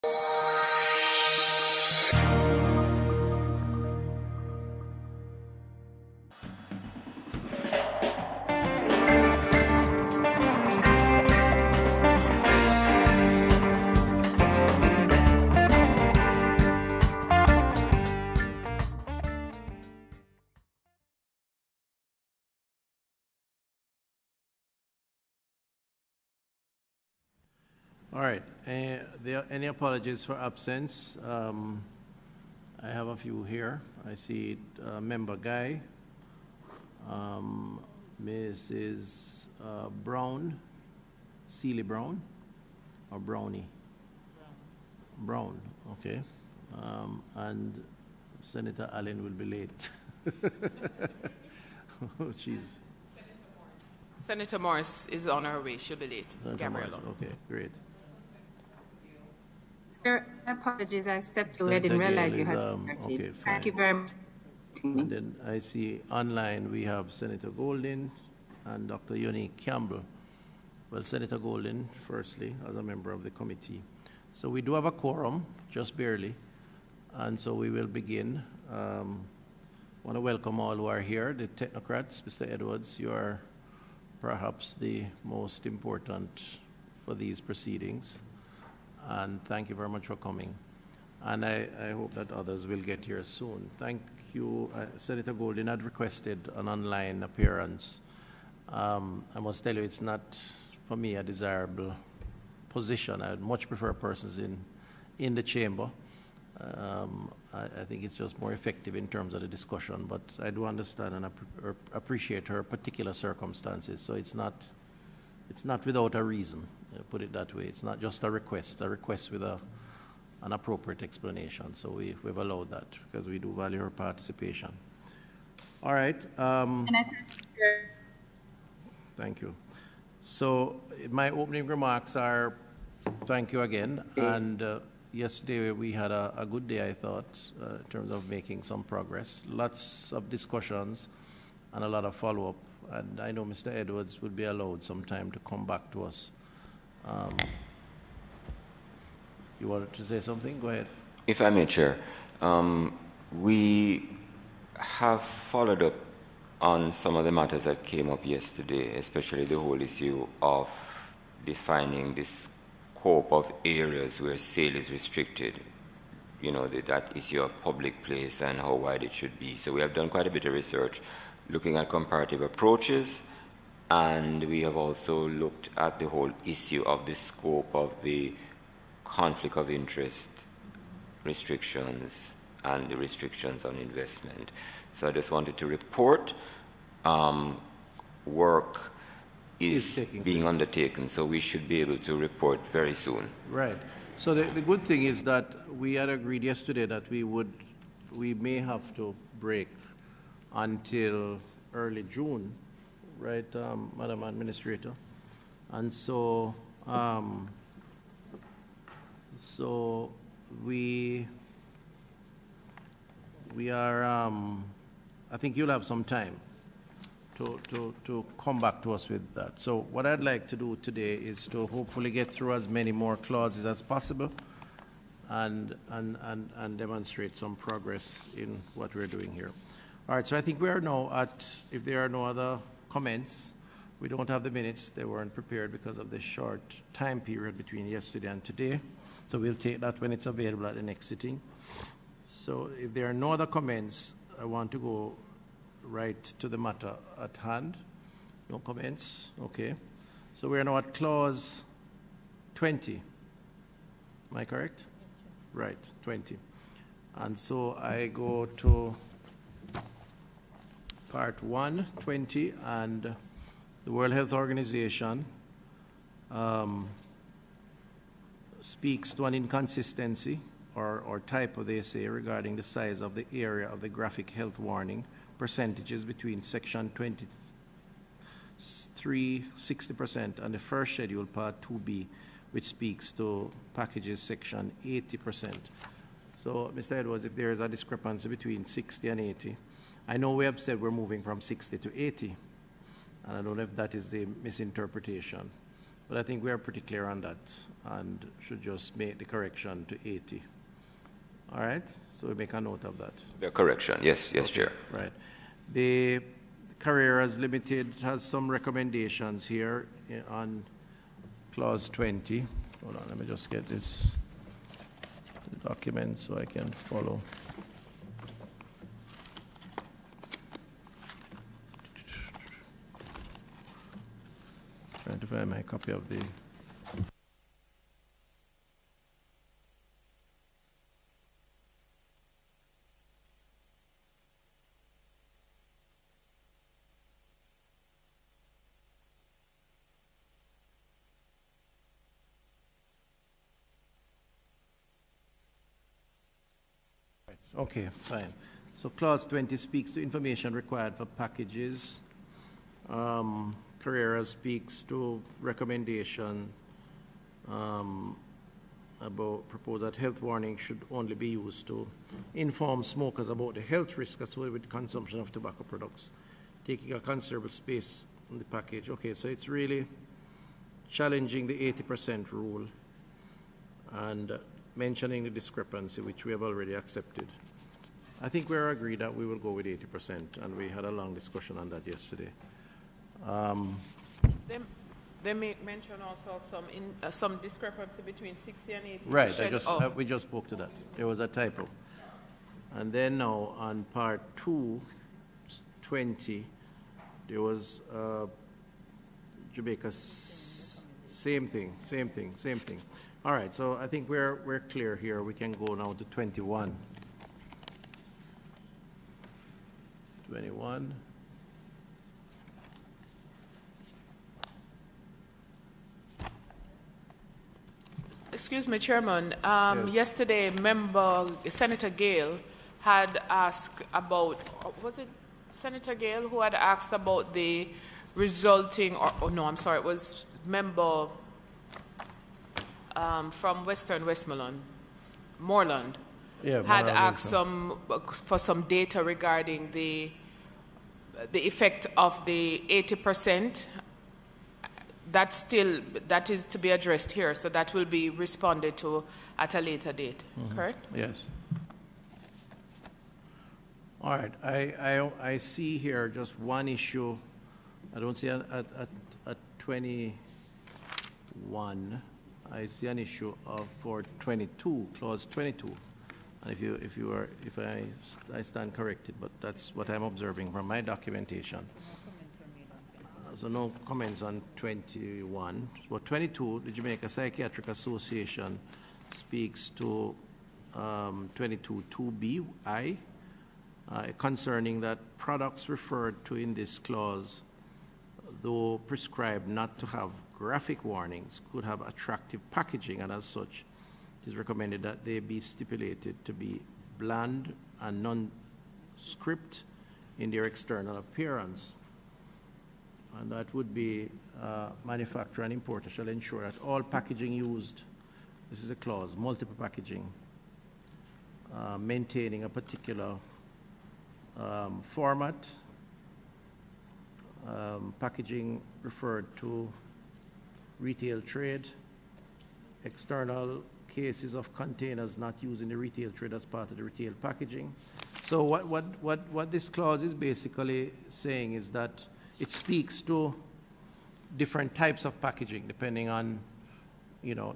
All right. Any apologies for absence? I have a few here. I see Member Guy, Mrs. Brown, Seeley Brown, or Brownie? Brown, okay. And Senator Allen will be late. Oh, she's. Senator Morris is on her way. She'll be late. Gabriella. Okay, great. Apologies, I stepped away. I didn't realize you had started. Okay, fine. Thank you very much. And then I see online we have Senator Golden and Dr. Yoni Campbell. Well, Senator Golden, firstly, as a member of the committee. So we do have a quorum, just barely, and so we will begin. I want to welcome all who are here, the technocrats. Mr. Edwards, you are perhaps the most important for these proceedings. And thank you very much for coming. And I hope that others will get here soon. Thank you. Senator Golden had requested an online appearance. I must tell you, it's not, for me, a desirable position. I'd much prefer persons in the chamber. I think it's just more effective in terms of the discussion, but I do understand and appreciate her particular circumstances. So it's not without a reason, put it that way. It's not just a request with an appropriate explanation. So we've allowed that because we do value her participation. All right. Thank you. So my opening remarks are thank you again. And yesterday we had a good day, I thought, in terms of making some progress. Lots of discussions and a lot of follow-up. And I know Mr. Edwards would be allowed some time to come back to us. You wanted to say something? Go ahead. If I may, Chair. We have followed up on some of the matters that came up yesterday, especially the whole issue of defining the scope of areas where sale is restricted. You know, that issue of public place and how wide it should be. So we have done quite a bit of research looking at comparative approaches, and we have also looked at the whole issue of the scope of the conflict of interest restrictions and the restrictions on investment. So I just wanted to report work is being undertaken, so we should be able to report very soon. Right. So the good thing is that we had agreed yesterday that we may have to break until early June, right, Madam Administrator? And so, we are, I think you'll have some time to come back to us with that. So what I'd like to do today is to hopefully get through as many more clauses as possible and demonstrate some progress in what we're doing here. All right, so I think we are now at, if there are no other comments, we don't have the minutes. They weren't prepared because of the short time period between yesterday and today. So we'll take that when it's available at the next sitting. So if there are no other comments, I want to go right to the matter at hand. No comments? Okay. So we are now at clause 20. Am I correct? Yes, right, 20. And so I go to Part 1, 20, and the World Health Organization speaks to an inconsistency or typo, they say, regarding the size of the area of the graphic health warning percentages between Section 23, 60%, and the first schedule, Part 2B, which speaks to packages Section 80%. So, Mr. Edwards, if there is a discrepancy between 60 and 80, I know we have said we're moving from 60 to 80, and I don't know if that is the misinterpretation. But I think we are pretty clear on that and should just make the correction to 80. All right? So we make a note of that. The correction, yes, okay. Chair. Right. The Carreras Limited has some recommendations here on clause 20. Hold on, let me just get this document so I can follow. Trying to find my copy of the Okay, fine. So clause 20 speaks to information required for packages. Carrera speaks to recommendation about propose that health warning should only be used to inform smokers about the health risks associated with the consumption of tobacco products, taking a considerable space in the package. Okay, so it's really challenging the 80% rule and mentioning the discrepancy, which we have already accepted. I think we're agreed that we will go with 80%, and we had a long discussion on that yesterday. They make mention also of some discrepancy between 60 and 80%. Right, we just spoke to that. There was a typo. And then now on part 2, 20, there was Jamaica, same thing. All right, so I think we're clear here. We can go now to 21. 21. Excuse me, Chairman. Yes. Yesterday, Senator Gale had asked about, was it Senator Gale who had asked about the resulting, it was member from Western Westmoreland, Moreland, had asked for some data regarding the effect of the 80%. That is to be addressed here, so that will be responded to at a later date, correct? Yes. All right, I see here just one issue. I don't see at 21. I see an issue for 22, clause 22. And if I stand corrected, but that's what I'm observing from my documentation. So no comments on 21. But 22, the Jamaica Psychiatric Association speaks to 22(2)(b)(i) concerning that products referred to in this clause, though prescribed not to have graphic warnings, could have attractive packaging, and as such, it is recommended that they be stipulated to be bland and nondescript in their external appearance. And that would be manufacturer and importer shall ensure that all packaging used, this is a clause, multiple packaging, maintaining a particular format, packaging referred to retail trade, external cases of containers not used in the retail trade as part of the retail packaging. So what this clause is basically saying is that it speaks to different types of packaging depending on, the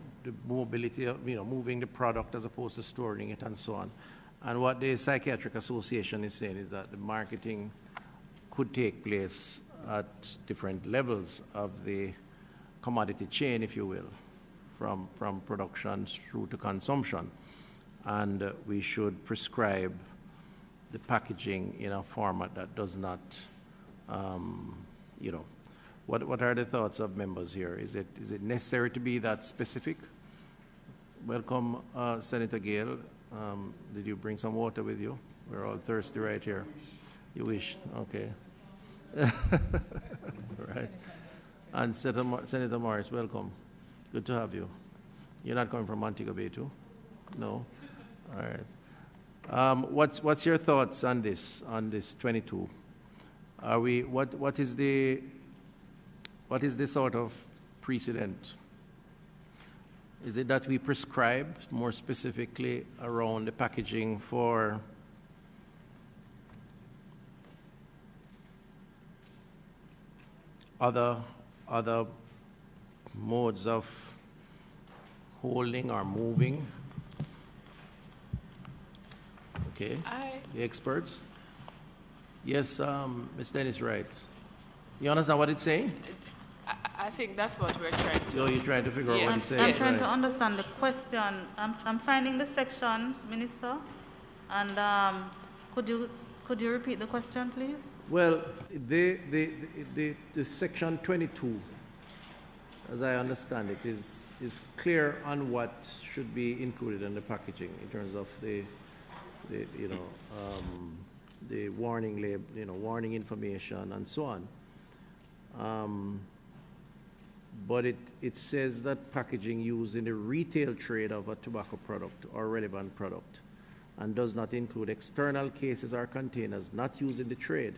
mobility of, moving the product as opposed to storing it and so on. And what the Psychiatric Association is saying is that the marketing could take place at different levels of the commodity chain, if you will, from production through to consumption. And we should prescribe the packaging in a format that does not what are the thoughts of members here? Is it necessary to be that specific? Welcome, Senator Gale. Did you bring some water with you? We're all thirsty right here. You wish? Okay. Right. And Senator Morris, welcome. Good to have you. You're not coming from Montego Bay too? No? All right. What's your thoughts on this 22? What is the sort of precedent? Is it that we prescribe more specifically around the packaging for other modes of holding or moving? Okay, the experts? Yes, Ms. Dennis Wright. You understand what it's saying? I think that's what we're trying to. So you're trying to figure out what it's saying? I'm trying to understand the question. I'm finding the section, Minister, and could you repeat the question, please? Well, the section 22, as I understand it, is clear on what should be included in the packaging in terms of the warning label, warning information and so on. But it says that packaging used in the retail trade of a tobacco product or relevant product and does not include external cases or containers not used in the trade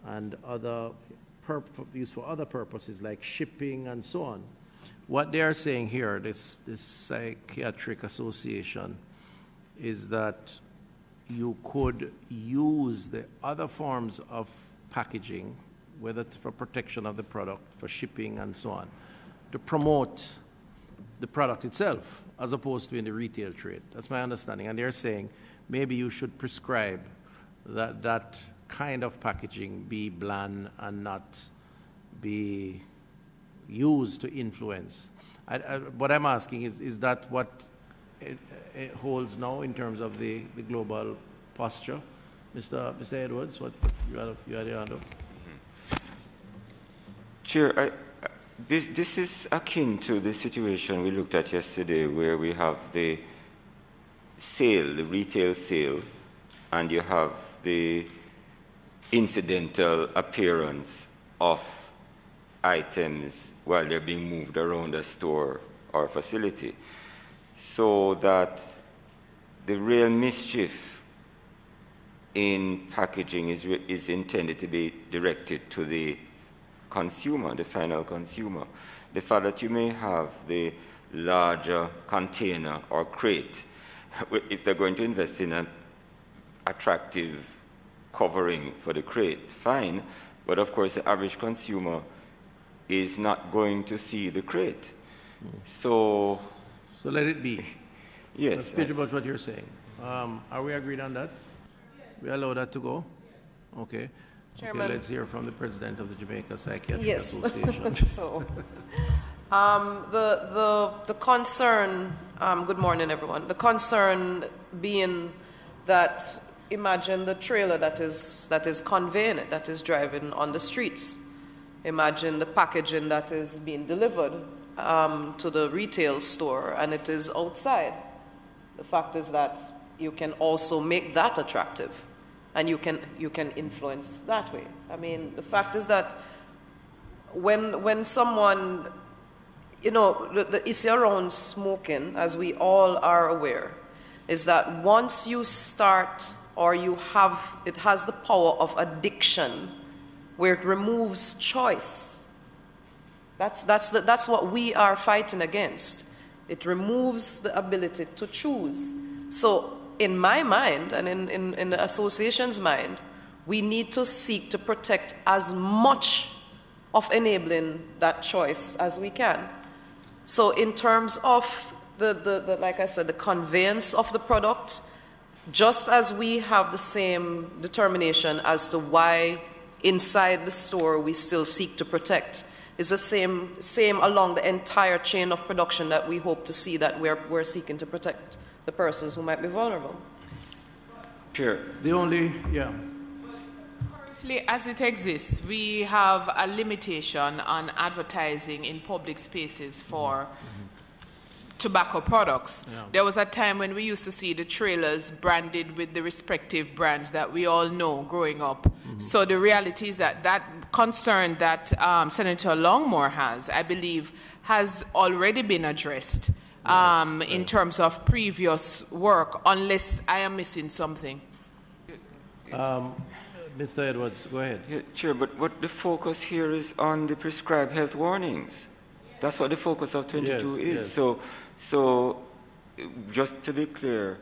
and used for other purposes like shipping and so on. What they are saying here, this psychiatric association, is that you could use the other forms of packaging, whether for protection of the product, for shipping and so on, to promote the product itself as opposed to in the retail trade. That's my understanding. And they're saying maybe you should prescribe that kind of packaging be bland and not be used to influence. What I'm asking is that what it holds now in terms of the global posture? Mr. Edwards, what you had your hand up? Chair, this is akin to the situation we looked at yesterday where we have the sale, the retail sale, and you have the incidental appearance of items while they're being moved around a store or facility. So that the real mischief in packaging is intended to be directed to the consumer, the final consumer. The fact that you may have the larger container or crate, if they're going to invest in an attractive covering for the crate, fine, but of course the average consumer is not going to see the crate. So let it be. Yes. That's pretty much what you're saying. Are we agreed on that? We allow that to go? Okay. Chairman. Okay, let's hear from the president of the Jamaica Psychiatric Yes. Association. So, the concern, good morning everyone, the concern being that imagine the trailer that is conveying it, that is driving on the streets. Imagine the packaging that is being delivered to the retail store and it is outside. The fact is that you can also make that attractive and you can influence that way. I mean, the fact is that when someone, the issue around smoking, as we all are aware, is that once you start or it has the power of addiction where it removes choice. That's what we are fighting against. It removes the ability to choose. So in my mind and in the association's mind, we need to seek to protect as much of enabling that choice as we can. So in terms of the like I said, the conveyance of the product, just as we have the same determination as to why inside the store we still seek to protect, is the same along the entire chain of production that we hope to see that we're seeking to protect the persons who might be vulnerable. Sure. Currently, as it exists, we have a limitation on advertising in public spaces for tobacco products. Yeah. There was a time when we used to see the trailers branded with the respective brands that we all know growing up. So the reality is that concern that Senator Longmore has, I believe, has already been addressed in terms of previous work, unless I am missing something. Mr. Edwards, go ahead. Yeah, Chair, but what the focus here is on the prescribed health warnings. That's what the focus of 22 is. Yes. So, just to be clear,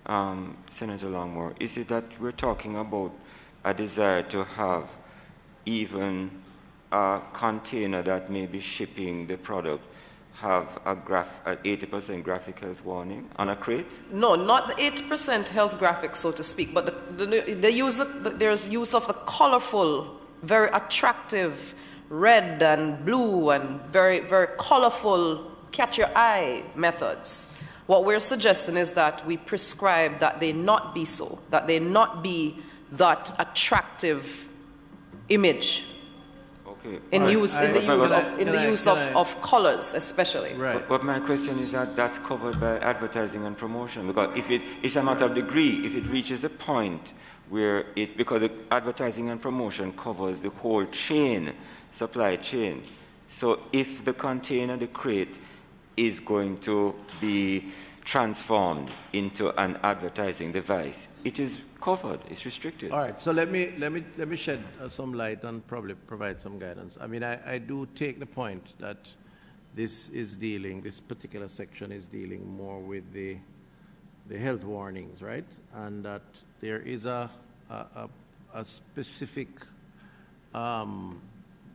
Senator Longmore, is it that we're talking about a desire to have even a container that may be shipping the product have an 80% graphic health warning on a crate? No, not the 80% health graphic, so to speak, but there's use of the colorful, very attractive red and blue and very, very colorful, catch your eye methods. What we're suggesting is that we prescribe that they not be so, that they not be that attractive image. Okay. In the use of colors, especially. Right. But my question is that that's covered by advertising and promotion, because it's a matter of degree. If it reaches a point where because the advertising and promotion covers the whole chain, supply chain. So if the container, the crate, is going to be transformed into an advertising device, it is covered, it's restricted. All right, so let me shed some light and probably provide some guidance. I mean, I do take the point that this particular section is dealing more with the health warnings, right? And that there is a specific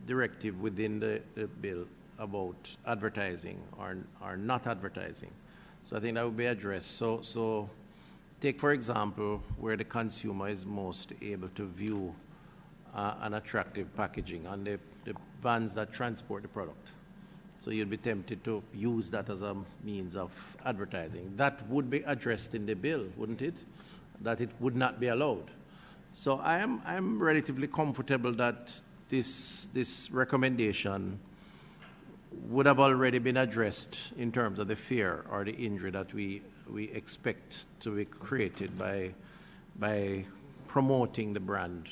directive within the bill about advertising or not advertising. So I think that would be addressed. So take, for example, where the consumer is most able to view an attractive packaging on the vans that transport the product. So you'd be tempted to use that as a means of advertising. That would be addressed in the bill, wouldn't it? That it would not be allowed. So I'm relatively comfortable that this recommendation would have already been addressed in terms of the fear or the injury that we expect to be created by promoting the brand.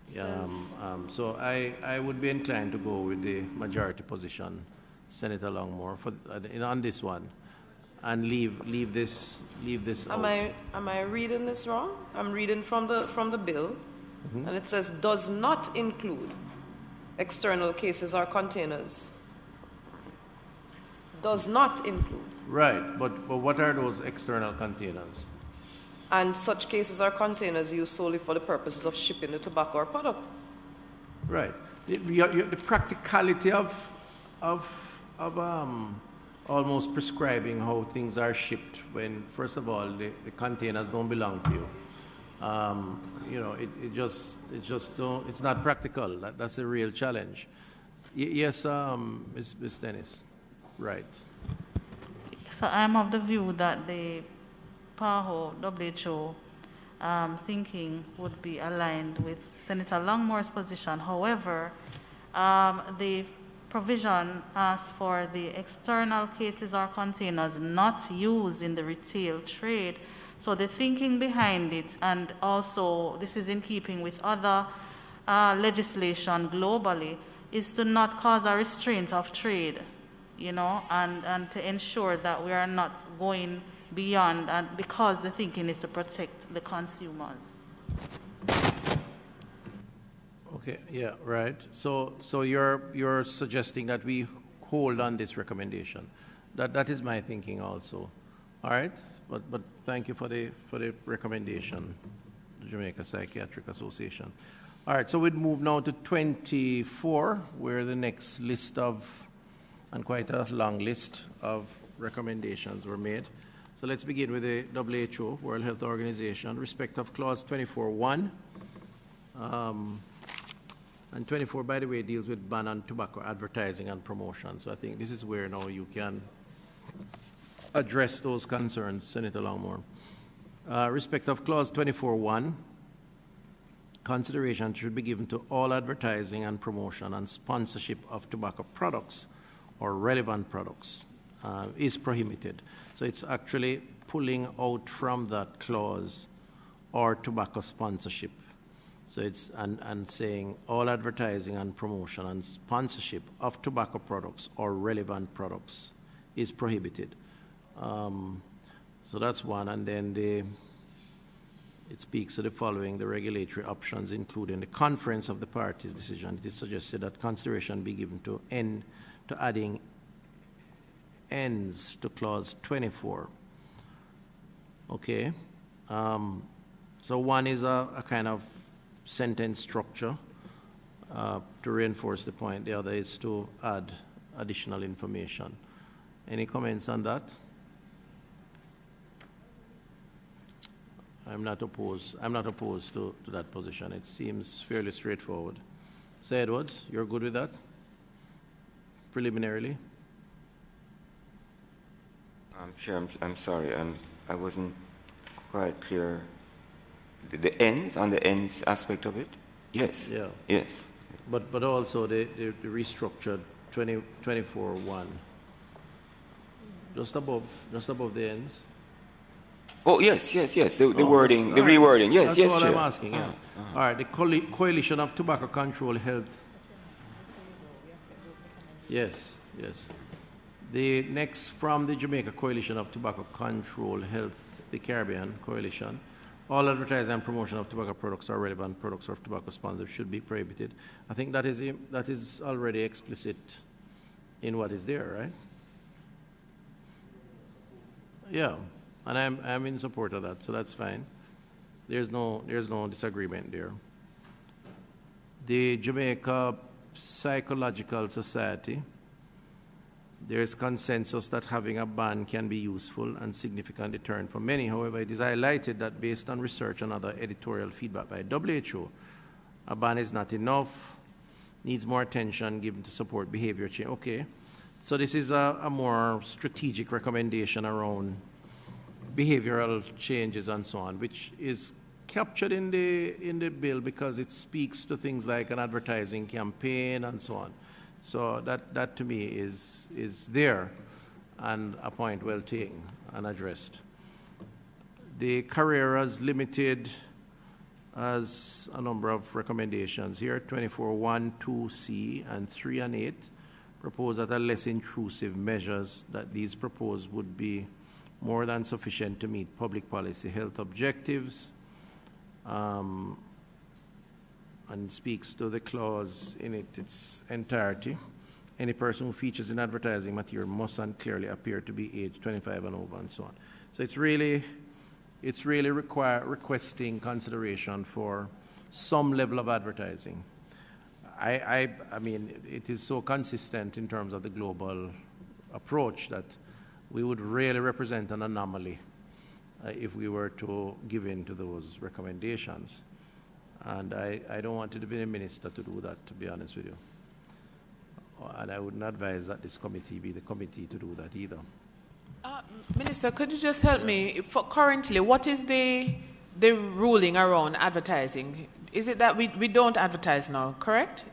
So I would be inclined to go with the majority position, Senator Longmore, on this one, and leave this out. Am I reading this wrong? I'm reading from the bill, and it says does not include external cases or containers. Does not include. Right, but what are those external containers? And such cases or containers used solely for the purposes of shipping the tobacco or product. Right. The practicality of almost prescribing how things are shipped when, first of all, the containers don't belong to you. It's not practical. That's a real challenge. Yes, Ms. Dennis. Right. So I'm of the view that the PAHO, WHO thinking would be aligned with Senator Longmore's position. However, the provision asks for the external cases or containers not used in the retail trade. So the thinking behind it, and also this is in keeping with other legislation globally, is to not cause a restraint of trade, and to ensure that we are not going beyond, and because the thinking is to protect the consumers. Okay, yeah, right. So you're suggesting that we hold on this recommendation. That is my thinking also. All right, but thank you for the recommendation, the Jamaica Psychiatric Association. All right, so we'd move now to 24, where the next list of, and quite a long list of recommendations were made. So let's begin with the WHO, World Health Organization, respect of clause 24.1. And 24, by the way, deals with ban on tobacco advertising and promotion. So I think this is where now you can address those concerns, Senator Longmore. Respect of clause 24.1, consideration should be given to all advertising and promotion and sponsorship of tobacco products or relevant products is prohibited. So it's actually pulling out from that clause or tobacco sponsorship. So it's and saying all advertising and promotion and sponsorship of tobacco products or relevant products is prohibited. So that's one, and then it speaks to the following: the regulatory options, including the conference of the parties' decision. It is suggested that consideration be given to adding ends to clause 24. Okay. So one is a kind of sentence structure to reinforce the point. The other is to add additional information. Any comments on that? I'm not opposed to that position. It seems fairly straightforward. Sir Edwards, you're good with that? Preliminarily? Chair, I'm sorry, I wasn't quite clear. The ends, on the ends aspect of it? Yes. Yeah. Yes. But also the restructured 24.1. Just above the ends. Oh, yes. The wording, the rewording. Yes, that's yes, all Chair. I'm asking, yeah. All right, the Coalition of Tobacco Control Health. Yes. The next from the Jamaica Coalition of Tobacco Control Health, the Caribbean Coalition. All advertising and promotion of tobacco products or relevant products of tobacco sponsors should be prohibited. I think that is already explicit in what is there, right? Yeah, and I'm in support of that, so that's fine. There's no disagreement there. The Jamaica Psychological Society. There is consensus that having a ban can be useful and significant deterrent for many. However, it is highlighted that based on research and other editorial feedback by WHO, a ban is not enough, needs more attention given to support behavior change. Okay, so this is a more strategic recommendation around behavioral changes and so on, which is captured in the bill because it speaks to things like an advertising campaign and so on. So that to me is there and a point well taken and addressed. The Carreras Limited has a number of recommendations here, 24.1, 2C, and 3 and 8, propose that a less intrusive measures that these proposed would be more than sufficient to meet public policy health objectives. And speaks to the clause in its entirety. Any person who features in advertising material must clearly appear to be aged 25 and over, and so on. So it's really requesting consideration for some level of advertising. I mean, it is so consistent in terms of the global approach that we would really represent an anomaly if we were to give in to those recommendations. And I don't want to be a minister to do that, to be honest with you. And I wouldn't advise that this committee be the committee to do that either. Minister, could you just help me? Currently, what is the ruling around advertising? Is it that we don't advertise now, correct?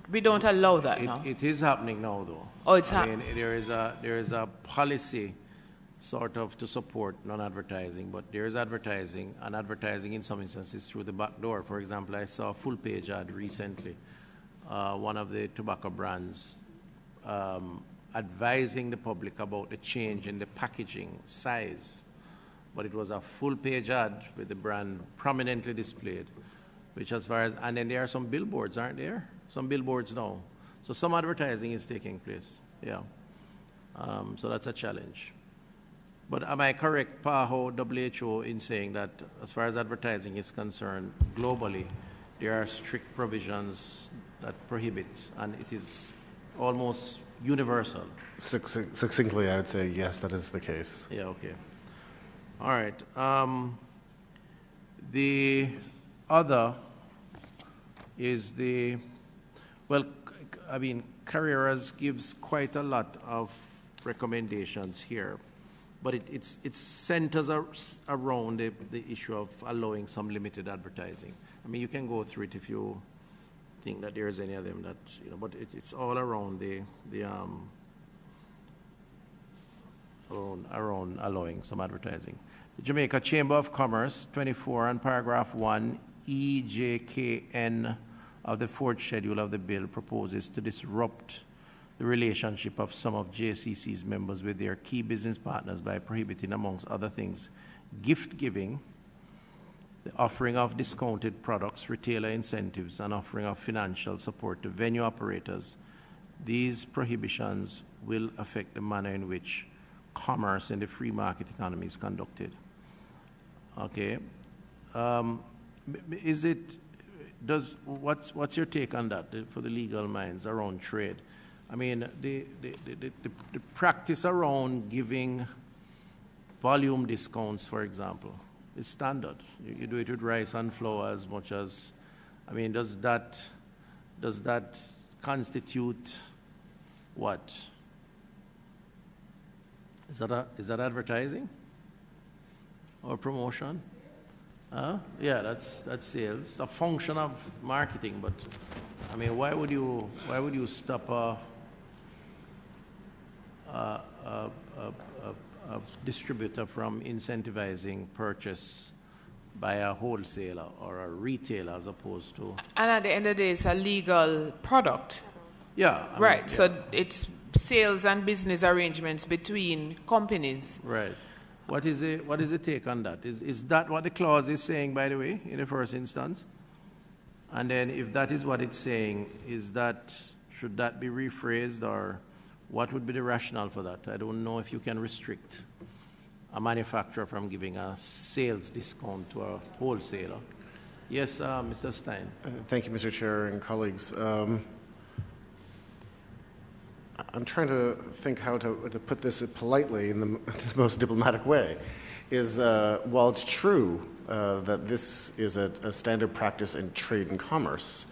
We don't allow that now? It is happening now, though. Oh, it's happening. There is a policy sort of to support non-advertising, but there is advertising, and advertising in some instances through the back door. For example, I saw a full-page ad recently, one of the tobacco brands advising the public about the change in the packaging size, but it was a full-page ad with the brand prominently displayed, which as far as, and then there are some billboards, aren't there? Some billboards now. So some advertising is taking place, yeah. So that's a challenge. But am I correct, PAHO, WHO, in saying that as far as advertising is concerned, globally, there are strict provisions that prohibit, and it is almost universal? Succinctly, I would say yes, that is the case. Yeah, okay. All right. The other is Carreras gives quite a lot of recommendations here. But it centers around the issue of allowing some limited advertising. I mean, you can go through it if you think that there's any of them that, but it's all around around allowing some advertising. The Jamaica Chamber of Commerce, 24 and paragraph 1, EJKN of the 4th schedule of the bill proposes to disrupt the relationship of some of JCC's members with their key business partners by prohibiting, amongst other things, gift giving, the offering of discounted products, retailer incentives, and offering of financial support to venue operators. These prohibitions will affect the manner in which commerce in the free market economy is conducted. Okay. What's your take on that for the legal minds around trade? I mean, the practice around giving volume discounts, for example, is standard. You do it with rice and flour as much as, I mean, does that constitute what? Is that advertising or promotion? Yeah, that's sales. It's a function of marketing, but I mean, why would you stop a distributor from incentivizing purchase by a wholesaler or a retailer as opposed to? And at the end of the day, it's a legal product. Yeah. Right. So it's sales and business arrangements between companies. Right. What is the take on that? Is that what the clause is saying, by the way, in the first instance? And then if that is what it's saying, should that be rephrased, or what would be the rationale for that? I don't know if you can restrict a manufacturer from giving a sales discount to a wholesaler. Yes, Mr. Stein. Thank you, Mr. Chair and colleagues. I'm trying to think how to put this politely in the most diplomatic way. While it's true that this is a standard practice in trade and commerce,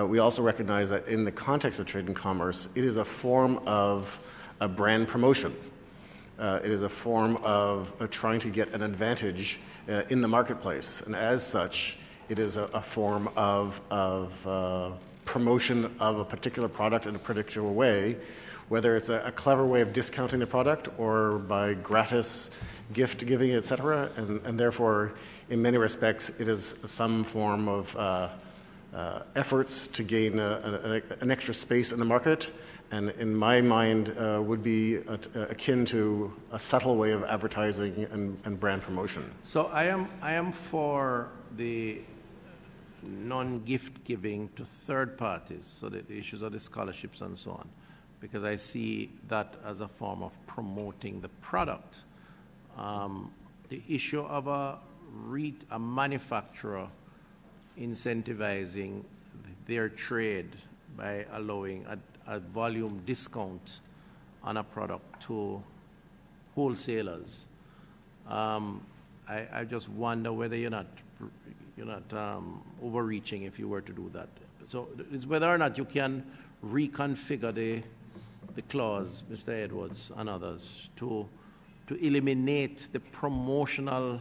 we also recognize that in the context of trade and commerce, it is a form of a brand promotion. It is a form of trying to get an advantage in the marketplace, and as such, it is a form of promotion of a particular product in a particular way, whether it's a clever way of discounting the product or by gratis gift giving, etc. And therefore, in many respects, it is some form of efforts to gain an extra space in the market, and in my mind would be akin to a subtle way of advertising and brand promotion. So I am for the non-gift giving to third parties, so that the issues of the scholarships and so on, because I see that as a form of promoting the product. The issue of a manufacturer incentivizing their trade by allowing a volume discount on a product to wholesalers, I just wonder whether you're not overreaching if you were to do that. So it's whether or not you can reconfigure the clause, Mr. Edwards and others, to eliminate the promotional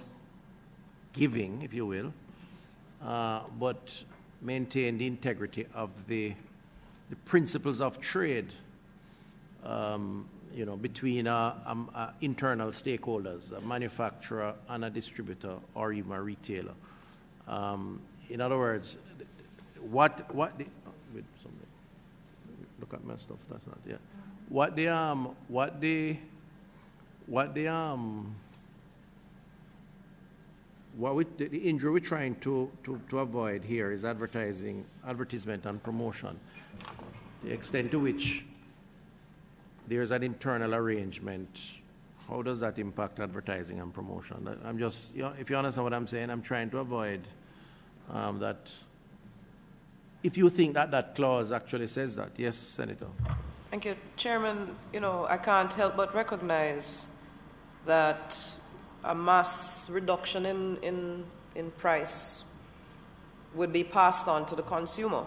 giving, if you will, but maintain the integrity of the principles of trade, between internal stakeholders, a manufacturer and a distributor, or even a retailer. In other words, look at my stuff. That's not yeah. The injury we're trying to avoid here is advertisement and promotion. The extent to which there's an internal arrangement, how does that impact advertising and promotion? I'm just, if you understand what I'm saying, I'm trying to avoid that. If you think that clause actually says that, yes, Senator. Thank you, Chairman. I can't help but recognize that a mass reduction in price would be passed on to the consumer.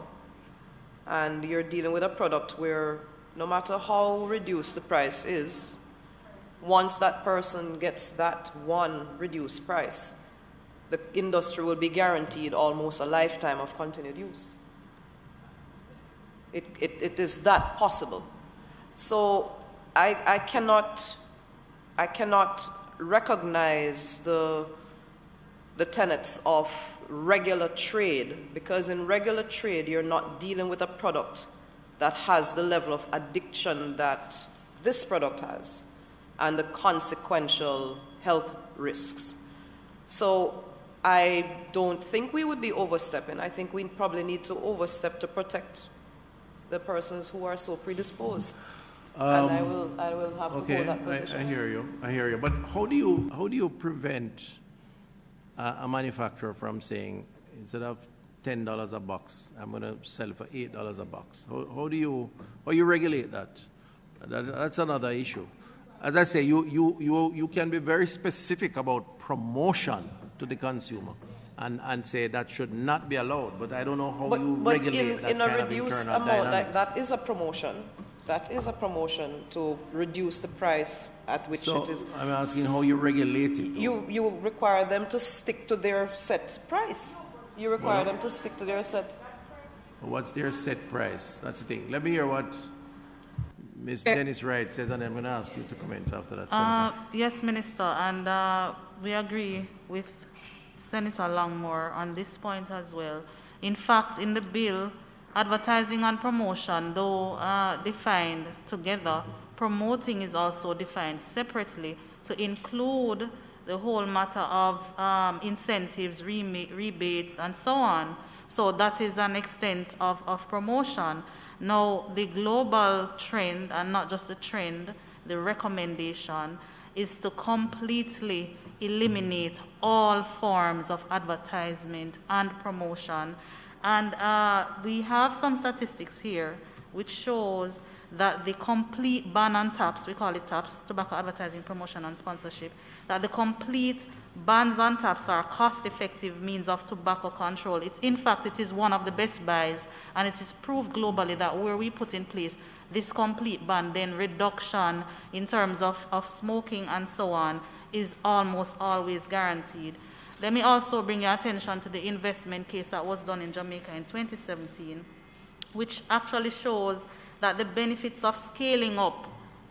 And you're dealing with a product where no matter how reduced the price is, once that person gets that one reduced price, the industry will be guaranteed almost a lifetime of continued use. It is that possible. So I cannot recognize the tenets of regular trade, because in regular trade you're not dealing with a product that has the level of addiction that this product has and the consequential health risks. So I don't think we would be overstepping. I think we probably need to overstep to protect the persons who are so predisposed. and I will have to hold that position. I hear you. But how do you prevent a manufacturer from saying, instead of $10 a box, I'm going to sell for $8 a box? How do you regulate that? That's another issue. As I say, you can be very specific about promotion to the consumer and say that should not be allowed, but I don't know how you regulate that in a kind of reduced internal amount, dynamics. that is a promotion. That is a promotion to reduce the price at which So it is. I'm asking how you regulate it. You require them to stick to their set price. You require them to stick to their set. What's their set price? That's the thing. Let me hear what Ms. Dennis Wright says, and I'm going to ask you to comment after that. Senator. Yes, Minister, and we agree with Senator Longmore on this point as well. In fact, in the bill, advertising and promotion, though defined together, promoting is also defined separately to include the whole matter of incentives, rebates, and so on. So that is an extent of promotion. Now, the global trend, and not just the trend, the recommendation is to completely eliminate all forms of advertisement and promotion. And we have some statistics here which shows that the complete ban on TAPs, we call it TAPs, tobacco advertising, promotion, and sponsorship, that the complete bans on TAPs are cost-effective means of tobacco control. In fact, it is one of the best buys, and it is proved globally that where we put in place this complete ban, then reduction in terms of smoking and so on is almost always guaranteed. Let me also bring your attention to the investment case that was done in Jamaica in 2017, which actually shows that the benefits of scaling up,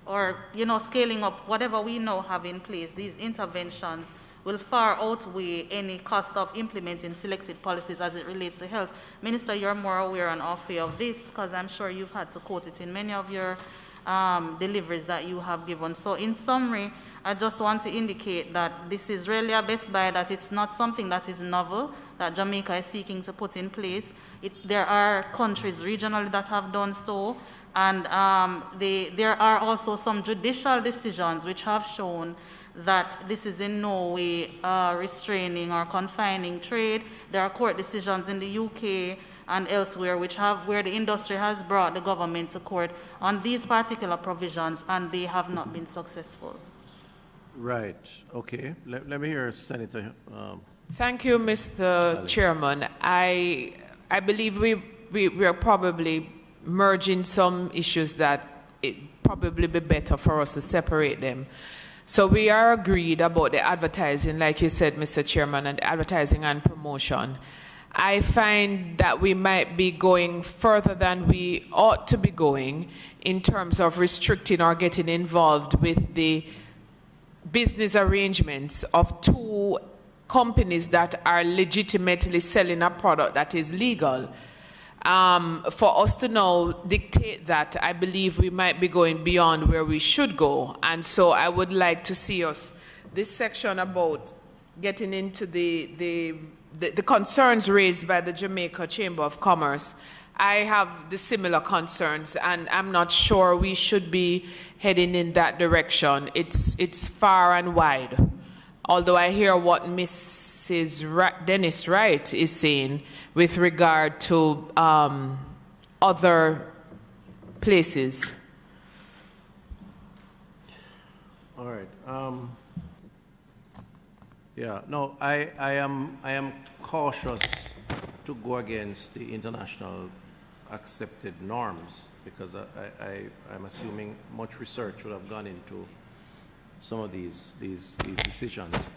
or scaling up whatever we now have in place, these interventions will far outweigh any cost of implementing selected policies as it relates to health. Minister, you're more aware and off of this because I'm sure you've had to quote it in many of your deliveries that you have given. So in summary, I just want to indicate that this is really a best buy, that it's not something that is novel, that Jamaica is seeking to put in place. There are countries regionally that have done so, and there are also some judicial decisions which have shown that this is in no way restraining or confining trade. There are court decisions in the UK and elsewhere where the industry has brought the government to court on these particular provisions, and they have not been successful. Right. Okay. Let me hear Senator. Thank you, Mr. Chairman. I believe we are probably merging some issues that it probably be better for us to separate them. So we are agreed about the advertising, like you said, Mr. Chairman, and advertising and promotion. I find that we might be going further than we ought to be going in terms of restricting or getting involved with the business arrangements of two companies that are legitimately selling a product that is legal. For us to now dictate that, I believe we might be going beyond where we should go. And so I would like to see us, this section about getting into the concerns raised by the Jamaica Chamber of Commerce. I have the similar concerns, and I'm not sure we should be heading in that direction. It's far and wide. Although I hear what Mrs. Dennis Wright is saying with regard to other places. All right. Yeah. No, I am cautious to go against the international accepted norms because I'm assuming much research would have gone into some of these decisions.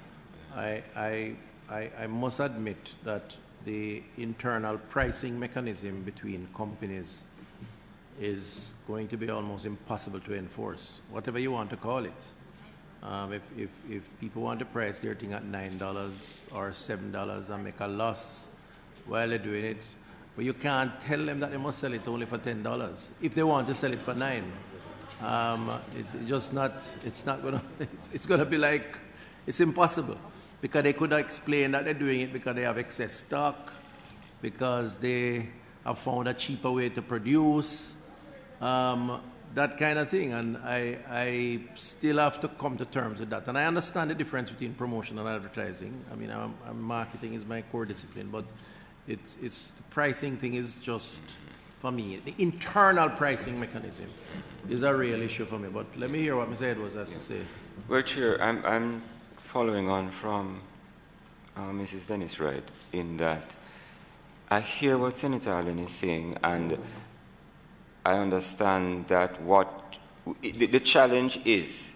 I must admit that the internal pricing mechanism between companies is going to be almost impossible to enforce, whatever you want to call it. If people want to price their thing at $9 or $7 and make a loss while they're doing it, but you can't tell them that they must sell it only for $10 if they want to sell it for $9. It's going to be like, it's impossible, because they could explain that they're doing it because they have excess stock, because they have found a cheaper way to produce. that kind of thing, and I still have to come to terms with that. And I understand the difference between promotion and advertising. I mean, marketing is my core discipline, but it's the pricing thing is just, for me, the internal pricing mechanism is a real issue for me. But let me hear what Mr. Edwards has to say. Well, Chair, I'm following on from Mrs. Dennis Wright in that I hear what Senator Allen is saying, and I understand that the challenge is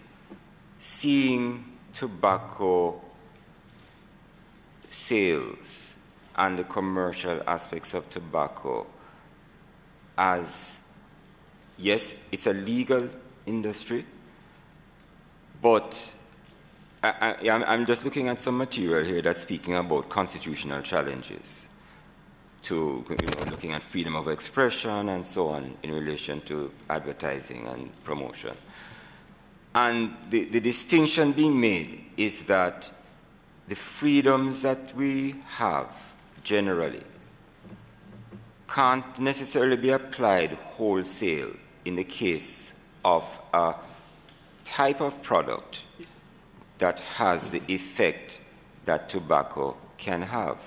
seeing tobacco sales and the commercial aspects of tobacco as, yes, it's a legal industry, but I'm just looking at some material here that's speaking about constitutional challenges to, looking at freedom of expression and so on in relation to advertising and promotion. And the distinction being made is that the freedoms that we have generally can't necessarily be applied wholesale in the case of a type of product that has the effect that tobacco can have.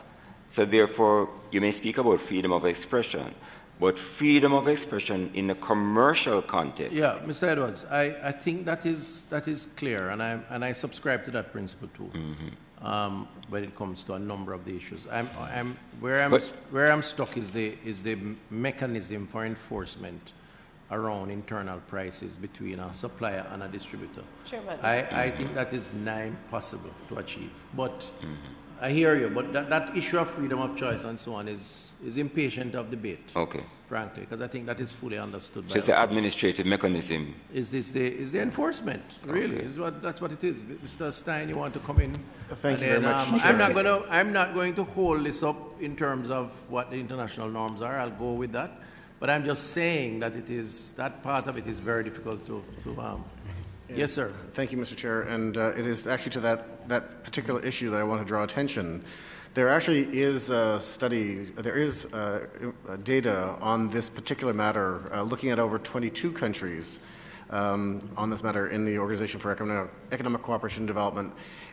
So therefore, you may speak about freedom of expression, but freedom of expression in a commercial context. Yeah, Mr. Edwards, I think that is clear, and I subscribe to that principle too. Mm-hmm. When it comes to a number of the issues, where I'm stuck is the mechanism for enforcement around internal prices between a supplier and a distributor. Chairman. I think that is nigh impossible to achieve. But I hear you, but that issue of freedom of choice and so on is impatient of debate. Okay. Frankly, because I think that is fully understood. So it's the administrative mechanism. Is the enforcement, really? Okay. That's what it is. Mr. Stein, you want to come in? Thank you very much. I'm not going to hold this up in terms of what the international norms are. I'll go with that. But I'm just saying that that part of it is very difficult to Yes, sir. Thank you, Mr. Chair. And it is actually to that particular issue that I want to draw attention. There actually is a study, there is data on this particular matter, looking at over 22 countries on this matter in the Organization for Economic Cooperation and Development.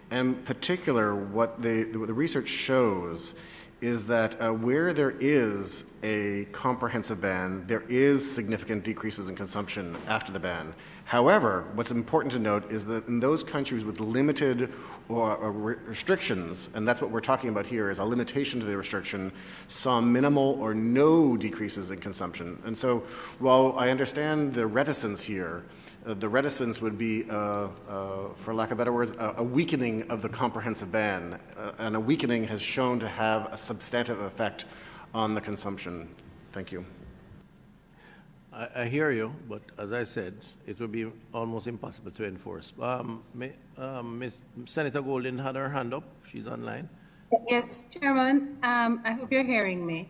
And in particular, what the research shows is that where there is a comprehensive ban, there is significant decreases in consumption after the ban. However, what's important to note is that in those countries with limited restrictions, and that's what we're talking about here, is a limitation to the restriction, saw minimal or no decreases in consumption. And so while I understand the reticence here, the reticence would be, for lack of better words, a weakening of the comprehensive ban, and a weakening has shown to have a substantive effect on the consumption. Thank you. I hear you, but as I said, it would be almost impossible to enforce. Ms. Senator Golden had her hand up. She's online. Yes, Chairman. I hope you're hearing me.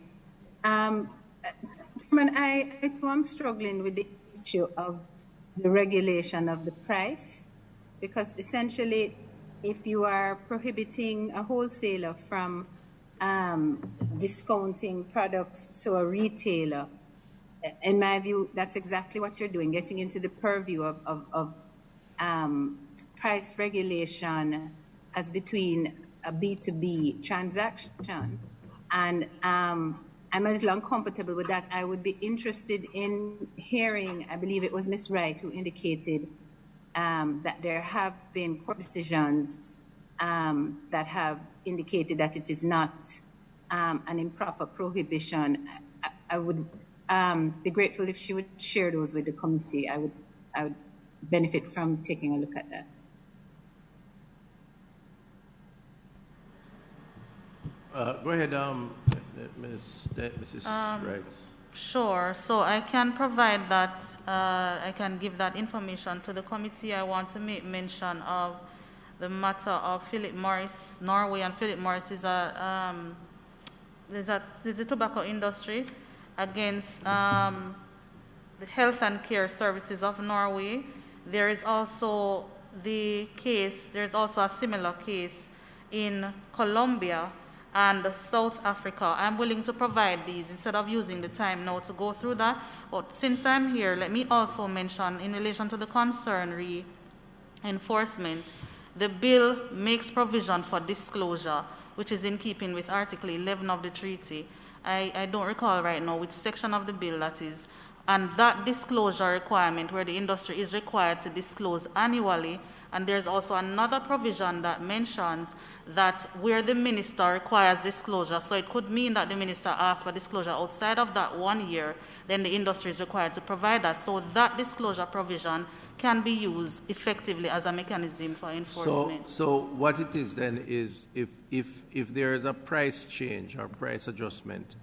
Chairman, I too am struggling with the issue of the regulation of the price, because essentially, if you are prohibiting a wholesaler from discounting products to a retailer, in my view, that's exactly what you're doing, getting into the purview of price regulation as between a B2B transaction. And I'm a little uncomfortable with that. I would be interested in hearing, I believe it was Ms. Wright who indicated that there have been court decisions that have indicated that it is not an improper prohibition. I would be grateful if she would share those with the committee. I would benefit from taking a look at that. Go ahead, Mrs. Wright. Sure. So I can provide that. I can give that information to the committee. I want to make mention of the matter of Philip Morris, Norway, and Philip Morris is there's a tobacco industry against the health and care services of Norway. There is also the case. There's also a similar case in Colombia. and South Africa. I'm willing to provide these instead of using the time now to go through that. But since I'm here, let me also mention in relation to the concern reinforcement, the bill makes provision for disclosure, which is in keeping with Article 11 of the treaty. I don't recall right now which section of the bill that is. And that disclosure requirement where the industry is required to disclose annually, and there's also another provision that mentions that where the minister requires disclosure, so it could mean that the minister asks for disclosure outside of that 1 year, then the industry is required to provide that. So that disclosure provision can be used effectively as a mechanism for enforcement. So what it is then is if there is a price change or price adjustment,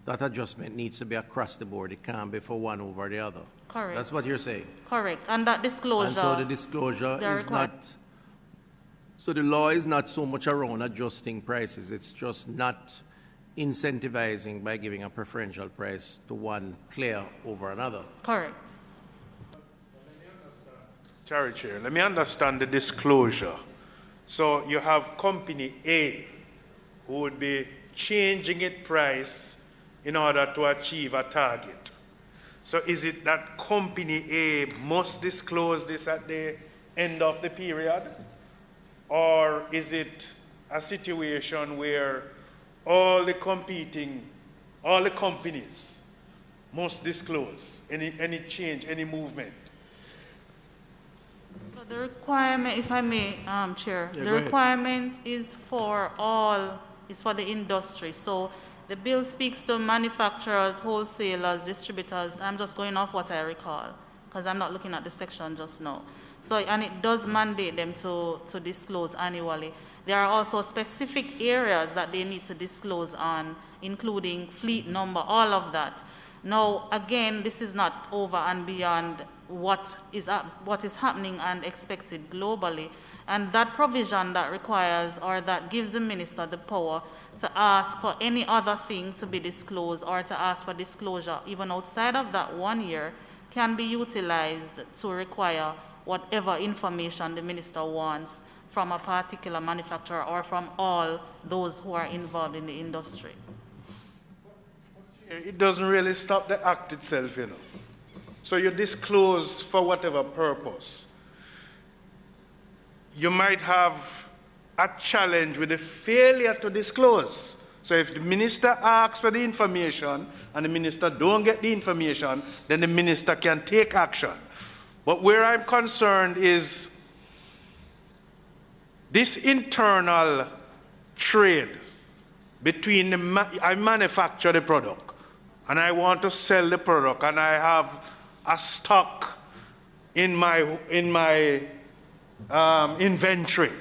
that adjustment needs to be across the board. It can't be for one over the other. Correct. That's what you're saying. Correct. And that disclosure. And so the disclosure is not. So the law is not so much around adjusting prices. It's just not incentivizing by giving a preferential price to one player over another. Correct. Sorry, Chair. Let me understand the disclosure. So you have company A who would be changing its price in order to achieve a target. So is it that company A must disclose this at the end of the period? Or is it a situation where all the companies must disclose any change, any movement? So the requirement, if I may, Chair, Yeah, the requirement is for all, is for the industry. So the bill speaks to manufacturers, wholesalers, distributors. I'm just going off what I recall, because I'm not looking at the section just now. So, and it does mandate them to disclose annually. There are also specific areas that they need to disclose on, including fleet number, all of that. Now, again, this is not over and beyond what is happening and expected globally. And that provision that requires or that gives the minister the power to ask for any other thing to be disclosed or to ask for disclosure even outside of that 1 year can be utilized to require whatever information the minister wants from a particular manufacturer or from all those who are involved in the industry. It doesn't really stop the act itself, you know. So you disclose for whatever purpose. You might have a challenge with the failure to disclose. So if the minister asks for the information and the minister don't get the information, then the minister can take action. But where I'm concerned is this internal trade between I manufacture the product and I want to sell the product and I have a stock in my inventory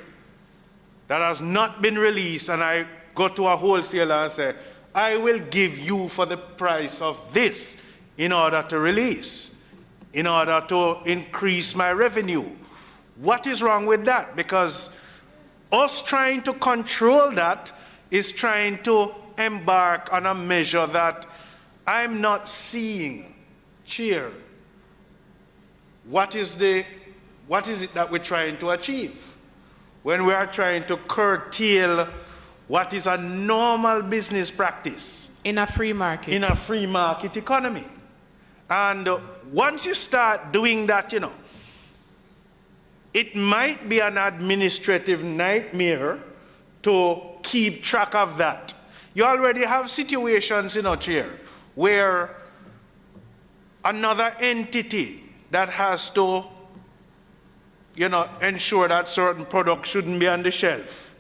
that has not been released, and I go to a wholesaler and say, I will give you for the price of this in order to release, in order to increase my revenue. What is wrong with that? Because us trying to control that is trying to embark on a measure that I'm not seeing. Chair, what is it that we're trying to achieve when we are trying to curtail what is a normal business practice in a free market? In a free market economy. And once you start doing that, you know, it might be an administrative nightmare to keep track of that. You already have situations, you know, Chair, where another entity that has to, you know, ensure that certain products shouldn't be on the shelf.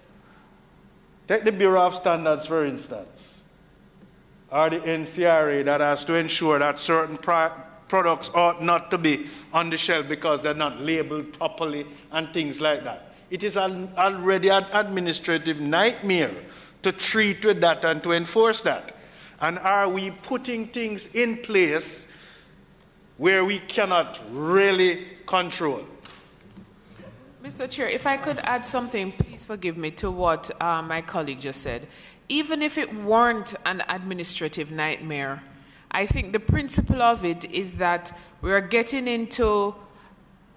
Take the Bureau of Standards, for instance, or the NCRA that has to ensure that certain products ought not to be on the shelf because they're not labeled properly and things like that. It is already an administrative nightmare to treat with that and to enforce that. And are we putting things in place where we cannot really control? Mr. Chair, if I could add something, please forgive me, to what my colleague just said. Even if it weren't an administrative nightmare, I think the principle of it is that we're getting into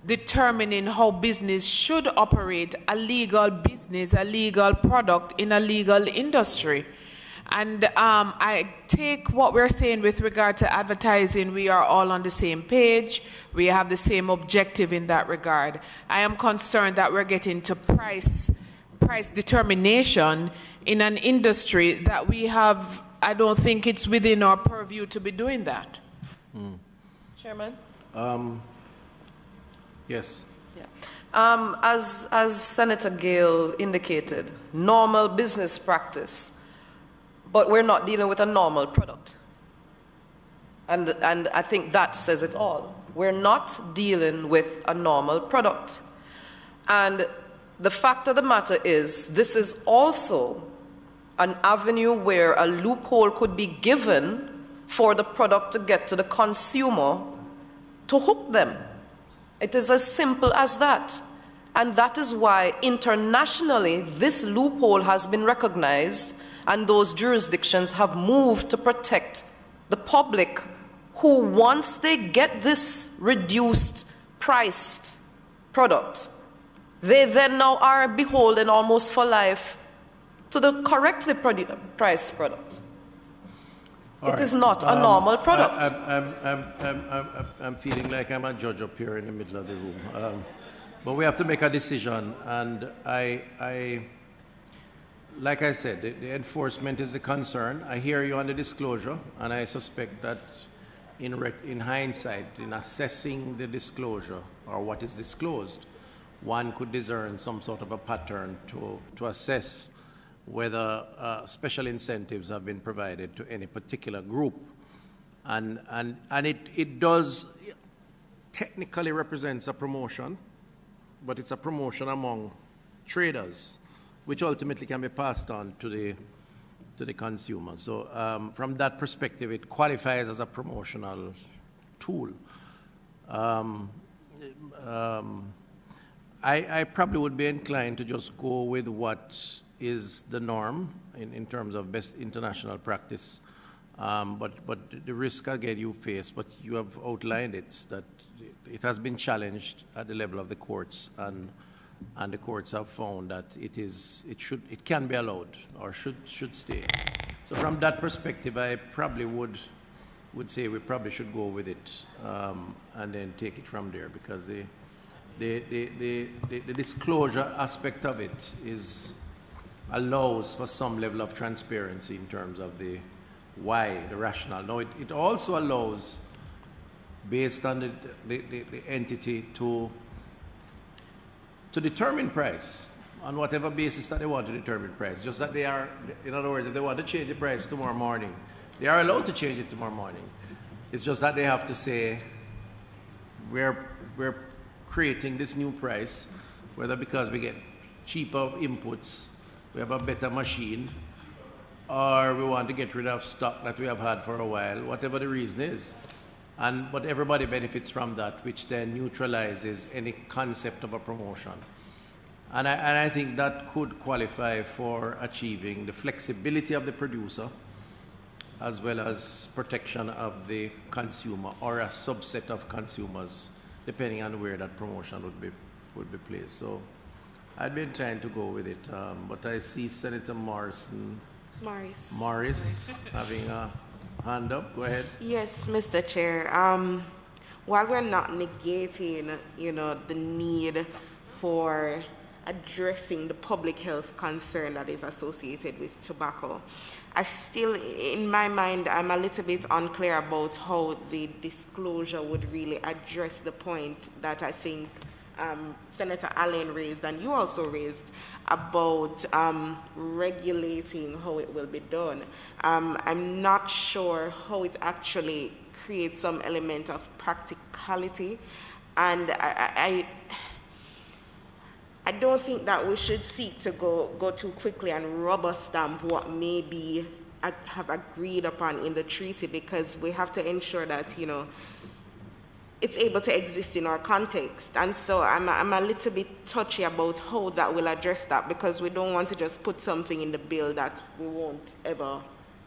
determining how business should operate a legal business, a legal product in a legal industry. And I take what we're saying with regard to advertising. We are all on the same page. We have the same objective in that regard. I am concerned that we're getting to price determination in an industry that we have. I don't think it's within our purview to be doing that. Chairman? Yes. Yeah. As Senator Gale indicated, normal business practice, but we're not dealing with a normal product. And I think that says it all. We're not dealing with a normal product. And the fact of the matter is, this is also an avenue where a loophole could be given for the product to get to the consumer to hook them. It is as simple as that. And that is why internationally this loophole has been recognized, and those jurisdictions have moved to protect the public who, once they get this reduced priced product, they then now are beholden almost for life to the correctly priced product. It is not a normal product. I'm feeling like I'm a judge up here in the middle of the room. But we have to make a decision, and like I said, the enforcement is the concern. I hear you on the disclosure, and I suspect that in hindsight, in assessing the disclosure or what is disclosed, one could discern some sort of a pattern to assess whether special incentives have been provided to any particular group. And it does technically represents a promotion, but it's a promotion among traders, which ultimately can be passed on to the consumer. So from that perspective, it qualifies as a promotional tool. I probably would be inclined to just go with what is the norm in terms of best international practice. But the risk again you face, but you have outlined it, that it has been challenged at the level of the courts, and the courts have found that it can be allowed or should stay. So from that perspective, I probably would say we probably should go with it and then take it from there, because the disclosure aspect of it allows for some level of transparency in terms of the rationale. Now, it also allows, based on the entity, to determine price on whatever basis that they want to determine price. Just that they are, in other words, if they want to change the price tomorrow morning, they are allowed to change it tomorrow morning. It's just that they have to say, we're creating this new price, whether because we get cheaper inputs, we have a better machine, or we want to get rid of stock that we have had for a while, whatever the reason is. But everybody benefits from that, which then neutralizes any concept of a promotion. And I think that could qualify for achieving the flexibility of the producer as well as protection of the consumer, or a subset of consumers, depending on where that promotion would be placed. So I'd be inclined to go with it. But I see Senator Morris having a hand up. Go ahead. Yes, Mr. Chair. While we're not negating, the need for addressing the public health concern that is associated with tobacco, I still, in my mind, I'm a little bit unclear about how the disclosure would really address the point that I think Senator Allen raised, and you also raised, about regulating how it will be done. I'm not sure how it actually creates some element of practicality, and I don't think that we should seek to go too quickly and rubber stamp what may be have agreed upon in the treaty, because we have to ensure that it's able to exist in our context. And so I'm a little bit touchy about how that will address that, because we don't want to just put something in the bill that we won't ever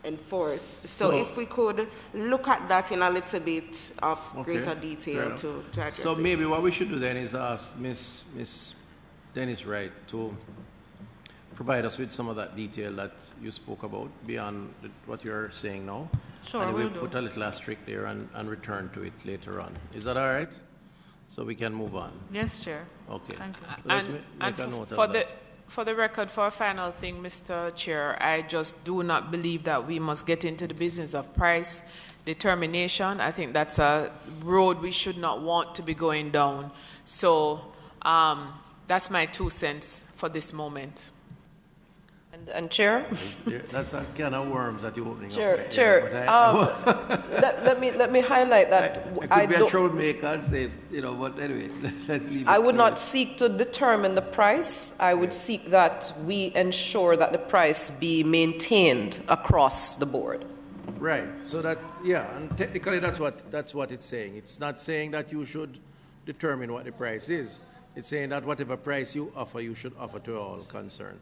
enforced. So if we could look at that in a little bit of greater detail to address So it. maybe what we should do then is ask Miss Dennis Wright to provide us with some of that detail that you spoke about beyond what you're saying now. Sure, and we'll we'll put a little asterisk there and return to it later on. Is that all right? So we can move on. Yes, Chair. Okay. Thank you. So let's make a note for of that. For the record, for a final thing, Mr. Chair, I just do not believe that we must get into the business of price determination. I think that's a road we should not want to be going down. So that's my 2 cents for this moment. And Chair? That's a can of worms that you're opening up. Chair, let me highlight that. I could be a troublemaker and say, but anyway, let's leave it. I would not seek to determine the price. I would seek that we ensure that the price be maintained across the board. Right. So that, and technically that's what it's saying. It's not saying that you should determine what the price is. It's saying that whatever price you offer, you should offer to all concerned.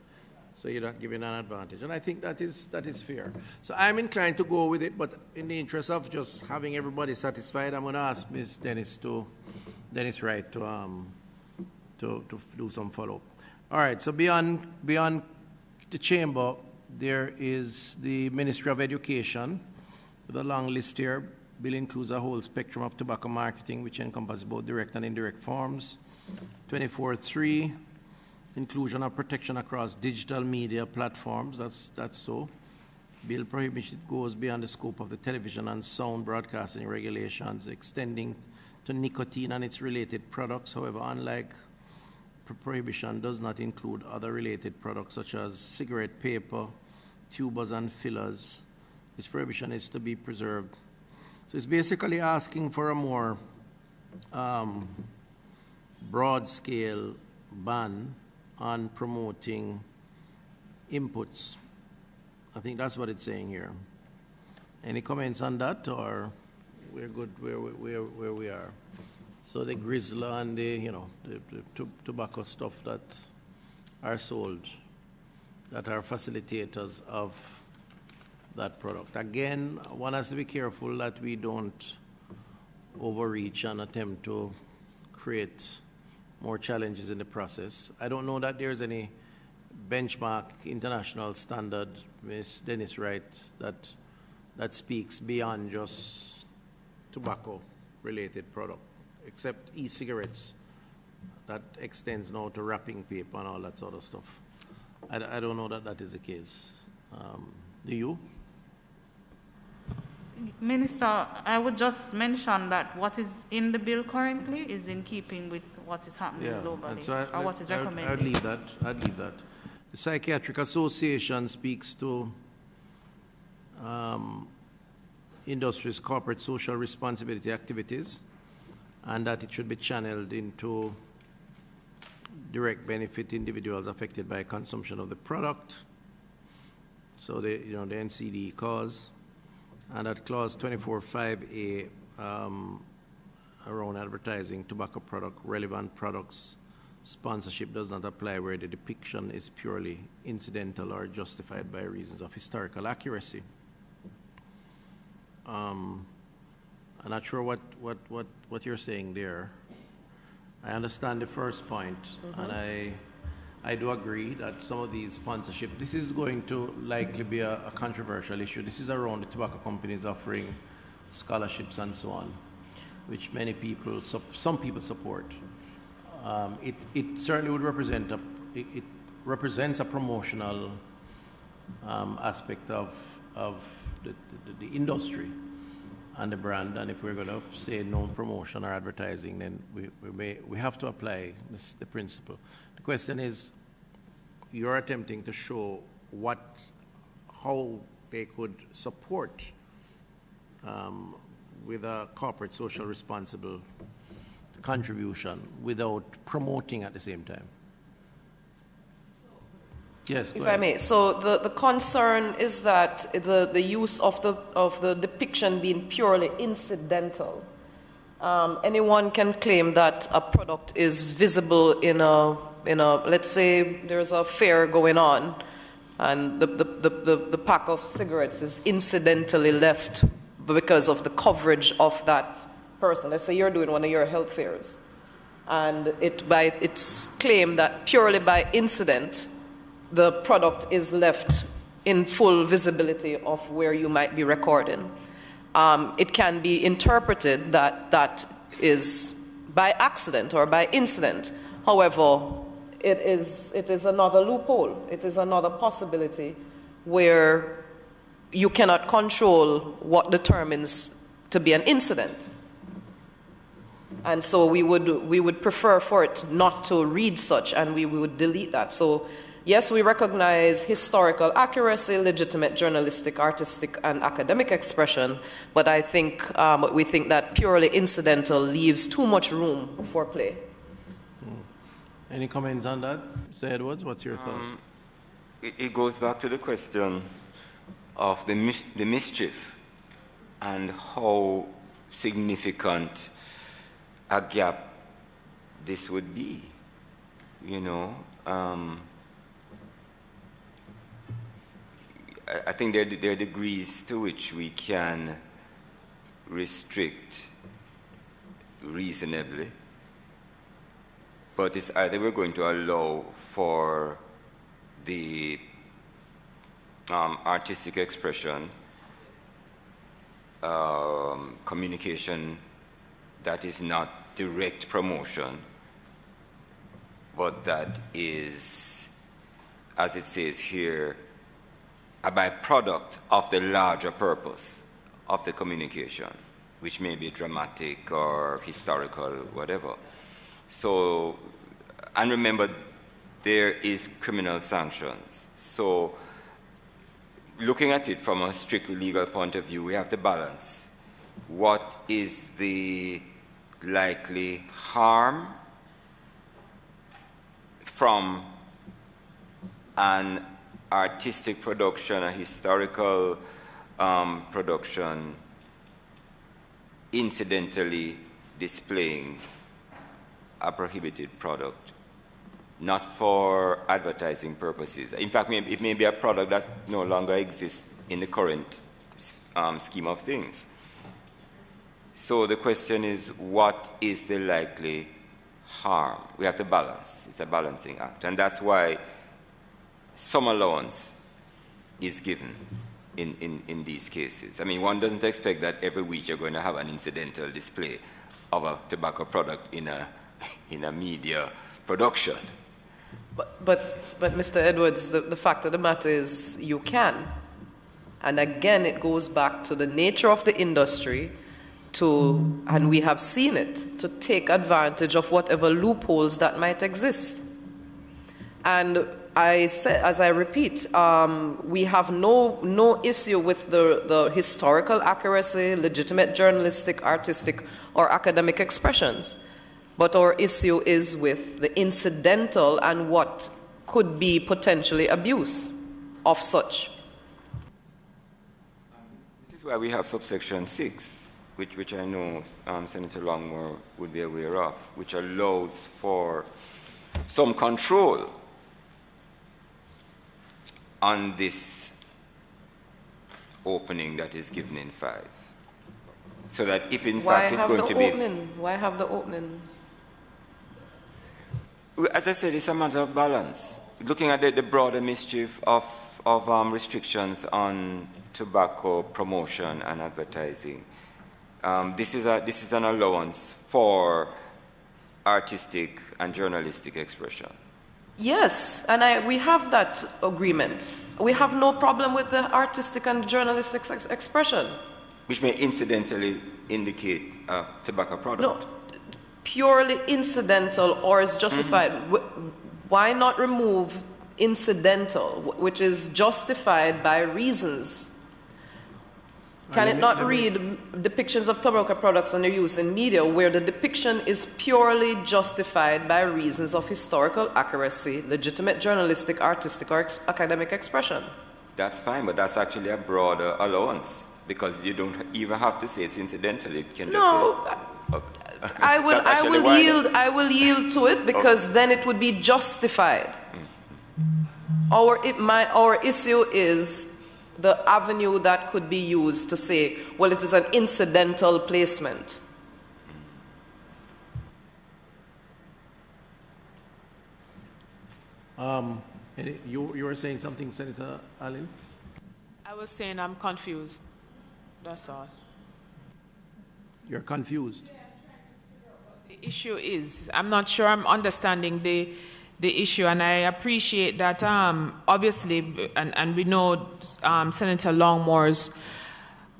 So you're not giving an advantage. And I think that is fair. So I'm inclined to go with it, but in the interest of just having everybody satisfied, I'm going to ask Ms. Dennis Wright to do some follow-up. All right, so beyond the chamber, there is the Ministry of Education with a long list here. Bill includes a whole spectrum of tobacco marketing, which encompasses both direct and indirect forms. 24.3. Inclusion of protection across digital media platforms, that's so. Bill prohibition goes beyond the scope of the television and sound broadcasting regulations, extending to nicotine and its related products. However, unlike prohibition does not include other related products such as cigarette paper, tubers and fillers. This prohibition is to be preserved. So it's basically asking for a more broad-scale ban on promoting inputs. I think that's what it's saying here. Any comments on that, or we're good where we are? So the Grizzler and the tobacco stuff that are sold, that are facilitators of that product. Again, one has to be careful that we don't overreach and attempt to create more challenges in the process. I don't know that there's any benchmark international standard, Ms. Dennis Wright, that speaks beyond just tobacco-related product, except e-cigarettes. That extends now to wrapping paper and all that sort of stuff. I don't know that is the case. Do you? Minister, I would just mention that what is in the bill currently is in keeping with what is happening globally, so or what is recommended. I'd leave that. The Psychiatric Association speaks to industry's corporate social responsibility activities, and that it should be channeled into direct benefit individuals affected by consumption of the product. So the NCD cause, and that clause 24.5a around advertising tobacco product, relevant products, sponsorship does not apply where the depiction is purely incidental or justified by reasons of historical accuracy. I'm not sure what you're saying there. I understand the first point, and I do agree that some of these sponsorship, this is going to likely be a controversial issue. This is around the tobacco companies offering scholarships and so on, which many people, some people support. It certainly would represent it represents a promotional aspect of the industry and the brand. And if we're going to say no promotion or advertising, then we have to apply the principle. The question is, you're attempting to show how they could support with a corporate social responsible contribution without promoting at the same time. Yes, if I may. So the concern is that the use of the depiction being purely incidental. Anyone can claim that a product is visible in a let's say there's a fair going on, And the pack of cigarettes is incidentally left because of the coverage of that person. Let's say you're doing one of your health fairs, and it's claimed that purely by incident, the product is left in full visibility of where you might be recording. It can be interpreted that that is by accident or by incident. However, it is another loophole. It is another possibility where you cannot control what determines to be an incident. And so we would prefer for it not to read such, and we would delete that. So yes, we recognize historical accuracy, legitimate journalistic, artistic, and academic expression, but I think we think that purely incidental leaves too much room for play. Any comments on that? Mr. Edwards, what's your thought? It goes back to the question of the mischief and how significant a gap this would be, you know. I think there are degrees to which we can restrict reasonably, but it's either we're going to allow for the artistic expression, communication that is not direct promotion, but that is, as it says here, a byproduct of the larger purpose of the communication, which may be dramatic or historical, whatever. So, and remember, there is criminal sanctions. So, looking at it from a strictly legal point of view, we have to balance. What is the likely harm from an artistic production, a historical production, incidentally displaying a prohibited product, not for advertising purposes. In fact, it may be a product that no longer exists in the current scheme of things. So the question is, what is the likely harm? We have to balance. It's a balancing act. And that's why some allowance is given in these cases. I mean, one doesn't expect that every week you're going to have an incidental display of a tobacco product in a media production. But Mr. Edwards, the fact of the matter is you can. And again, it goes back to the nature of the industry and we have seen it, to take advantage of whatever loopholes that might exist. And as I repeat, we have no issue with the historical accuracy, legitimate journalistic, artistic, or academic expressions. But our issue is with the incidental and what could be potentially abuse of such. This is why we have subsection 6, which I know Senator Longmore would be aware of, which allows for some control on this opening that is given in 5. So that if in fact it's going to be... Why have the opening? As I said, it's a matter of balance. Looking at the broader mischief of restrictions on tobacco promotion and advertising, this is an allowance for artistic and journalistic expression. Yes, and we have that agreement. We have no problem with the artistic and journalistic expression. Which may incidentally indicate a tobacco product. No, purely incidental or is justified. Why not remove incidental, which is justified by reasons? Can it not read depictions of tobacco products and their use in media where the depiction is purely justified by reasons of historical accuracy, legitimate journalistic, artistic, or academic expression? That's fine, but that's actually a broader allowance because you don't even have to say it's incidental. It can just say, okay. I will yield to it because then it would be justified. Our issue is the avenue that could be used to say, well, it is an incidental placement. You were saying something, Senator Allen? I was saying I'm confused. That's all. You're confused. The issue is, I'm not sure I'm understanding the issue, and I appreciate that, obviously, and we know Senator Longmore's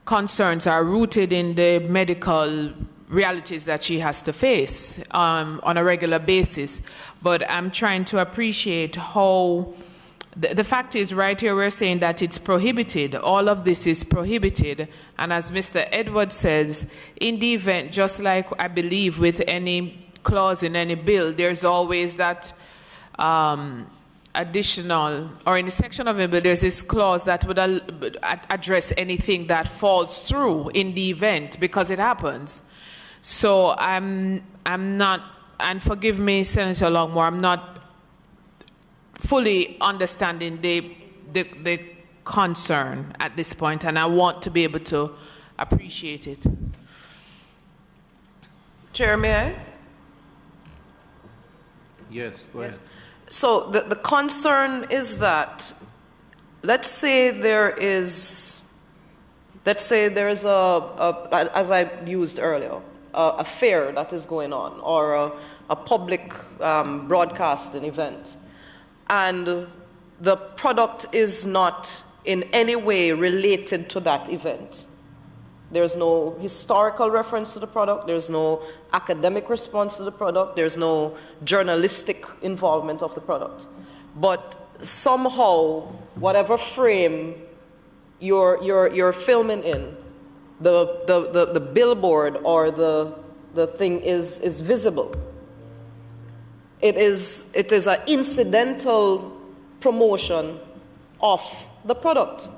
concerns are rooted in the medical realities that she has to face on a regular basis. But I'm trying to appreciate how the fact is, right here we're saying that it's prohibited. All of this is prohibited. And as Mr. Edwards says, in the event, just like I believe with any clause in any bill, there's always that additional, or in the section of it, but there's this clause that would address anything that falls through in the event, because it happens. So I'm not, and forgive me, Senator Longmore, I'm not fully understanding the concern at this point, and I want to be able to appreciate it. Chair, may I? Yes, go ahead. Yes. So the concern is that, let's say there is a as I used earlier, a fair that is going on, or a public broadcasting event, and the product is not in any way related to that event. There's no historical reference to the product, there's no academic response to the product, there's no journalistic involvement of the product. But somehow, whatever frame you're filming in, the billboard or the thing is visible. It is an incidental promotion of the product.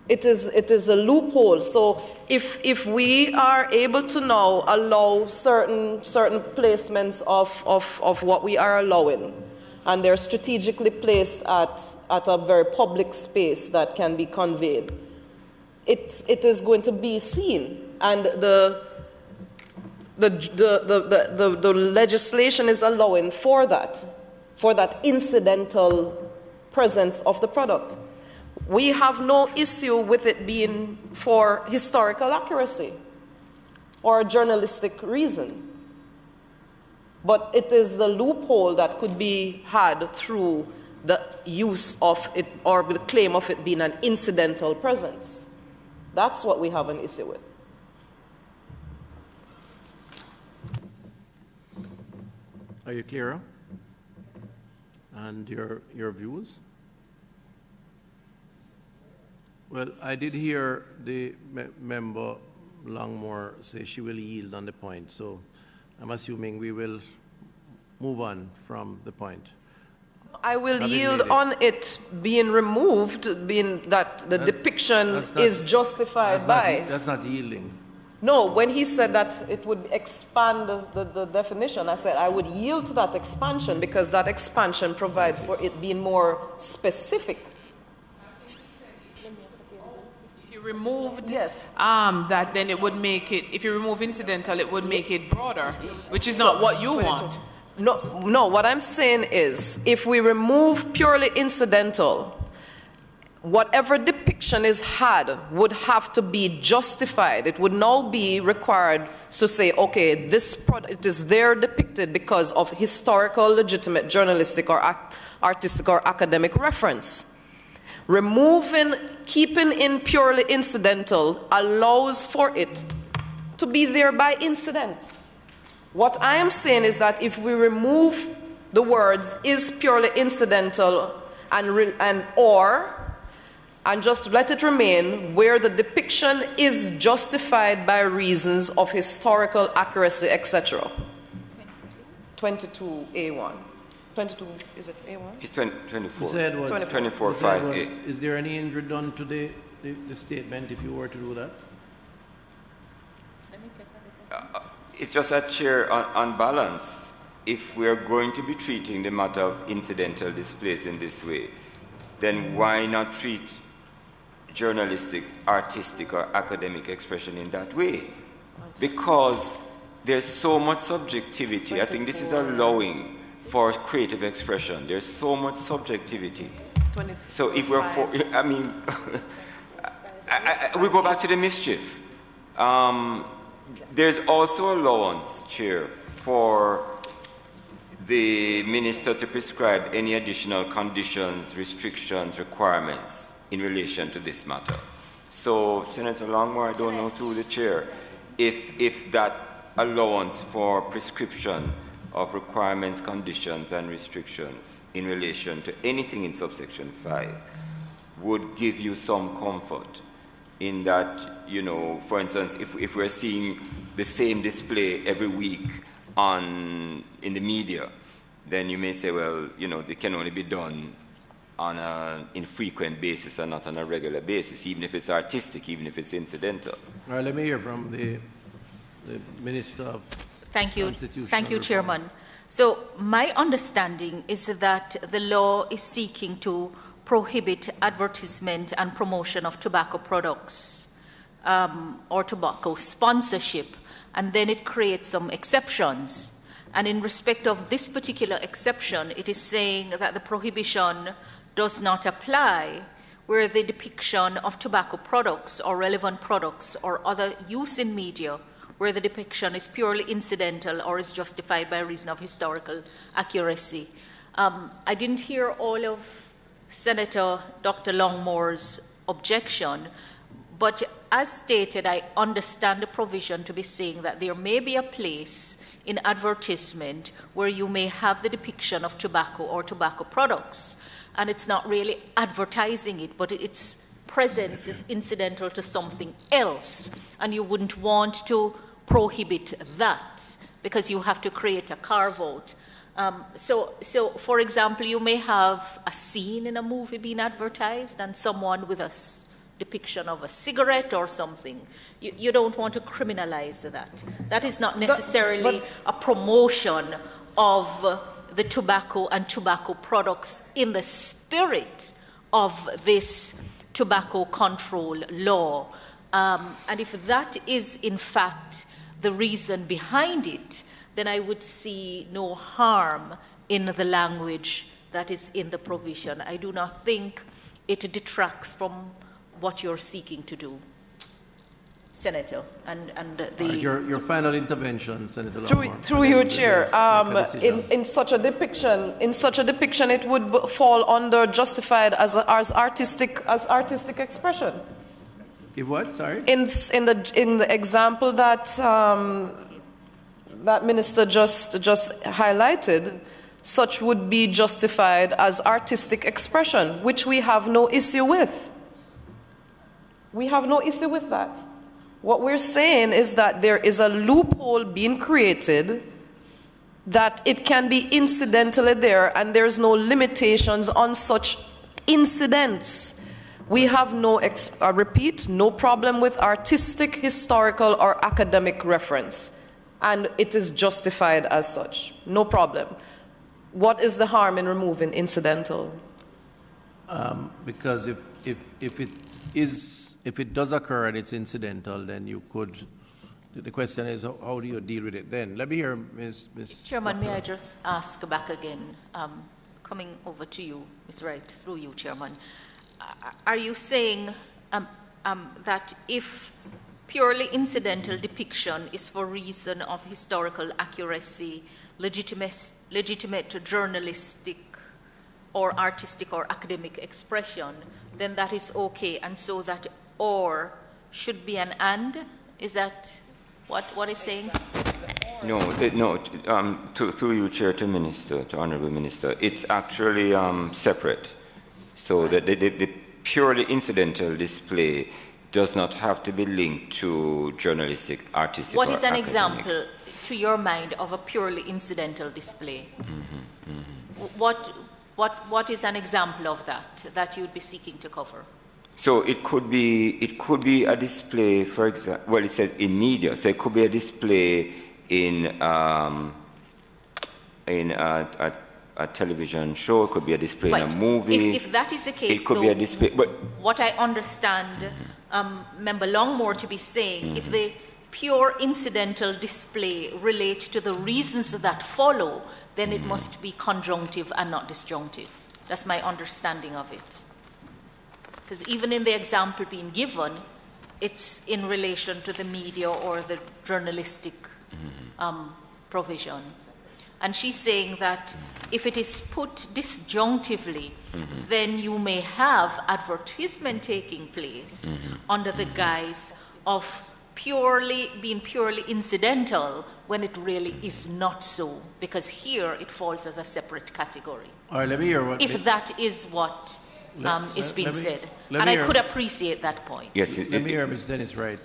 It is a loophole. So if we are able to now allow certain placements of what we are allowing, and they're strategically placed at a very public space that can be conveyed, it is going to be seen, and the legislation is allowing for that incidental presence of the product. We have no issue with it being for historical accuracy or a journalistic reason. But it is the loophole that could be had through the use of it, or the claim of it being an incidental presence. That's what we have an issue with. Are you clearer? And your views? Well, I did hear the member Longmore say she will yield on the point, so I'm assuming we will move on from the point. I will yield on it being removed, being that the depiction is justified by. That's not yielding. No, when he said that it would expand the definition, I said I would yield to that expansion because that expansion provides for it being more specific. Removed, yes, that then it would make it, if you remove incidental, it would make it broader, which is not what you want. No, what I'm saying is, if we remove purely incidental, whatever depiction is had would have to be justified. It would now be required to say, okay, this product is there depicted because of historical, legitimate, journalistic, or artistic or academic reference. Keeping in purely incidental allows for it to be there by incident. What I am saying is that if we remove the words is purely incidental and just let it remain where the depiction is justified by reasons of historical accuracy, etc. 22A1. 22, is it A1? It's 24. 24, 5A. Is there any injury done to the statement if you were to do that? It's just that, Chair, on balance, if we are going to be treating the matter of incidental displays in this way, then why not treat journalistic, artistic, or academic expression in that way? Because there's so much subjectivity. I think this is allowing for creative expression. There's so much subjectivity. So if we're we go back to the mischief. There's also allowance, Chair, for the minister to prescribe any additional conditions, restrictions, requirements in relation to this matter. So, Senator Longmore, I don't know through the chair, if that allowance for prescription of requirements, conditions, and restrictions in relation to anything in subsection 5 would give you some comfort in that, you know, for instance, if we're seeing the same display every week in the media, then you may say, well, you know, they can only be done on an infrequent basis and not on a regular basis, even if it's artistic, even if it's incidental. All right, let me hear from the Minister of Thank you. Constitutional Thank you, Reform. Chairman. So my understanding is that the law is seeking to prohibit advertisement and promotion of tobacco products or tobacco sponsorship, and then it creates some exceptions. And in respect of this particular exception, it is saying that the prohibition does not apply where the depiction of tobacco products or relevant products or other use in media where the depiction is purely incidental or is justified by reason of historical accuracy. I didn't hear all of Senator Dr. Longmore's objection, but as stated, I understand the provision to be saying that there may be a place in advertisement where you may have the depiction of tobacco or tobacco products, and it's not really advertising it, but its presence is incidental to something else, and you wouldn't want to prohibit that because you have to create a carve-out. So, for example, you may have a scene in a movie being advertised and someone with a depiction of a cigarette or something. You don't want to criminalize that. That is not necessarily a promotion of the tobacco and tobacco products in the spirit of this tobacco control law. And if that is, in fact, the reason behind it, then I would see no harm in the language that is in the provision. I do not think it detracts from what you're seeking to do, Senator. And your final intervention, Senator Longmore. Through you, Chair. In such a depiction, it would fall under justified as artistic expression. If what? Sorry. In the example that that minister just highlighted, such would be justified as artistic expression, which we have no issue with. We have no issue with that. What we're saying is that there is a loophole being created that it can be incidentally there, and there's no limitations on such incidents. We have I repeat, no problem with artistic, historical, or academic reference, and it is justified as such. No problem. What is the harm in removing incidental? Because if it does occur and it's incidental, then you could. The question is, how do you deal with it then? Let me hear Ms. Chairman, may I just ask back again, coming over to you, Ms. Wright, through you, Chairman. Are you saying that if purely incidental depiction is for reason of historical accuracy, legitimate journalistic or artistic or academic expression, then that is okay, and so that or should be an and? Is that what is saying? No, through you, Chair, to Minister, to Honourable Minister, it's actually separate. So that the purely incidental display does not have to be linked to journalistic, artistic, What or is an academic. example, to your mind, of a purely incidental display? What is an example of that you'd be seeking to cover? So it could be a display, for example, well, it says in media, so it could be a display in in a television show, it could be a display in a movie. If that is the case, it could be a display. But what I understand Member Longmore to be saying, if the pure incidental display relate to the reasons that follow, then it must be conjunctive and not disjunctive. That's my understanding of it. Because even in the example being given, it's in relation to the media or the journalistic provision. And she's saying that if it is put disjunctively, then you may have advertisement taking place under the guise of being purely incidental when it really is not so, because here it falls as a separate category. All right, let me hear what... If that is what is being said. And I could appreciate that point. Yes, let me hear Ms. Dennis Wright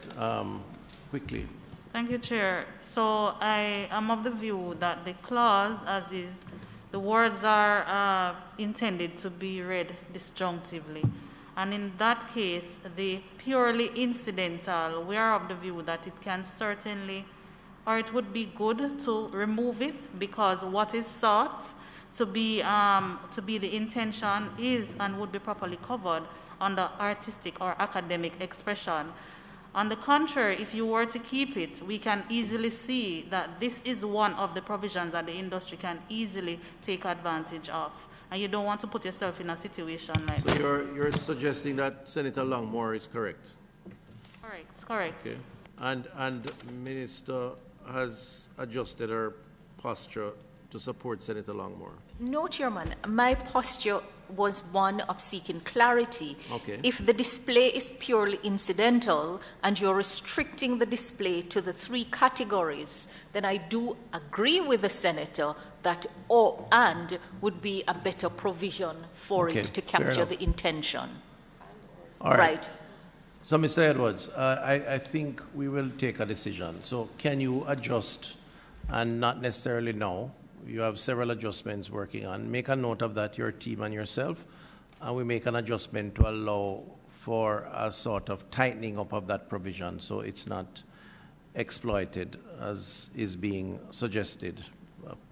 quickly. Thank you, Chair. So I am of the view that the clause, as is, the words are intended to be read disjunctively. And in that case, the purely incidental, we are of the view that it can certainly, or it would be good to remove it, because what is sought to be the intention is and would be properly covered under artistic or academic expression. On the contrary, if you were to keep it, we can easily see that this is one of the provisions that the industry can easily take advantage of. And you don't want to put yourself in a situation like that. So you're suggesting that Senator Longmore is correct? Correct, correct. Okay. And Minister has adjusted her posture to support Senator Longmore? No, Chairman. My posture was one of seeking clarity. Okay. If the display is purely incidental and you're restricting the display to the three categories, then I do agree with the Senator that and would be a better provision for it to capture the intention. All right. So, Mr. Edwards, I think we will take a decision. So can you adjust, and not necessarily now, you have several adjustments working on. Make a note of that, your team and yourself, and we make an adjustment to allow for a sort of tightening up of that provision so it's not exploited as is being suggested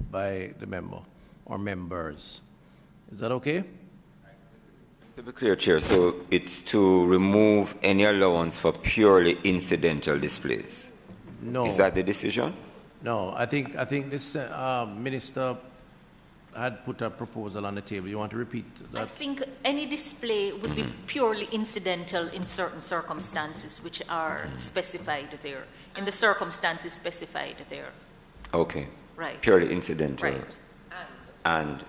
by the member or members. Is that okay? To be clear, Chair, so it's to remove any allowance for purely incidental displays? No. Is that the decision? No, I think this minister had put a proposal on the table. You want to repeat that? I think any display would be purely incidental in certain circumstances which are specified there, in the circumstances specified there. Okay. Right. Purely incidental. Right. And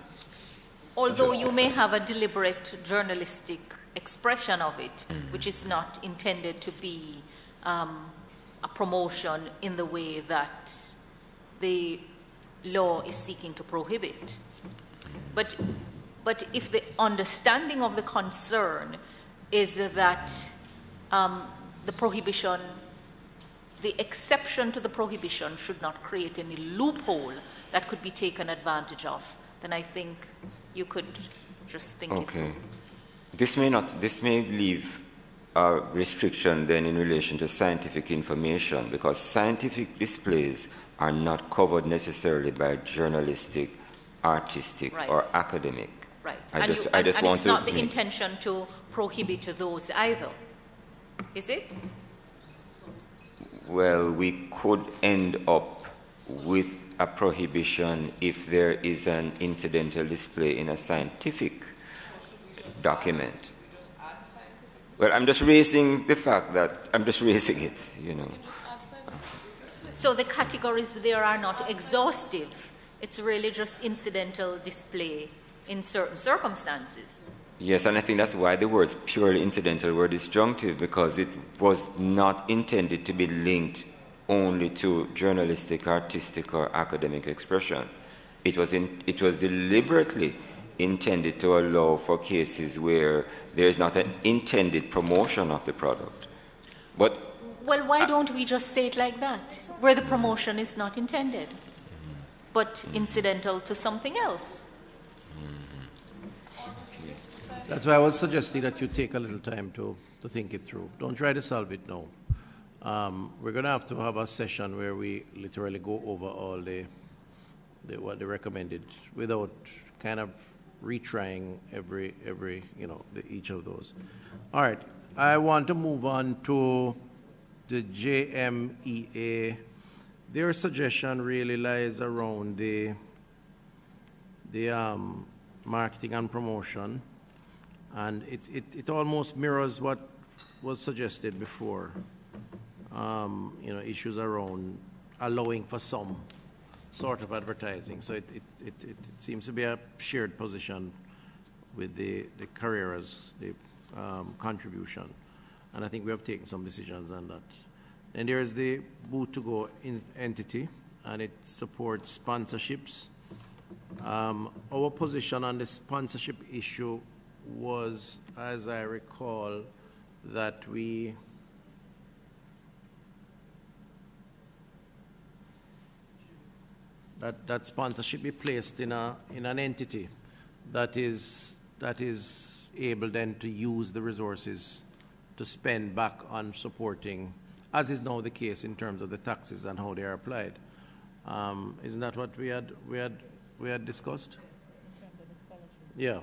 although you may have a deliberate journalistic expression of it, which is not intended to be a promotion in the way that the law is seeking to prohibit. But if the understanding of the concern is that the prohibition, the exception to the prohibition should not create any loophole that could be taken advantage of, then I think you could just think it through. This may leave a restriction then in relation to scientific information, because scientific displays are not covered necessarily by journalistic, artistic, or academic. Right. I just and want it's to not the intention to prohibit those either, is it? Well, we could end up with a prohibition if there is an incidental display in a scientific document. Well, I'm just raising the fact that I'm just raising it, you know. So the categories there are not exhaustive. It's really just incidental display in certain circumstances. Yes, and I think that's why the words purely incidental were disjunctive, because it was not intended to be linked only to journalistic, artistic, or academic expression. It was deliberately intended to allow for cases where there is not an intended promotion of the product. But well, why don't we just say it like that, where the promotion is not intended, but incidental to something else? That's why I was suggesting that you take a little time to think it through. Don't try to solve it now. We're going to have a session where we literally go over all the what they recommended without kind of retrying every each of those. All right, I want to move on to the JMEA. Their suggestion really lies around the marketing and promotion, and it almost mirrors what was suggested before. Issues around allowing for some sort of advertising. So it seems to be a shared position with the Carreras, the contribution. And I think we have taken some decisions on that. And there is the Boot to Go entity, and it supports sponsorships. Our position on the sponsorship issue was, as I recall, that that sponsorship be placed in an entity that is able then to use the resources to spend back on supporting, as is now the case in terms of the taxes and how they are applied. Isn't that what we had discussed? Yeah.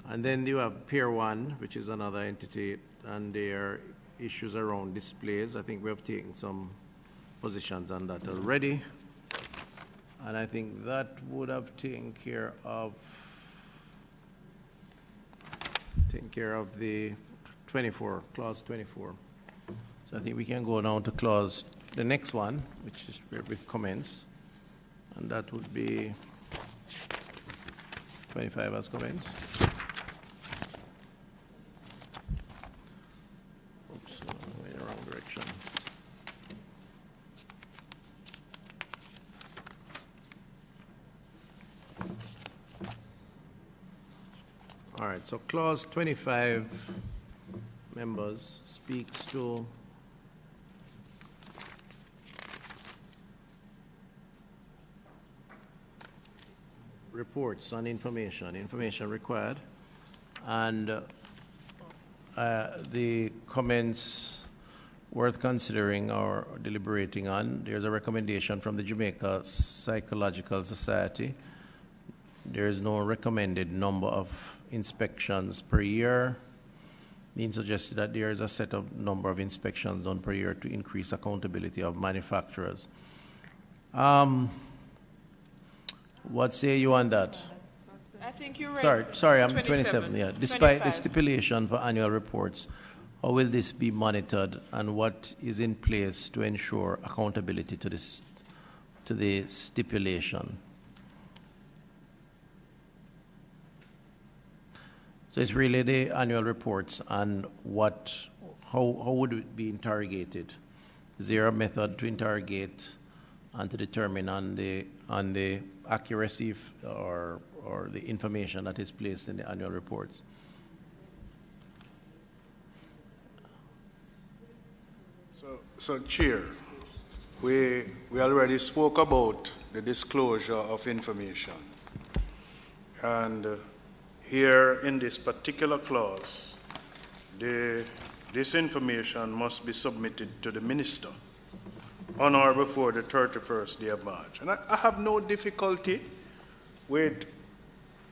And then you have Pier 1, which is another entity, and their issues around displays. I think we have taken some positions on that already. And I think that would have taken care of the 24, clause 24. So I think we can go down to the next one, which is where we commence. And that would be 25 as commence. Oops, way the wrong direction. All right, so clause 25, members, speaks to reports on information required, and the comments worth considering or deliberating on. There's a recommendation from the Jamaica Psychological Society. There is no recommended number of inspections per year. Being suggested that there is a set of number of inspections done per year to increase accountability of manufacturers. What say you on that? I think you're right. Sorry, I'm 27. Yeah. Despite 25. The stipulation for annual reports, how will this be monitored, and what is in place to ensure accountability to the stipulation? So it's really the annual reports and how would it be interrogated? Is there a method to interrogate and to determine on the accuracy or the information that is placed in the annual reports? So Chair, we already spoke about the disclosure of information, and here in this particular clause, this information must be submitted to the minister on or before the 31st day of March. And I have no difficulty with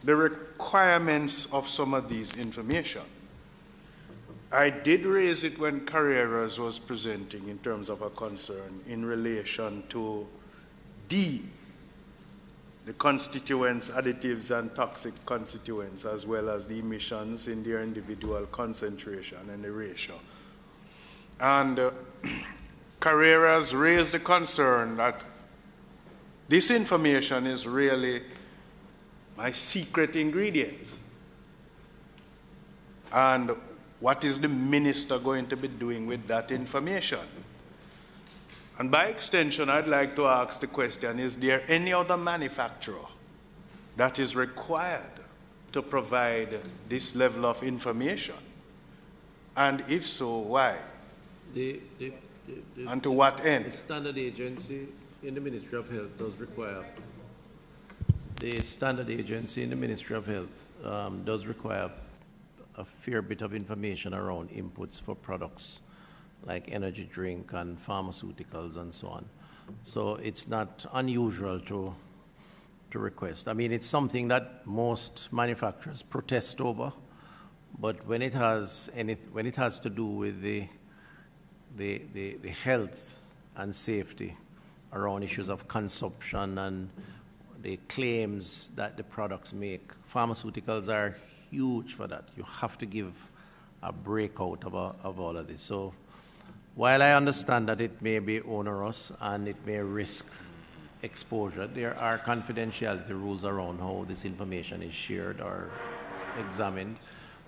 the requirements of some of these information. I did raise it when Carreras was presenting in terms of a concern in relation to the constituents, additives and toxic constituents, as well as the emissions in their individual concentration and the ratio. And Carreras raised the concern that this information is really my secret ingredients. And what is the minister going to be doing with that information? And by extension, I'd like to ask the question, is there any other manufacturer that is required to provide this level of information? And if so, why? And to what end? The standard agency in the Ministry of Health does require. The standard agency in the Ministry of Health does require a fair bit of information around inputs for products like energy drink and pharmaceuticals and so on. So it's not unusual to request. I mean, it's something that most manufacturers protest over, but when it has to do with the health and safety around issues of consumption and the claims that the products make, pharmaceuticals are huge for that. You have to give a breakout of all of this. So while I understand that it may be onerous and it may risk exposure, there are confidentiality rules around how this information is shared or examined,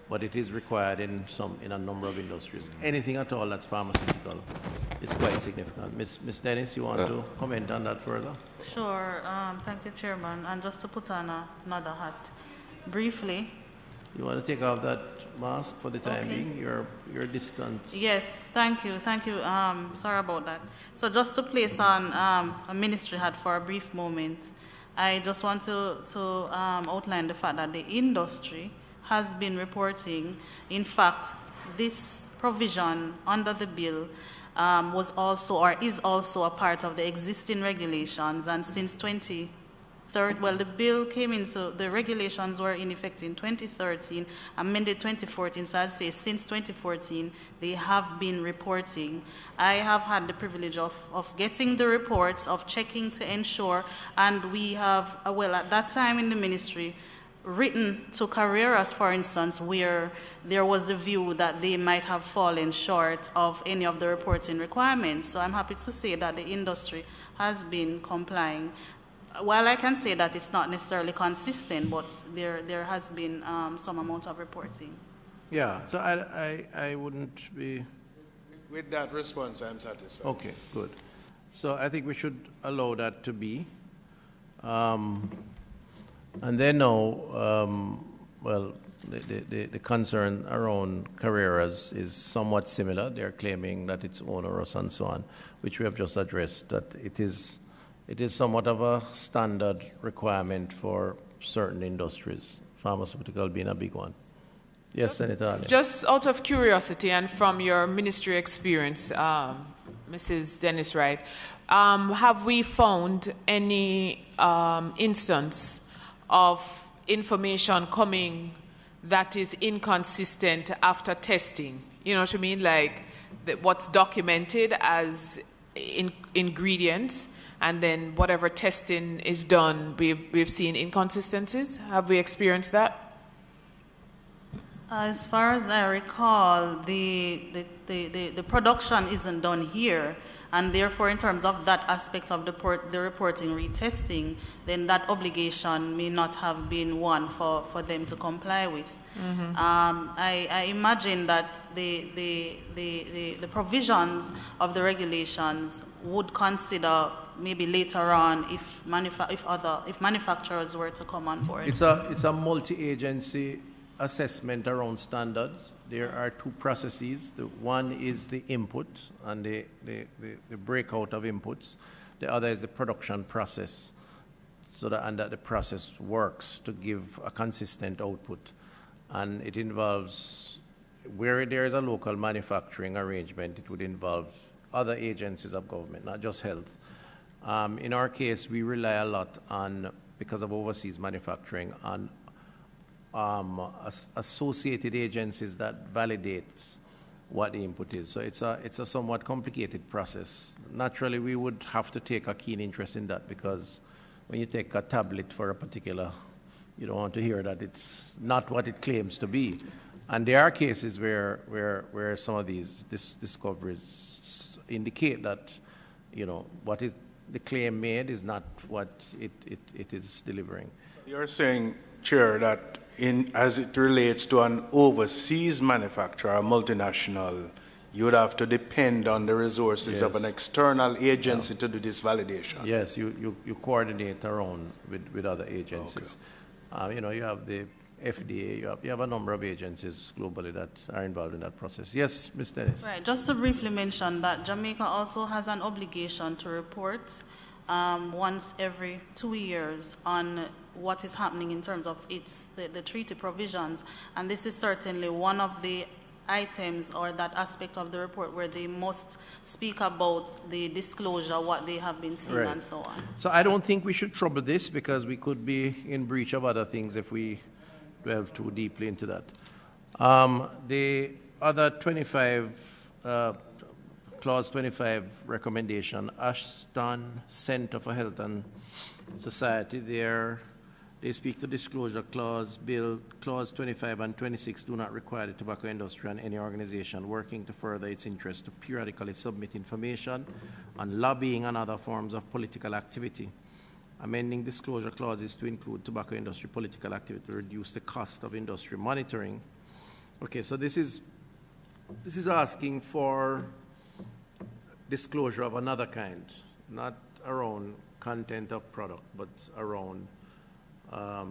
but it is required in a number of industries. Anything at all that's pharmaceutical is quite significant. Ms. Dennis, you want to comment on that further? Sure. Thank you, Chairman. And just to put on another hat, briefly. You want to take off that mask for the time being? Your distance. Yes, thank you. Sorry about that. So just to place on a ministry hat for a brief moment, I just want to outline the fact that the industry has been reporting. In fact, this provision under the bill was also or is also a part of the existing regulations, and since the bill came in, so the regulations were in effect in 2013, amended 2014, so I'd say since 2014, they have been reporting. I have had the privilege of getting the reports, of checking to ensure, and we have, at that time in the ministry, written to Carreras, for instance, where there was a view that they might have fallen short of any of the reporting requirements. So I'm happy to say that the industry has been complying. While I can say that it's not necessarily consistent, but there has been some amount of reporting. Yeah, so I wouldn't be... With that response, I'm satisfied. Okay, good. So I think we should allow that to be. And then now, the concern around Carreras is somewhat similar. They're claiming that it's onerous and so on, which we have just addressed, that it is somewhat of a standard requirement for certain industries, pharmaceutical being a big one. Yes, Senator Ali. Just out of curiosity and from your ministry experience, Mrs. Dennis Wright, have we found any instance of information coming that is inconsistent after testing? You know what I mean? Like what's documented as ingredients, and then whatever testing is done, we've seen inconsistencies. Have we experienced that? As far as I recall, the production isn't done here, and therefore, in terms of that aspect of the reporting retesting, then that obligation may not have been one for them to comply with. Mm-hmm. I imagine that the provisions of the regulations would consider maybe later on if manufacturers were to come on board. It's a multi-agency assessment around standards. There are two processes. The one is the input and the breakout of inputs. The other is the production process, so that the process works to give a consistent output. And it involves, where there is a local manufacturing arrangement, it would involve other agencies of government, not just health. In our case, we rely a lot on, because of overseas manufacturing, on associated agencies that validates what the input is. So it's a somewhat complicated process. Naturally, we would have to take a keen interest in that, because when you take a tablet for a particular, you don't want to hear that it's not what it claims to be. And there are cases where some of these discoveries indicate that, what is the claim made is not what it is delivering. You're saying, Chair, that as it relates to an overseas manufacturer, a multinational, you would have to depend on the resources of an external agency to do this validation. Yes, you coordinate around with other agencies. Okay. You have the FDA, you have a number of agencies globally that are involved in that process. Yes, Ms. Dennis. Right, just to briefly mention that Jamaica also has an obligation to report once every 2 years on what is happening in terms of the treaty provisions, and this is certainly one of the items or that aspect of the report where they must speak about the disclosure, what they have been seeing, and so on. So I don't think we should trouble this because we could be in breach of other things if we delve too deeply into that. The other 25, Clause 25 recommendation, Ashton Center for Health and Society, they speak to disclosure clause. Bill Clause 25 and 26 do not require the tobacco industry and any organization working to further its interest to periodically submit information on lobbying and other forms of political activity. Amending disclosure clauses to include tobacco industry political activity to reduce the cost of industry monitoring. Okay, so this is asking for disclosure of another kind, not around content of product, but around,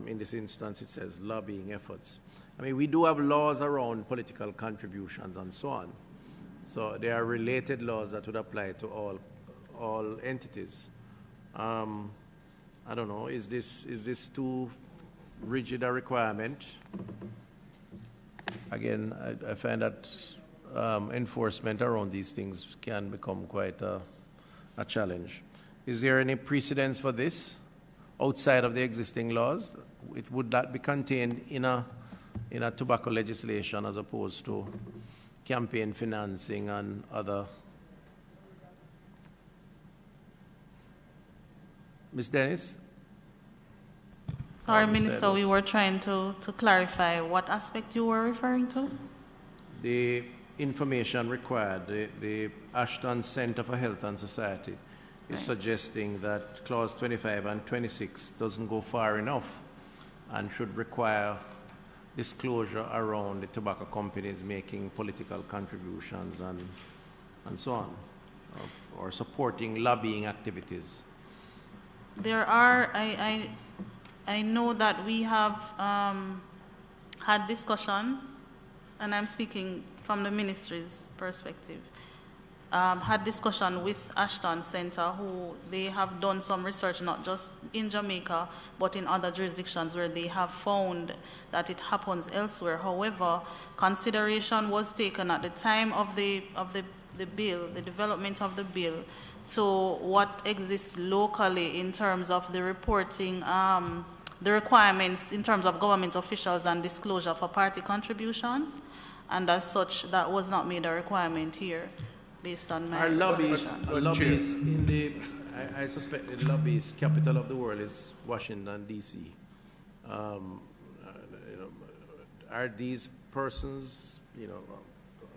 in this instance, it says lobbying efforts. I mean, we do have laws around political contributions and so on. So there are related laws that would apply to all entities. I don't know, is this too rigid a requirement? Again, I find that enforcement around these things can become quite a challenge. Is there any precedence for this outside of the existing laws? Would that be contained in a tobacco legislation as opposed to campaign financing and other? Ms. Dennis? Sorry, Minister, we were trying to clarify what aspect you were referring to. The information required, the Ashton Center for Health and Society is suggesting that Clause 25 and 26 doesn't go far enough and should require disclosure around the tobacco companies making political contributions and so on, or supporting lobbying activities. There are, I know that we have had discussion, and I'm speaking from the ministry's perspective, had discussion with Ashton Center, who they have done some research, not just in Jamaica, but in other jurisdictions where they have found that it happens elsewhere. However, consideration was taken at the time of the bill, the development of the bill, to what exists locally in terms of the reporting, the requirements in terms of government officials and disclosure for party contributions, and as such, that was not made a requirement here, based on my lobbies in the, I suspect the lobbies capital of the world is Washington, D.C. Are these persons,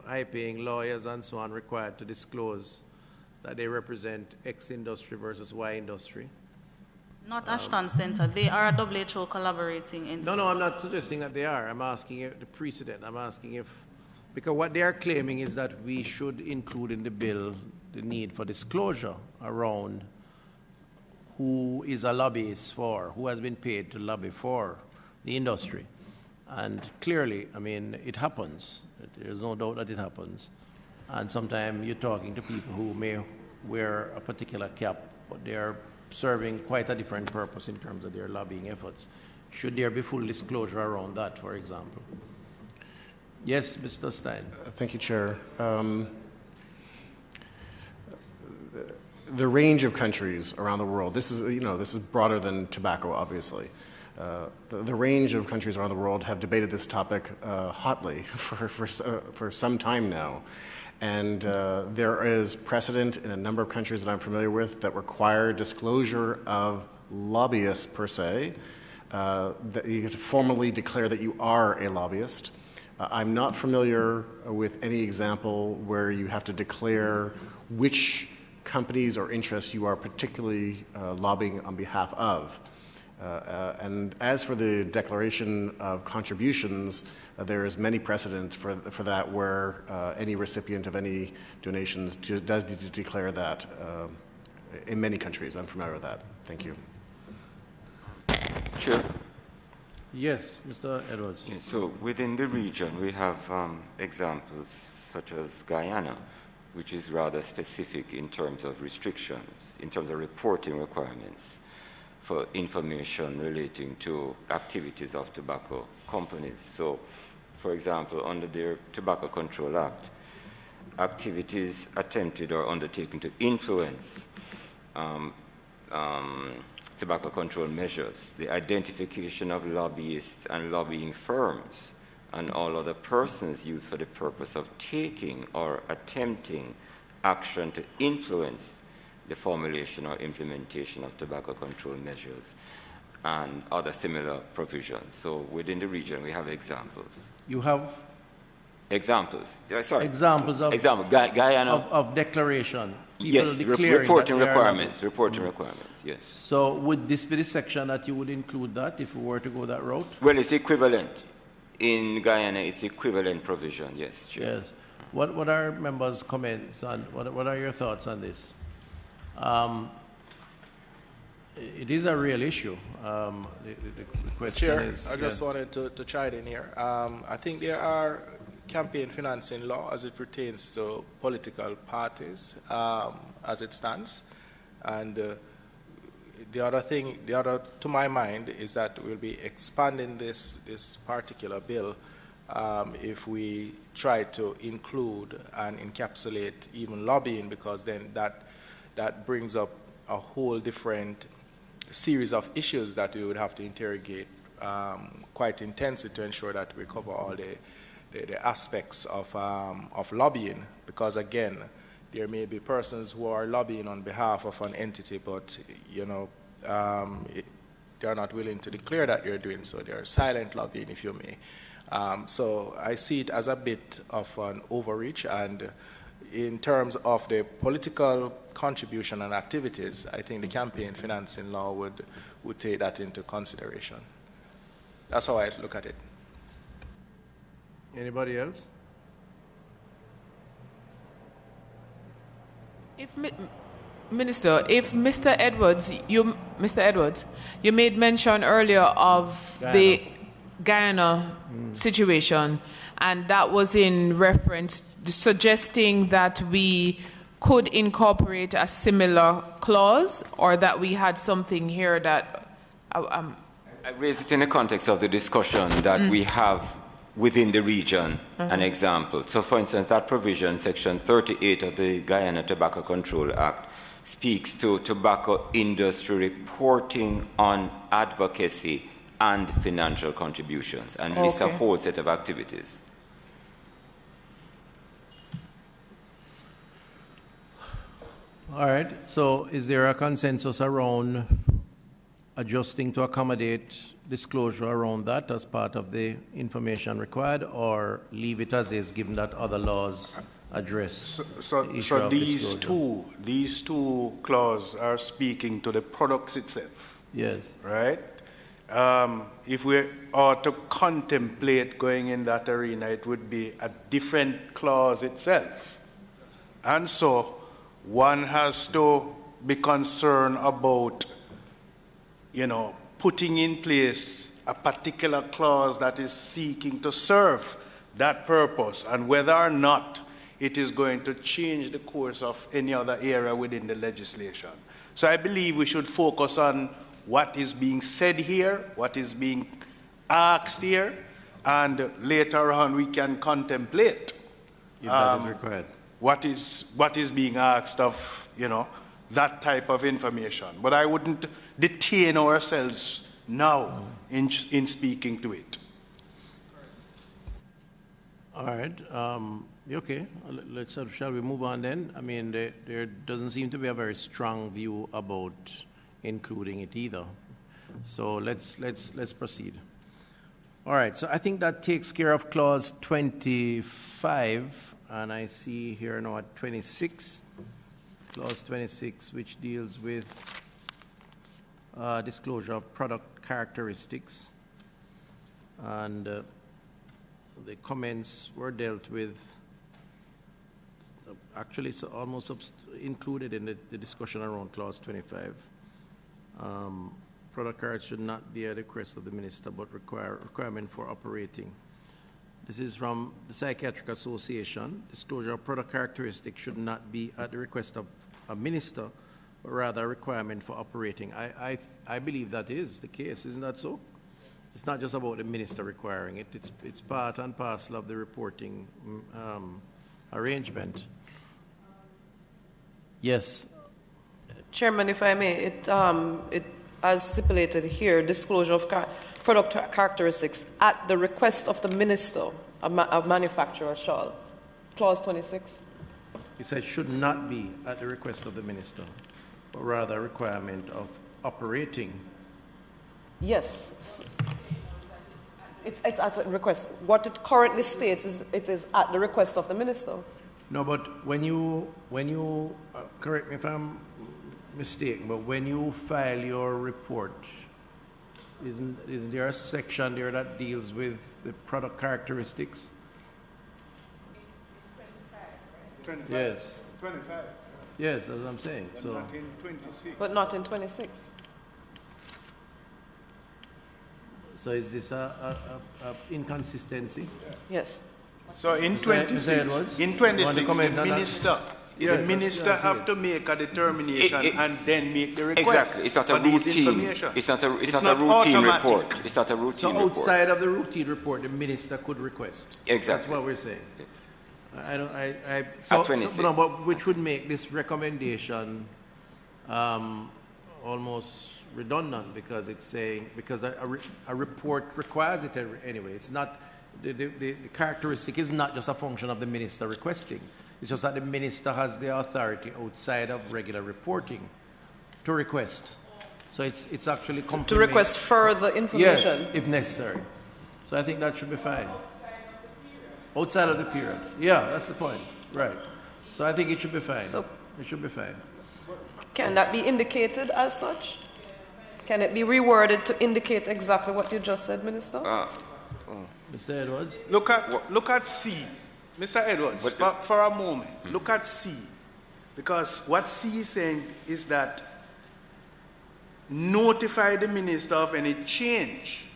high-paying lawyers and so on, required to disclose that they represent X industry versus Y industry? Not Ashton Center. They are a WHO collaborating entity. No, I'm not suggesting that they are. I'm asking if the precedent. I'm asking if, because what they are claiming is that we should include in the bill the need for disclosure around who is a lobbyist for, who has been paid to lobby for the industry. And clearly, I mean, it happens. There's no doubt that it happens. And sometimes you're talking to people who may wear a particular cap, but they're serving quite a different purpose in terms of their lobbying efforts. Should there be full disclosure around that, for example? Yes, Mr. Stein. Thank you, Chair. The range of countries around the world, this is broader than tobacco, obviously. The range of countries around the world have debated this topic hotly for some time now. And there is precedent in a number of countries that I'm familiar with that require disclosure of lobbyists per se, that you have to formally declare that you are a lobbyist. I'm not familiar with any example where you have to declare which companies or interests you are particularly lobbying on behalf of. And as for the declaration of contributions, there is many precedent for that where any recipient of any donations does need to declare that in many countries. I'm familiar with that. Thank you. Sure. Yes, Mr. Edwards. Yeah, so within the region, we have examples such as Guyana, which is rather specific in terms of restrictions, in terms of reporting requirements for information relating to activities of tobacco companies. So for example, under the Tobacco Control Act, activities attempted or undertaken to influence tobacco control measures, the identification of lobbyists and lobbying firms, and all other persons used for the purpose of taking or attempting action to influence the formulation or implementation of tobacco control measures and other similar provisions. So within the region, we have examples. You have examples. Sorry. Examples of Guyana of declaration. People yes, declaring reporting that requirements. Reporting requirements. Yes. So would this be the section that you would include that if we were to go that route? Well, it's equivalent. In Guyana, it's equivalent provision. Yes. Sure. Yes. What are members' comments on? What are your thoughts on this? It is a real issue. The question Chair, is... I just wanted to chime in here. I think there are campaign financing law as it pertains to political parties as it stands. And the other, to my mind, is that we'll be expanding this particular bill if we try to include and encapsulate even lobbying, because then that brings up a whole different series of issues that we would have to interrogate quite intensely to ensure that we cover all the aspects of lobbying. Because again, there may be persons who are lobbying on behalf of an entity, but they are not willing to declare that they're doing so. They are silent lobbying, if you may. So I see it as a bit of an overreach, and in terms of the political contribution and activities, I think the campaign financing law would take that into consideration. That's how I look at it. Anybody else? Minister, if Mr. Edwards, you made mention earlier of the Guyana situation, and that was in reference to suggesting that we could incorporate a similar clause, or that we had something here that... I raise it in the context of the discussion that we have within the region, an example. So for instance, that provision, section 38 of the Guyana Tobacco Control Act, speaks to tobacco industry reporting on advocacy and financial contributions, and lists a whole set of activities. All right. So is there a consensus around adjusting to accommodate disclosure around that as part of the information required, or leave it as is, given that other laws address So these disclosure? two clauses are speaking to the products itself. Yes. Right? If we are to contemplate going in that arena, it would be a different clause itself. And so one has to be concerned about, putting in place a particular clause that is seeking to serve that purpose, and whether or not it is going to change the course of any other area within the legislation. So I believe we should focus on what is being said here, what is being asked here, and later on we can contemplate if that is required. What is being asked of, that type of information. But I wouldn't detain ourselves now in speaking to it. All right. Okay. Shall we move on then? I mean, there doesn't seem to be a very strong view about including it either. So let's proceed. All right. So I think that takes care of clause 25, and I see here now at 26. Clause 26, which deals with disclosure of product characteristics. And the comments were dealt with, actually it's almost included in the discussion around clause 25. Product cards should not be at the request of the minister, but requirement for operating. This is from the Psychiatric Association. Disclosure of product characteristics should not be at the request of a minister, but rather a requirement for operating. I believe that is the case, isn't that so? It's not just about the minister requiring it. It's part and parcel of the reporting arrangement. Yes. Chairman, if I may, it as stipulated here, disclosure of product characteristics at the request of the minister of manufacturer shall. Clause 26. It said should not be at the request of the minister, but rather a requirement of operating. Yes. It's at the request. What it currently states is it is at the request of the minister. No, but when you correct me if I'm mistaken, but when you file your report, isn't there a section there that deals with the product characteristics? 25, yes. 25. Yes, that's what I'm saying. But so, not in 26. But not in 26. So is this a inconsistency? Yes. So in 26, the minister have to make a determination and then make the request. Exactly. It's not a routine. It's not a routine automatic. report. It's not a routine report. So outside of the routine report, the minister could request. Exactly. That's what we're saying. Yes. But which would make this recommendation almost redundant because it's saying a report requires it anyway. It's not the characteristic is not just a function of the minister requesting. It's just that the minister has the authority outside of regular reporting to request. So it's actually to request further information. Yes, if necessary. So I think that should be fine. Outside of the period. Yeah, that's the point. Right. So I think it should be fine. So it should be fine. Can that be indicated as such? Can it be reworded to indicate exactly what you just said, Minister? Mr. Edwards? Look at C. Mr. Edwards, for a moment, look at C. Because what C is saying is that notify the minister of any change.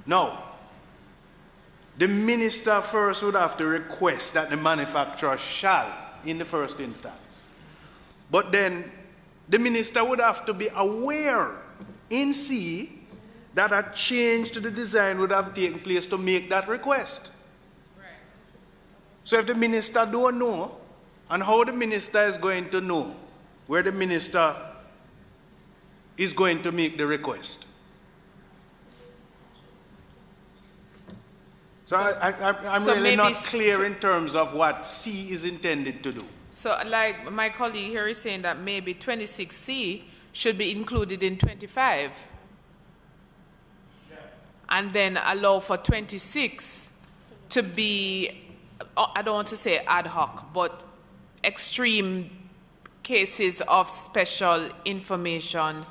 Now, the minister first would have to request that the manufacturer shall in the first instance. But then the minister would have to be aware in C that a change to the design would have taken place to make that request. Right. So if the minister don't know, and how the minister is going to know where the minister is going to make the request? So I'm really not clear in terms of what C is intended to do. So like my colleague here is saying that maybe 26C should be included in 25. And then allow for 26 to be, I don't want to say ad hoc, but extreme cases of special information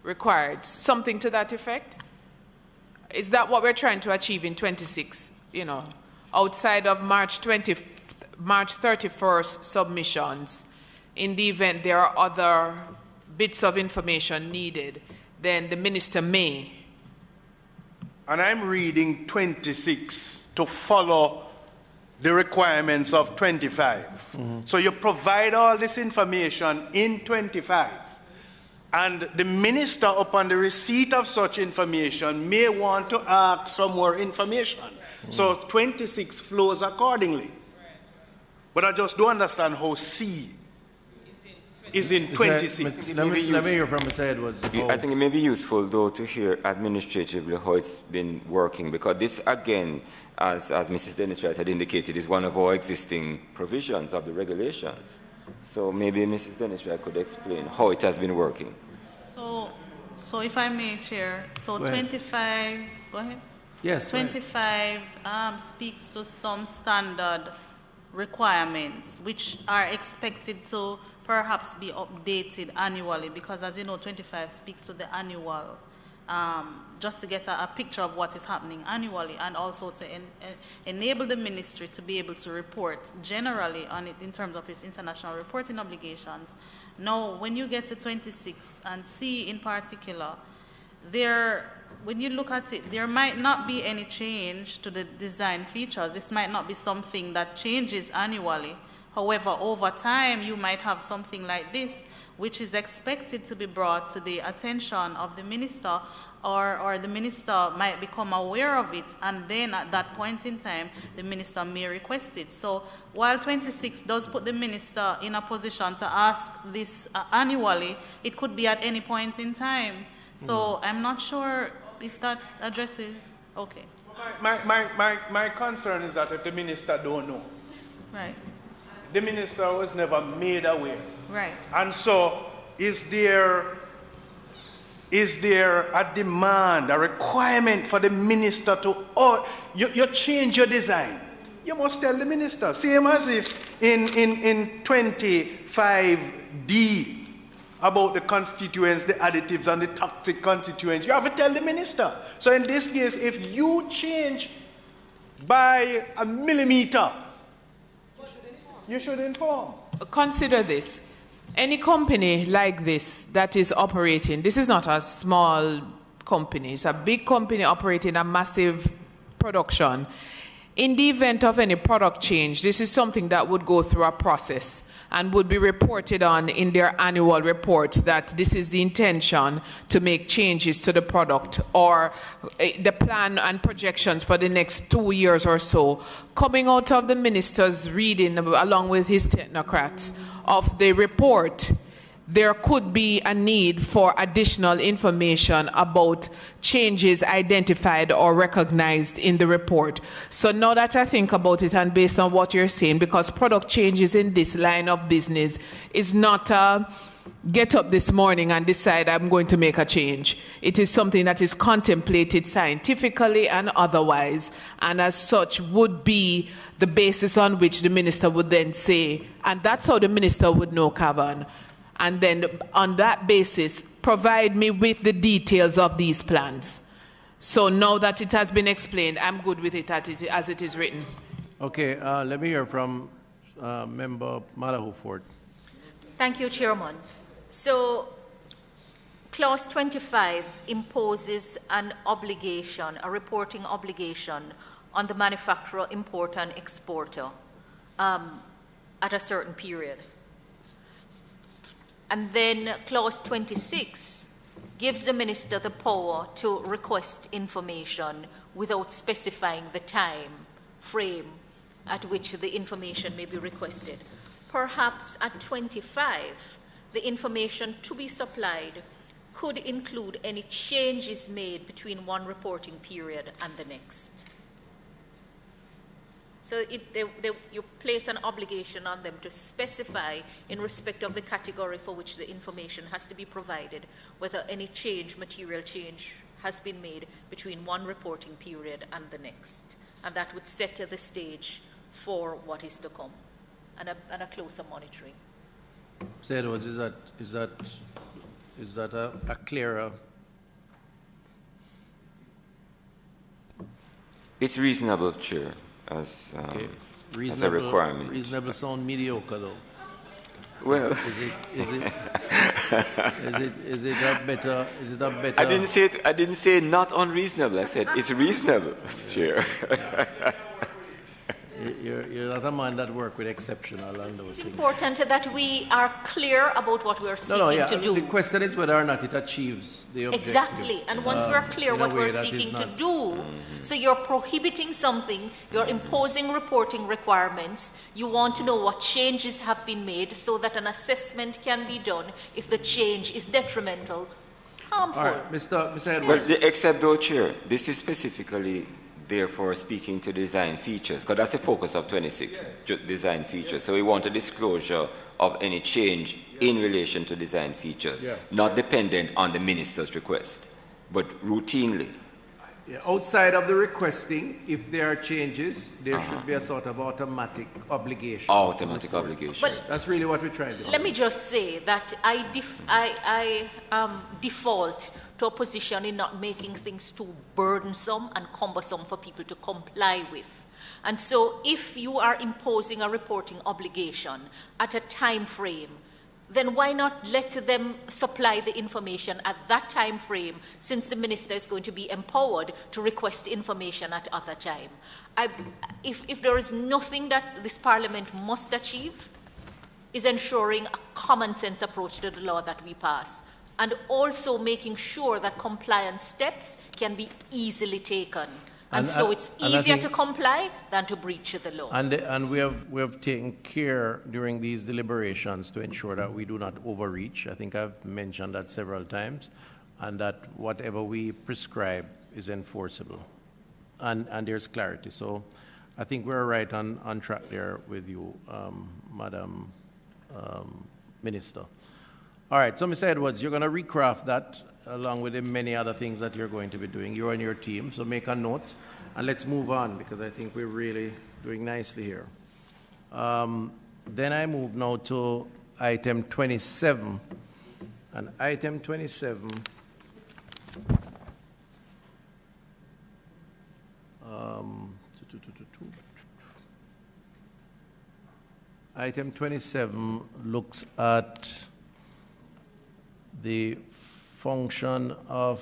required. Something to that effect? Is that what we're trying to achieve in 26? You know, outside of March 31st submissions, in the event there are other bits of information needed, then the minister may. And I'm reading 26 to follow the requirements of 25. Mm-hmm. So you provide all this information in 25. And the minister, upon the receipt of such information, may want to ask for more information. Mm-hmm. So 26 flows accordingly. But I just don't understand how C is in 26. Let me hear from Mr. Edwards. I think it may be useful, though, to hear administratively how it's been working, because this, again, as Mrs. Dennis Wright had indicated, is one of our existing provisions of the regulations. So maybe Mrs. Dennis Wright could explain how it has been working. So if I may, Chair, so 25, go ahead. Yes. 25 speaks to some standard requirements which are expected to perhaps be updated annually, because as you know, 25 speaks to the annual, just to get a picture of what is happening annually, and also to enable the ministry to be able to report generally on it in terms of its international reporting obligations. Now, when you get to 26 and C in particular, when you look at it, there might not be any change to the design features. This might not be something that changes annually. However, over time, you might have something like this, which is expected to be brought to the attention of the minister, or the minister might become aware of it, and then at that point in time, the minister may request it. So while 26 does put the minister in a position to ask this annually, it could be at any point in time. So I'm not sure if that addresses, okay. My concern is that if the minister don't know, Right. the minister was never made aware. Right. And so is there a demand, a requirement for the minister to, you change your design? You must tell the minister. Same as if in 25D about the constituents, the additives and the toxic constituents, you have to tell the minister. So in this case, if you change by a millimeter, you should inform. Consider this. Any company like this that is operating, this is not a small company, it's a big company operating a massive production. In the event of any product change, this is something that would go through a process and would be reported on in their annual reports that this is the intention to make changes to the product, or the plan and projections for the next 2 years or so. Coming out of the minister's reading, along with his technocrats, of the report, there could be a need for additional information about changes identified or recognized in the report. So now that I think about it, and based on what you're saying, because product changes in this line of business is not get up this morning and decide I'm going to make a change. It is something that is contemplated scientifically and otherwise, and as such would be the basis on which the minister would then say, and that's how the minister would know, Cavan. And then on that basis, provide me with the details of these plans. So now that it has been explained, I'm good with it as it is written. Okay, let me hear from Member Malahoo Ford. Thank you, Chairman. So, Clause 25 imposes an obligation, a reporting obligation on the manufacturer, importer, and exporter at a certain period. And then Clause 26 gives the minister the power to request information without specifying the time frame at which the information may be requested. Perhaps at 25, the information to be supplied could include any changes made between one reporting period and the next. So you place an obligation on them to specify, in respect of the category for which the information has to be provided, whether any change, material change, has been made between one reporting period and the next. And that would set the stage for what is to come, and a closer monitoring. Mr. Edwards, is that a clearer? It's reasonable, Chair, as a requirement. Reasonable sound mediocre, though. Well, is it that better? Is it that better? I didn't say not unreasonable. I said it's reasonable, Chair. You're not a man that works with exceptional and those It's things. important that we are clear about what we are seeking to do. The question is whether or not it achieves the objective. Exactly, and once we are clear what we're seeking to do, so you're prohibiting something, you're imposing reporting requirements, you want to know what changes have been made so that an assessment can be done if the change is detrimental, harmful. All right, Mr. Edwards. Well, except though, Chair, this is specifically therefore speaking to design features, because that's the focus of 26, design features. So we want a disclosure of any change in relation to design features, not dependent on the minister's request, but routinely. Yeah, outside of the requesting, if there are changes, there should be a sort of automatic obligation. Automatic obligation. Well, that's really what we're trying to do. Let me just say that I default to a position in not making things too burdensome and cumbersome for people to comply with. And so if you are imposing a reporting obligation at a time frame then why not let them supply the information at that time frame, since the minister is going to be empowered to request information at other time? If there is nothing that this parliament must achieve, is ensuring a common sense approach to the law that we pass, and also making sure that compliance steps can be easily taken. And so it's easier to comply than to breach the law. And we have taken care during these deliberations to ensure that we do not overreach. I think I've mentioned that several times, and that whatever we prescribe is enforceable. And there's clarity. So I think we're right on track there with you, Madam Minister. All right, so Mr. Edwards, you're going to recraft that along with the many other things that you're going to be doing. You and your team, so make a note, and let's move on, because I think we're really doing nicely here. Then I move now to item 27. And item 27, item 27 looks at the function of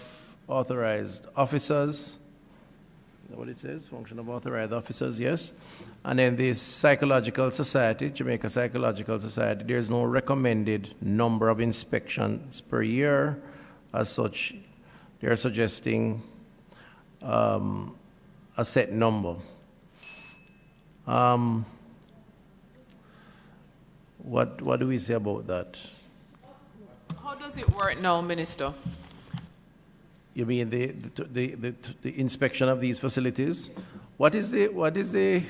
authorized officers. Is that what it says? Function of authorized officers, yes. And then the Psychological Society, Jamaica Psychological Society, there's no recommended number of inspections per year. As such, they're suggesting a set number. What do we say about that? How does it work now, Minister? You mean the inspection of these facilities? What is the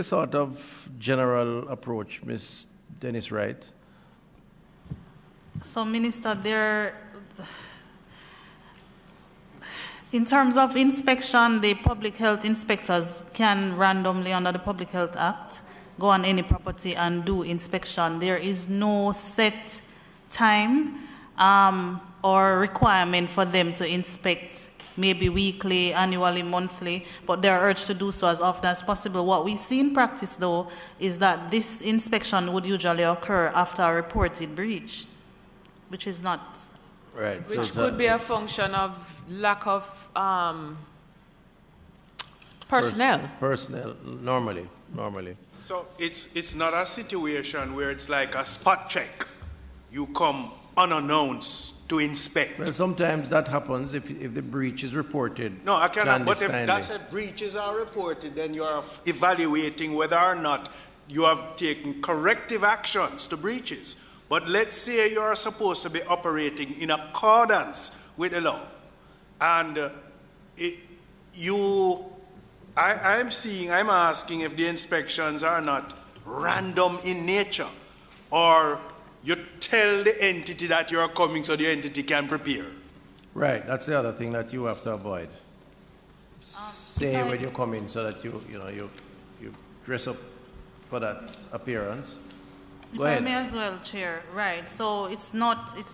sort of general approach, Ms. Dennis Wright? So, Minister, in terms of inspection, the public health inspectors can randomly, under the Public Health Act, go on any property and do inspection. There is no set time or requirement for them to inspect, maybe weekly, annually, monthly, but they are urged to do so as often as possible. What we see in practice, though, is that this inspection would usually occur after a reported breach, which is not... Right. Which could be a function of lack of personnel. Personnel, normally. So it's not a situation where it's like a spot check. You come unannounced to inspect. Well, sometimes that happens if the breach is reported. No, I cannot. But if clandestinely. that's a breaches are reported, then you are evaluating whether or not you have taken corrective actions to breaches. But let's say you are supposed to be operating in accordance with the law, and I'm asking if the inspections are not random in nature, or you tell the entity that you're coming so the entity can prepare. Right, that's the other thing that you have to avoid. Say when you come in so that you dress up for that appearance. Go ahead. If I may as well, Chair. Right. So it's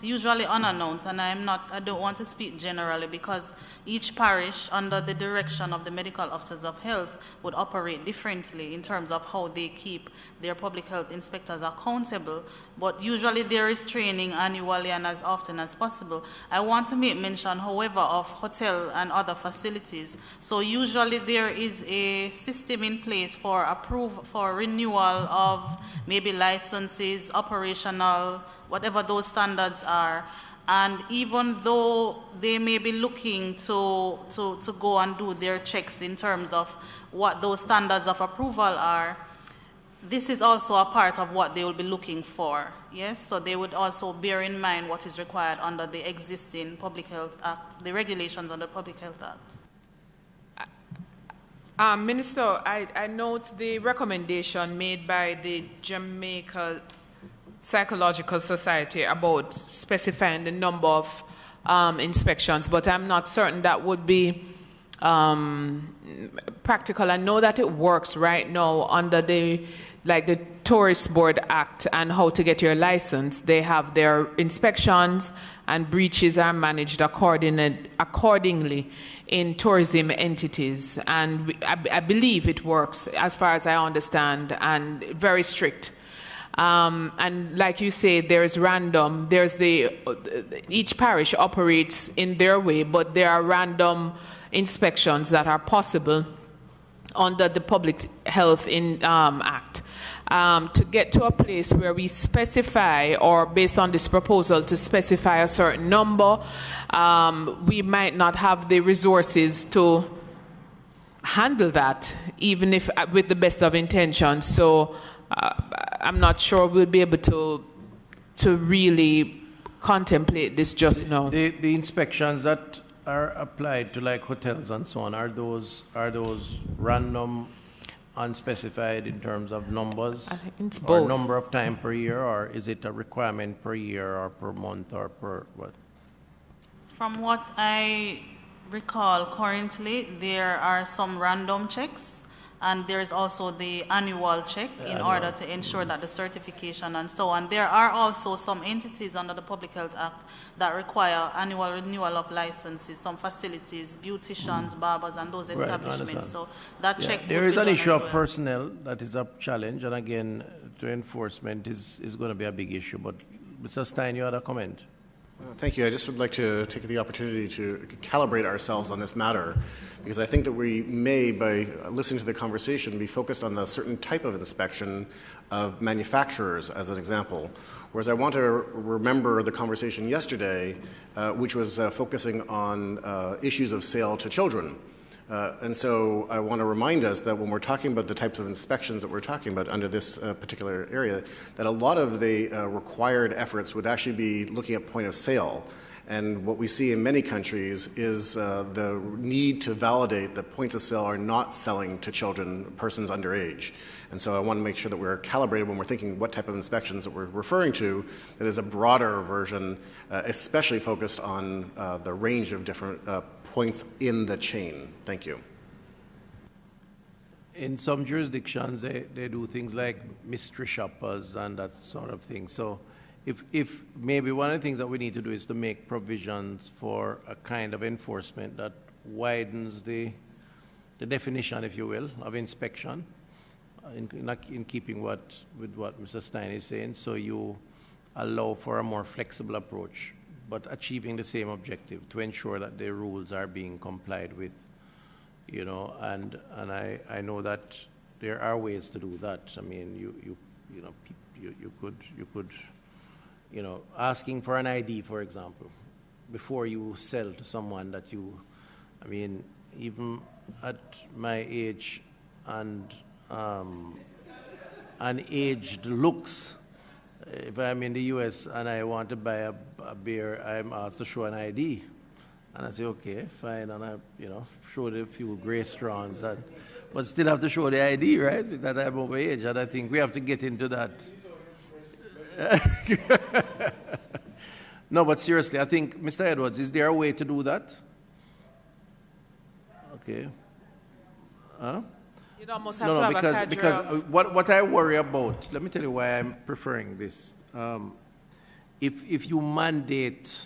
usually unannounced, and I don't want to speak generally, because each parish, under the direction of the medical officers of health, would operate differently in terms of how they keep their public health inspectors accountable. But usually there is training annually and as often as possible. I want to make mention, however, of hotel and other facilities. So usually there is a system in place for renewal of maybe licenses, operational, whatever those standards are. And even though they may be looking to go and do their checks in terms of what those standards of approval are, this is also a part of what they will be looking for. Yes, so they would also bear in mind what is required under the existing Public Health Act, the regulations under the Public Health Act. Minister, I note the recommendation made by the Jamaica Psychological Society about specifying the number of inspections, but I'm not certain that would be practical. I know that it works right now under the Tourist Board Act and how to get your license. They have their inspections, and breaches are managed accordingly in tourism entities, and I believe it works as far as I understand, and very strict. And like you say, there's random. There's each parish operates in their way, but there are random inspections that are possible under the Public Health Act. To get to a place where we specify, or based on this proposal, to specify a certain number, we might not have the resources to handle that, even if with the best of intentions. So I'm not sure we'll be able to really contemplate this just now. The inspections that are applied to like hotels and so on, are those random, unspecified in terms of numbers? I think it's or both. Number of time per year, or is it a requirement per year or per month or per what? From what I recall currently, there are some random checks, and there is also the annual check in order to ensure that the certification and so on. There are also some entities under the Public Health Act that require annual renewal of licenses, some facilities, beauticians, barbers, and those establishments. So that check There would is be an done issue as of well. personnel that is a challenge, and again, to enforcement is going to be a big issue. But Mr. Stein, you had a comment? Thank you. I just would like to take the opportunity to calibrate ourselves on this matter, because I think that we may, by listening to the conversation, be focused on the certain type of inspection of manufacturers, as an example. Whereas I want to remember the conversation yesterday, which was focusing on issues of sale to children. And so I want to remind us that when we're talking about the types of inspections that we're talking about under this particular area, that a lot of the required efforts would actually be looking at point of sale. And what we see in many countries is the need to validate that points of sale are not selling to children, persons underage. And so I want to make sure that we're calibrated when we're thinking what type of inspections that we're referring to, that is a broader version, especially focused on the range of different points in the chain. Thank you. In some jurisdictions, they do things like mystery shoppers and that sort of thing. So if maybe one of the things that we need to do is to make provisions for a kind of enforcement that widens the definition, if you will, of inspection, in keeping with what Mr. Stein is saying. So you allow for a more flexible approach, but achieving the same objective, to ensure that the rules are being complied with, you know, and I know that there are ways to do that. I mean, you could, you know, asking for an ID, for example, before you sell to someone that you, I mean, even at my age and aged looks, if I'm in the U.S. and I want to buy a beer, I'm asked to show an ID. And I say, okay, fine, and I, you know, show a few gray strands, but still have to show the ID, right, that I'm over age, and I think we have to get into that. No, but seriously, I think, Mr. Edwards, is there a way to do that? Okay. Huh? You'd almost have to have a cadre because of... what I worry about, let me tell you why I'm preferring this. If you mandate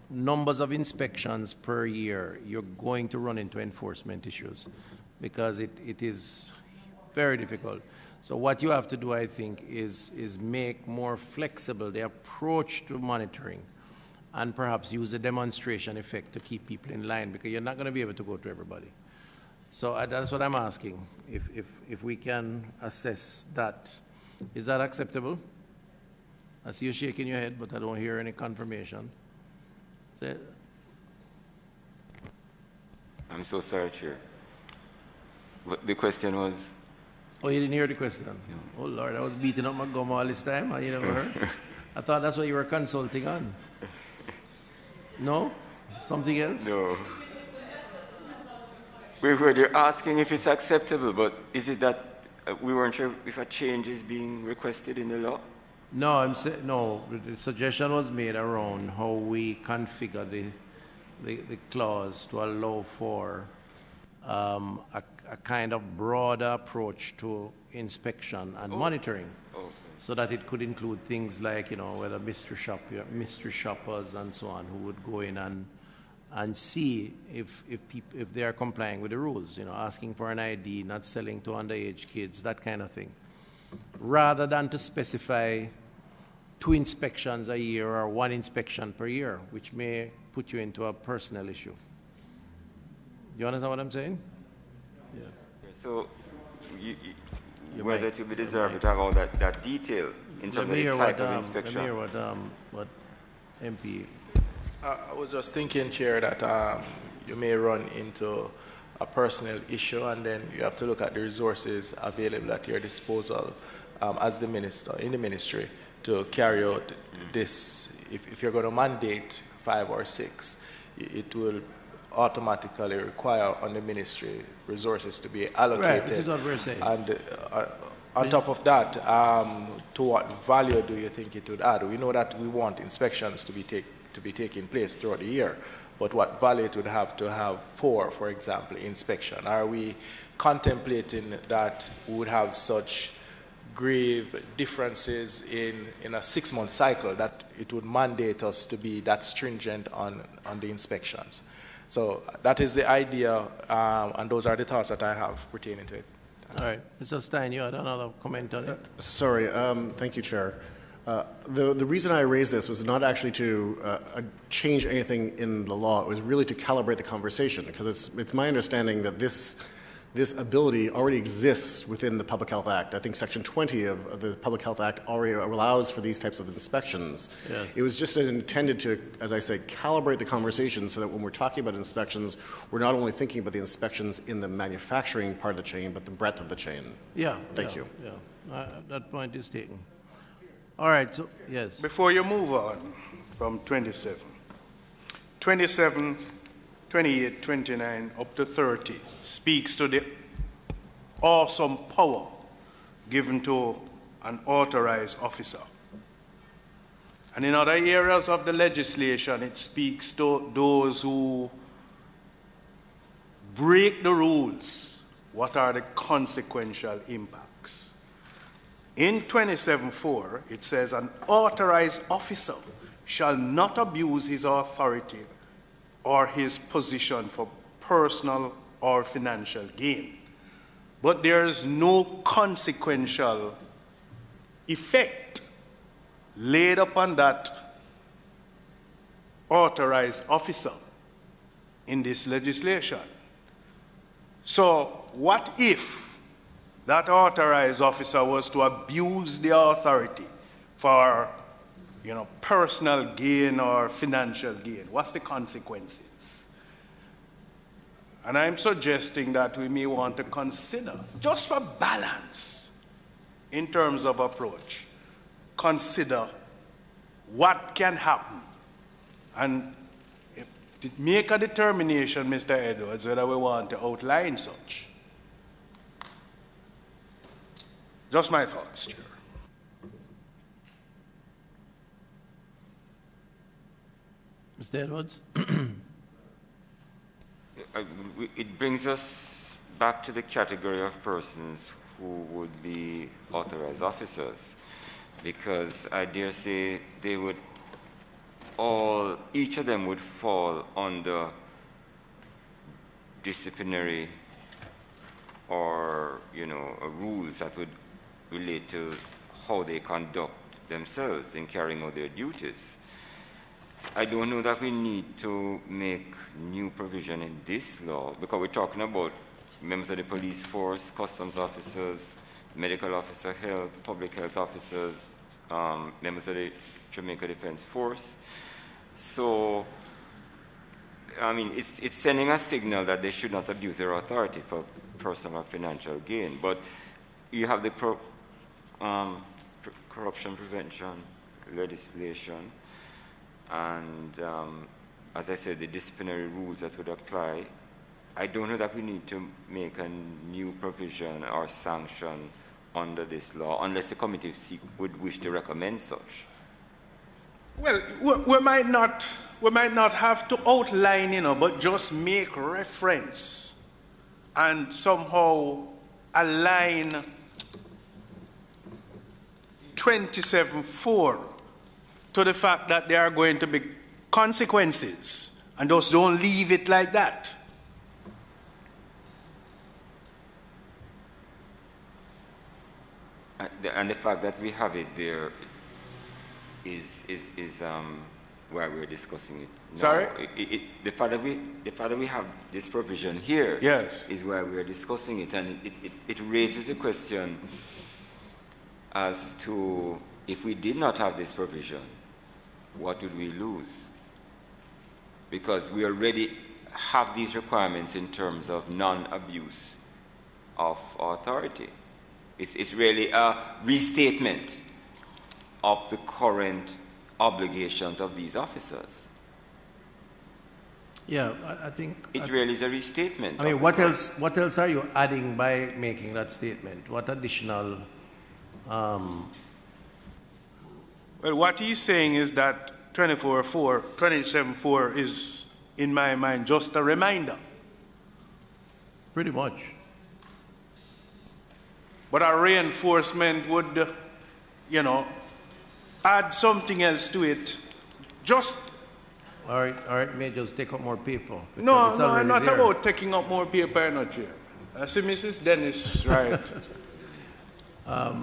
numbers of inspections per year, you're going to run into enforcement issues, because it is very difficult. So what you have to do, I think, is make more flexible the approach to monitoring, and perhaps use a demonstration effect to keep people in line, because you're not going to be able to go to everybody. So that's what I'm asking, if we can assess that. Is that acceptable? I see you shaking your head, but I don't hear any confirmation. Say, I'm so sorry, Chair. What the question was? oh, you didn't hear the question? Yeah. Oh, Lord, I was beating up my gum all this time, and you never heard? I thought that's what you were consulting on. No? Something else? No. We were asking if it's acceptable, but is it that we weren't sure if a change is being requested in the law? No, no. The suggestion was made around how we configure the clause to allow for a kind of broader approach to inspection and monitoring, so that it could include things like, you know, whether mystery shoppers and so on, who would go in and see if they are complying with the rules, you know, asking for an ID, not selling to underage kids, that kind of thing. rather than to specify 2 inspections a year or 1 inspection per year, which may put you into a personal issue. You understand what I'm saying? Yeah. So, whether it will be deserved to have all that detail in terms of the type of inspection. Let me hear what MP. I was just thinking, Chair, that you may run into a personal issue, and then you have to look at the resources available at your disposal as the minister, in the ministry, to carry out this. If you're going to mandate 5 or 6, it will automatically require on the ministry resources to be allocated. Right, this is what we're saying. And on top of that, to what value do you think it would add? We know that we want inspections to be taking place throughout the year, but what value it would have to have for example, inspection? Are we contemplating that we would have such grave differences in a 6-month cycle that it would mandate us to be that stringent on the inspections? So that is the idea, and those are the thoughts that I have pertaining to it. All right. Mr. Stein, you had another comment on it? Sorry. Thank you, Chair. The reason I raised this was not actually to change anything in the law. It was really to calibrate the conversation, because it's my understanding that this ability already exists within the Public Health Act. I think Section 20 of the Public Health Act already allows for these types of inspections. Yeah. It was just intended to, as I say, calibrate the conversation so that when we're talking about inspections, we're not only thinking about the inspections in the manufacturing part of the chain, but the breadth of the chain. Yeah. Thank you. Yeah. That point is taken. All right. So, yes. Before you move on from 27, 28, 29, up to 30 speaks to the awesome power given to an authorized officer. And in other areas of the legislation, it speaks to those who break the rules. What are the consequential impacts? In 27.4, it says, an authorized officer shall not abuse his authority or his position for personal or financial gain. But there is no consequential effect laid upon that authorized officer in this legislation. So what if that authorized officer was to abuse the authority for personal gain or financial gain? What's the consequences? And I'm suggesting that we may want to consider, just for balance in terms of approach, consider what can happen and make a determination, Mr. Edwards, whether we want to outline such. Just my thoughts, Chair. Mr. Edwards? It brings us back to the category of persons who would be authorized officers, because I dare say they would each of them would fall under disciplinary or rules that would relate to how they conduct themselves in carrying out their duties. I don't know that we need to make new provision in this law, because we're talking about members of the police force, customs officers, medical officer, health, public health officers, members of the Jamaica Defense Force. So, I mean, it's sending a signal that they should not abuse their authority for personal or financial gain. But you have the corruption prevention legislation, and as I said, the disciplinary rules that would apply. I don't know that we need to make a new provision or sanction under this law, unless the committee would wish to recommend such. Well, we might not have to outline, but just make reference and somehow align 27.4 to the fact that there are going to be consequences, and just don't leave it like that. And the fact that we have it there is why we're discussing it. No, Sorry? The fact that we have this provision here, yes, is why we're discussing it, and it raises a question as to if we did not have this provision, what would we lose? Because we already have these requirements in terms of non-abuse of authority. It's really a restatement of the current obligations of these officers. Yeah, I think it really is a restatement. I mean, what else are you adding by making that statement? What additional? Well, what he's saying is that 27.4 is, in my mind, just a reminder. Pretty much. But a reinforcement would, add something else to it. Just. All right, may just take up more people. No, I'm not about taking up more paper, not Chair. I see Mrs. Dennis, right.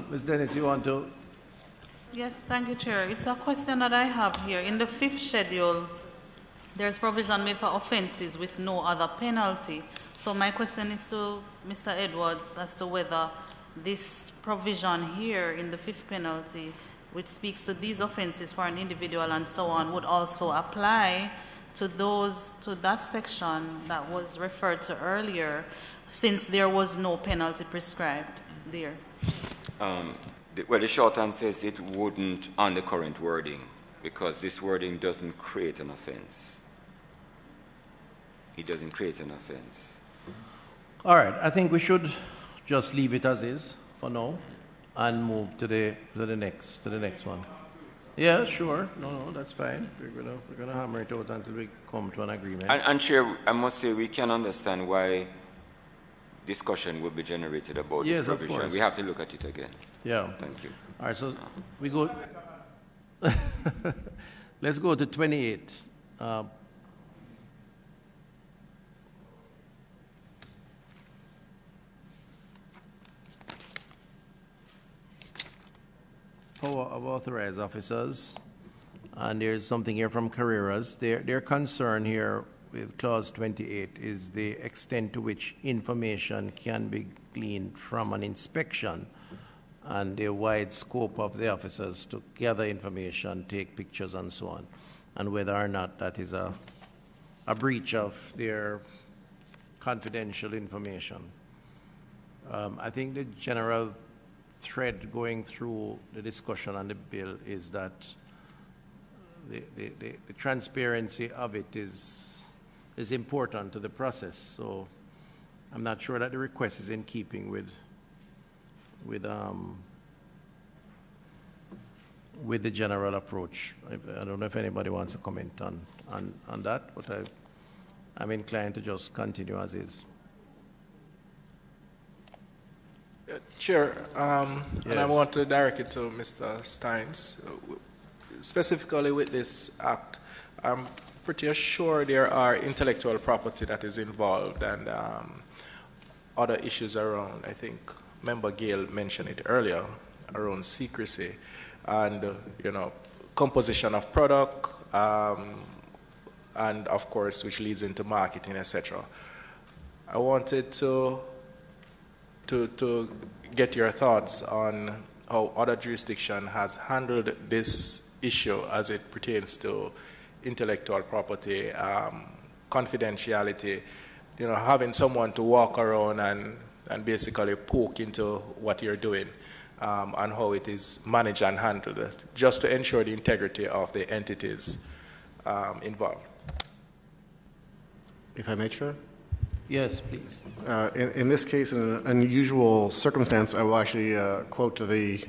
Ms. Dennis, you want to? Yes, thank you, Chair. It's a question that I have here. In the 5th schedule, there's provision made for offenses with no other penalty. So my question is to Mr. Edwards as to whether this provision here in the 5th penalty, which speaks to these offenses for an individual and so on, would also apply to that section that was referred to earlier, since there was no penalty prescribed there. Well, the short answer is it wouldn't on the current wording, because this wording doesn't create an offense. It doesn't create an offense. All right, I think we should just leave it as is for now and move to the next one. Yeah, sure. No, that's fine. We're gonna hammer it out until we come to an agreement. And Chair, I must say we can understand why discussion will be generated about this provision. Of course. We have to look at it again. Yeah. Thank you. All right, so we go. Let's go to 28. Power of authorized officers, and there's something here from Carreras. Their concern here with clause 28 is the extent to which information can be gleaned from an inspection and the wide scope of the officers to gather information, take pictures and so on, and whether or not that is a breach of their confidential information. I think the general thread going through the discussion on the bill is that the transparency of it is important to the process. So I'm not sure that the request is in keeping with the general approach. I don't know if anybody wants to comment on that, but I'm inclined to just continue as is. Chair, Yes. and I want to direct it to Mr. Steins. Specifically with this act, I'm pretty sure there are intellectual property that is involved and other issues around. I think Member Gale mentioned it earlier, around secrecy and, composition of product, and of course, which leads into marketing, etc. I wanted to get your thoughts on how other jurisdiction has handled this issue as it pertains to intellectual property, confidentiality, having someone to walk around and basically poke into what you're doing, and how it is managed and handled, just to ensure the integrity of the entities involved. If I may, Chair? Yes, please. In this case, in an unusual circumstance, I will actually quote the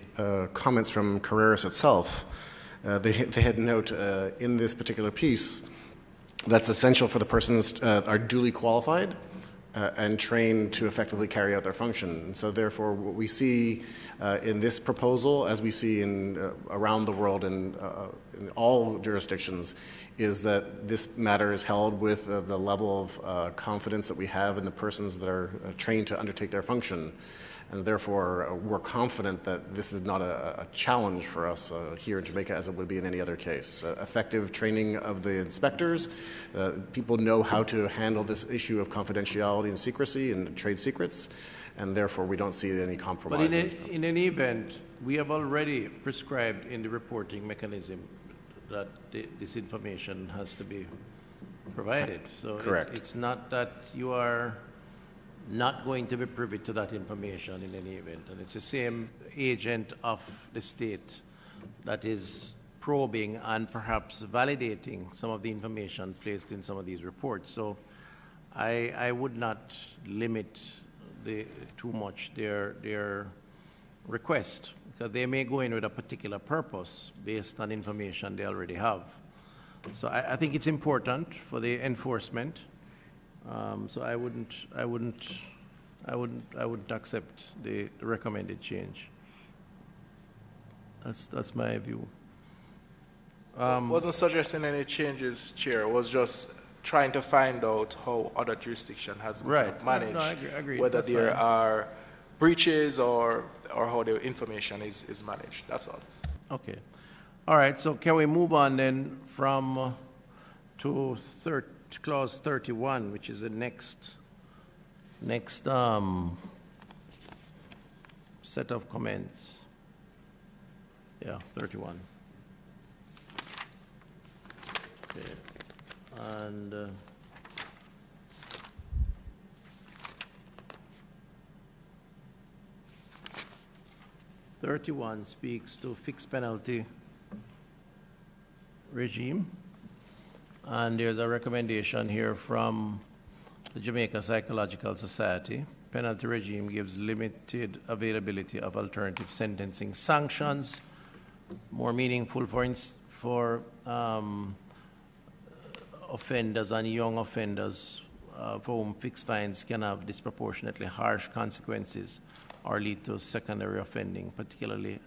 comments from Carreras itself. They had note in this particular piece that's essential for the persons are duly qualified and trained to effectively carry out their function. And so therefore, what we see in this proposal, as we see around the world in all jurisdictions, is that this matter is held with the level of confidence that we have in the persons that are trained to undertake their function. And therefore, we're confident that this is not a challenge for us here in Jamaica as it would be in any other case. Effective training of the inspectors, people know how to handle this issue of confidentiality and secrecy and trade secrets, and therefore we don't see any compromise. But in any event, we have already prescribed in the reporting mechanism that this information has to be provided. So correct. It's not that you are not going to be privy to that information in any event. And it's the same agent of the state that is probing and perhaps validating some of the information placed in some of these reports. So I would not limit too much their request, because they may go in with a particular purpose based on information they already have. So I think it's important for the enforcement. So I wouldn't accept the recommended change. That's my view. Wasn't suggesting any changes, Chair. Was just trying to find out how other jurisdiction has managed, No, I agree. whether That's there fine. are breaches or how the information is managed. That's all. Okay. All right. So can we move on then to clause 31, which is the next set of comments. Yeah, 31. Okay. And 31 speaks to fixed penalty regime. And there's a recommendation here from the Jamaica Psychological Society. Penalty regime gives limited availability of alternative sentencing sanctions, more meaningful for offenders and young offenders for whom fixed fines can have disproportionately harsh consequences or lead to secondary offending, particularly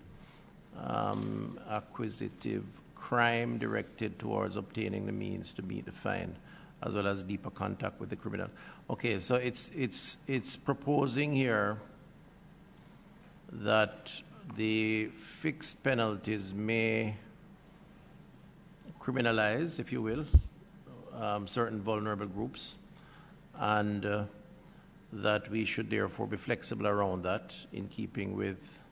acquisitive crime directed towards obtaining the means to meet the fine, as well as deeper contact with the criminal. Okay, so it's proposing here that the fixed penalties may criminalize, if you will, certain vulnerable groups, and that we should therefore be flexible around that in keeping with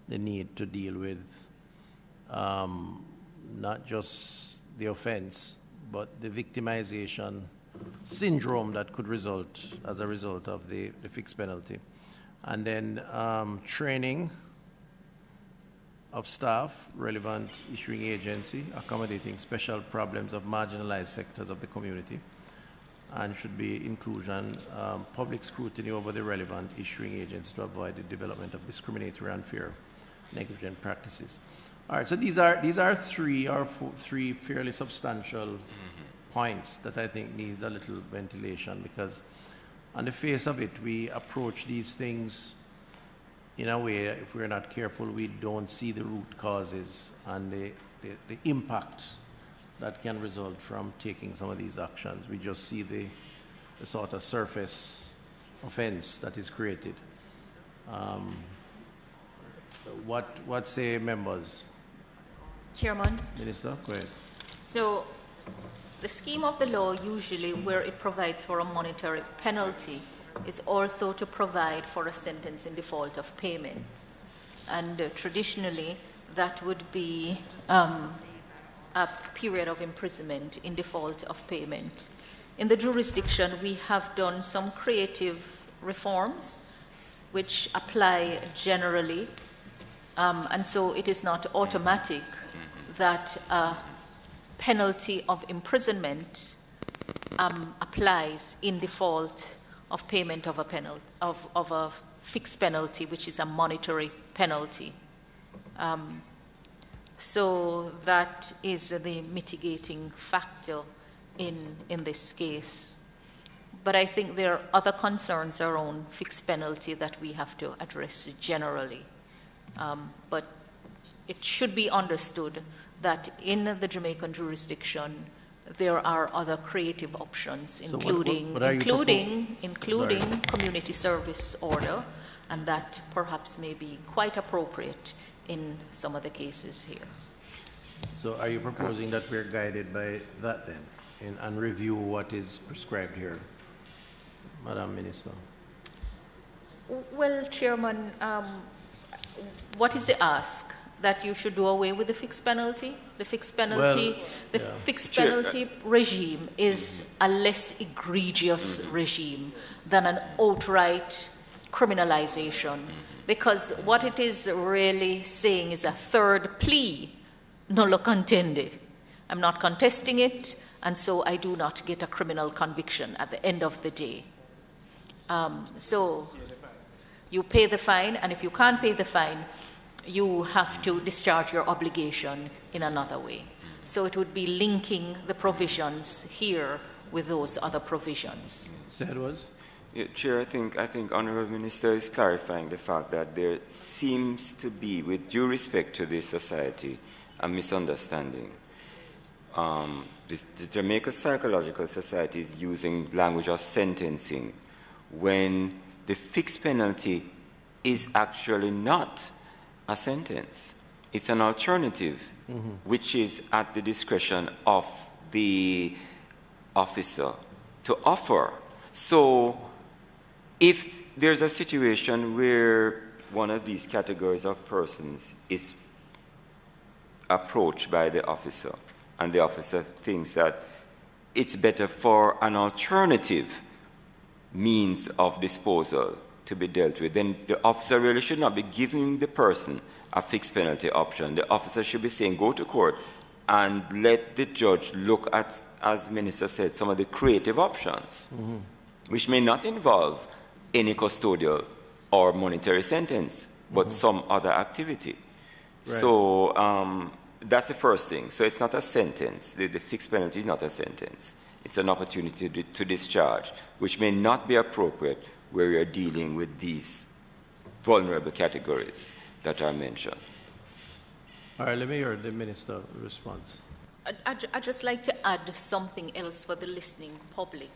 the need to deal with not just the offense, but the victimization syndrome that could result as a result of the fixed penalty. And then training of staff, relevant issuing agency, accommodating special problems of marginalized sectors of the community, and should be inclusion, public scrutiny over the relevant issuing agents to avoid the development of discriminatory, unfair, negligent practices. All right, so these are three fairly substantial points that I think needs a little ventilation, because on the face of it, we approach these things in a way, if we're not careful, we don't see the root causes and the impact that can result from taking some of these actions. We just see the sort of surface offense that is created. What say members? Chairman? Minister, go ahead. So the scheme of the law, usually where it provides for a monetary penalty, is also to provide for a sentence in default of payment. And traditionally, that would be a period of imprisonment in default of payment. In the jurisdiction, we have done some creative reforms which apply generally, and so it is not automatic that a penalty of imprisonment applies in default of payment of a fixed penalty, which is a monetary penalty. So that is the mitigating factor in this case. But I think there are other concerns around fixed penalty that we have to address generally. But it should be understood that in the Jamaican jurisdiction, there are other creative options, including community service order and that perhaps may be quite appropriate in some of the cases here. So are you proposing that we're guided by that then, and review what is prescribed here, Madam Minister? Well, Chairman, what is the ask? That you should do away with the fixed penalty? The fixed penalty, fixed penalty regime is a less egregious regime than an outright criminalization, because what it is really saying is a third plea, nolo contendere. I'm not contesting it, and so I do not get a criminal conviction at the end of the day. So you pay the fine, and if you can't pay the fine, you have to discharge your obligation in another way. So it would be linking the provisions here with those other provisions. Mr. Edwards? Yeah, Chair, I think Honourable Minister is clarifying the fact that there seems to be, with due respect to this society, a misunderstanding. The Jamaica Psychological Society is using language of sentencing when the fixed penalty is actually not a sentence. It's an alternative, which is at the discretion of the officer to offer. So if there's a situation where one of these categories of persons is approached by the officer, and the officer thinks that it's better for an alternative means of disposal to be dealt with, then the officer really should not be giving the person a fixed penalty option. The officer should be saying, go to court and let the judge look at, as Minister said, some of the creative options, which may not involve any custodial or monetary sentence, but some other activity. Right. So that's the first thing. So it's not a sentence. The fixed penalty is not a sentence. It's an opportunity to discharge, which may not be appropriate where we are dealing with these vulnerable categories that are mentioned. All right, let me hear the Minister's response. I'd just like to add something else for the listening public.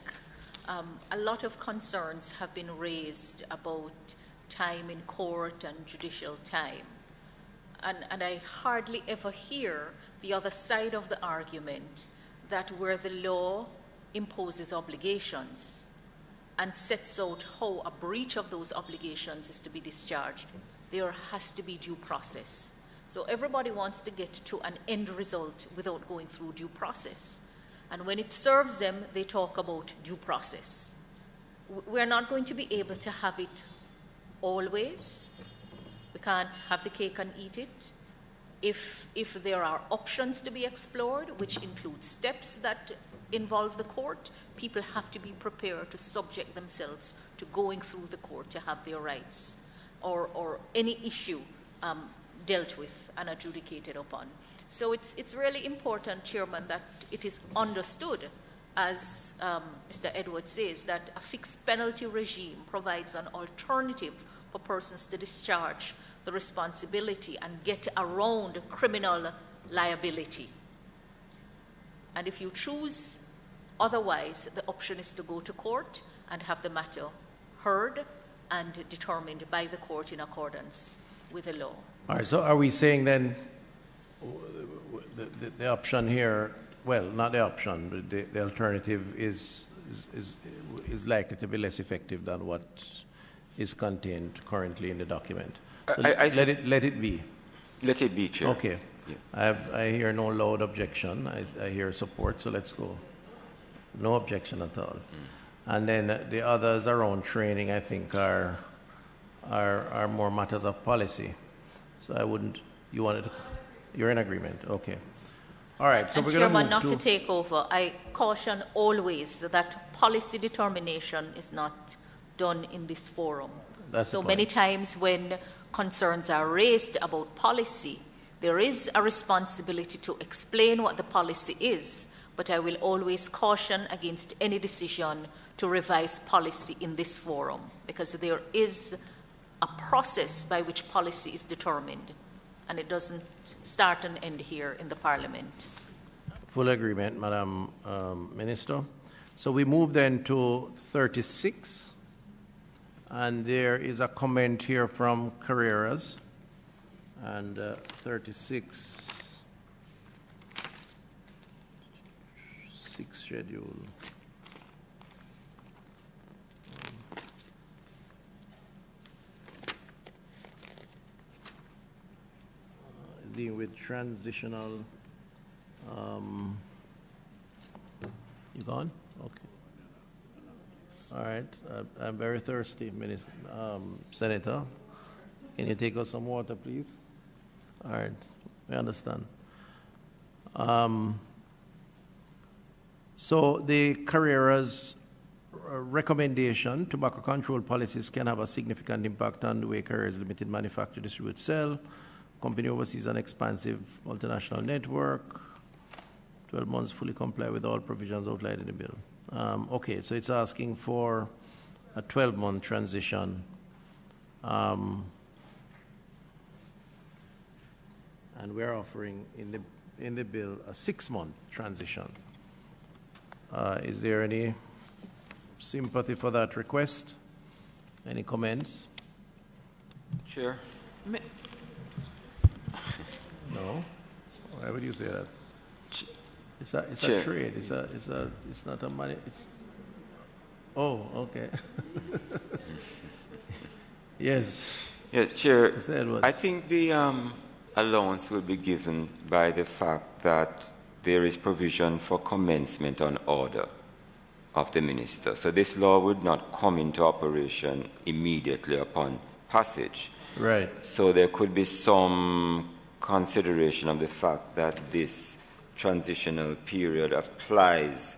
A lot of concerns have been raised about time in court and judicial time. And I hardly ever hear the other side of the argument that where the law imposes obligations and sets out how a breach of those obligations is to be discharged, there has to be due process. So everybody wants to get to an end result without going through due process. And when it serves them, they talk about due process. We're not going to be able to have it always. We can't have the cake and eat it. If there are options to be explored, which include steps that involve the court, people have to be prepared to subject themselves to going through the court to have their rights or any issue dealt with and adjudicated upon. So it's really important, Chairman, that it is understood, as Mr. Edwards says, that a fixed penalty regime provides an alternative for persons to discharge the responsibility and get around criminal liability. And if you choose otherwise, the option is to go to court and have the matter heard and determined by the court in accordance with the law. All right, so are we saying then the option here, well, not the option, but the alternative is likely to be less effective than what is contained currently in the document? So let it be. Let it be, Chair. Okay. Yeah. I hear no loud objection. I hear support, so let's go. No objection at all. And then the others around training, I think, are more matters of policy. So I wouldn't. You're in agreement. Okay. All right. So and we're going to move not to take over. I caution always that policy determination is not done in this forum. That's so many times when concerns are raised about policy, there is a responsibility to explain what the policy is, but I will always caution against any decision to revise policy in this forum, because there is a process by which policy is determined, and it doesn't start and end here in the Parliament. Full agreement, Madam Minister. So we move then to 36. And there is a comment here from Carreras, and 36, 6 schedule. Is dealing with transitional. You gone? Okay. All right. I'm very thirsty, Senator. Can you take us some water, please? All right. We understand. So the Carrera's recommendation, tobacco control policies can have a significant impact on the way Carrera's Limited manufacture, distribute, sell. Company oversees an expansive multinational network. 12 months fully comply with all provisions outlined in the bill. Okay, so it's asking for a 12-month transition. And we're offering in the bill a 6-month transition. Is there any sympathy for that request? Any comments? Chair? No? Why would you say that? It's a trade. It's not a money. Oh, okay. Yes. Yeah, Chair. I think the allowance will be given by the fact that there is provision for commencement on order of the minister. So this law would not come into operation immediately upon passage. Right. So there could be some consideration of the fact that this transitional period applies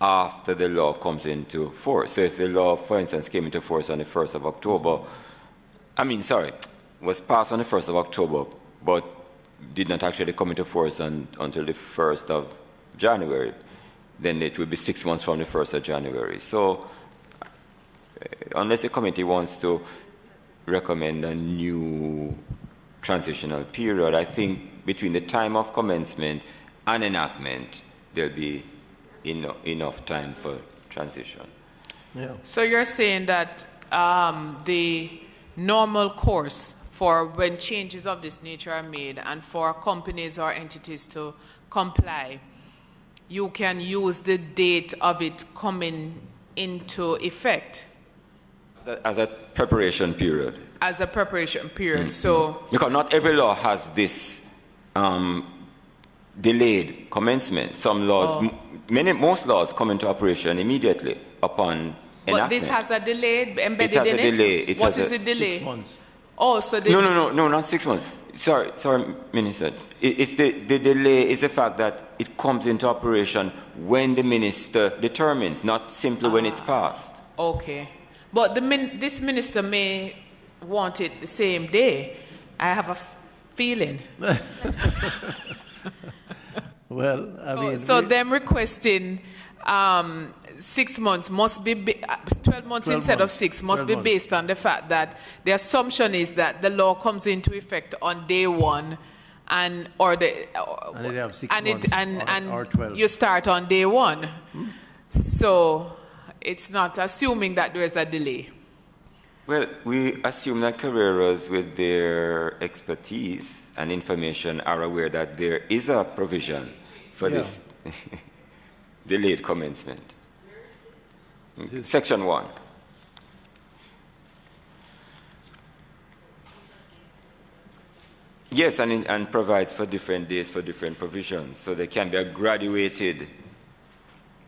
after the law comes into force. So if the law, for instance, came into force on the 1st of October, was passed on the 1st of October, but did not actually come into force until the 1st of January, then it would be 6 months from the 1st of January. So unless the committee wants to recommend a new transitional period, I think between the time of commencement and enactment, there'll be enough time for transition. Yeah. So you're saying that the normal course for when changes of this nature are made and for companies or entities to comply, you can use the date of it coming into effect? As a preparation period. As a preparation period, so... Because not every law has this delayed commencement. Some laws, most laws come into operation immediately upon enactment. But this has a delay embedded in it? It has a delay. What is the delay? 6 months. Oh, so the... No, not 6 months. Sorry, Minister. It's the delay is the fact that it comes into operation when the minister determines, not simply when it's passed. Okay. But this minister may want it the same day. I have a feeling. Well, I mean... So them requesting 6 months must be, 12 months instead of 6 must be based on the fact that the assumption is that the law comes into effect on day 1 and they have 6 months or 12. You start on day 1. So it's not assuming that there is a delay. Well, we assume that Carreras, with their expertise and information, are aware that there is a provision for this delayed commencement. Section 1. Yes, and provides for different days for different provisions, so there can be a graduated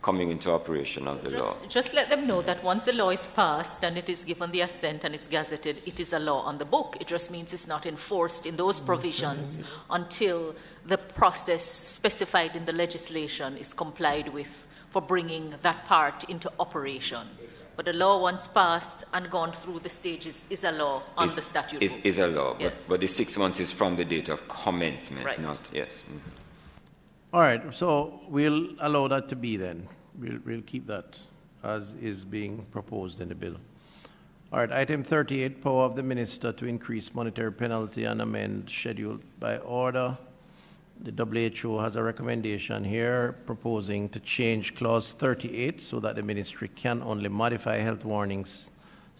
coming into operation of the law. Just let them know that once the law is passed and it is given the assent and is gazetted, it is a law on the book. It just means it's not enforced in those provisions until the process specified in the legislation is complied with for bringing that part into operation. But the law, once passed and gone through the stages, is a law on the statute book. Is a law, yes. but the 6 months is from the date of commencement, right. not, yes. Mm-hmm. All right, so we'll allow that to be then. We'll keep that as is being proposed in the bill. All right, item 38, power of the minister to increase monetary penalty and amend scheduled by order. The WHO has a recommendation here proposing to change clause 38 so that the ministry can only modify health warnings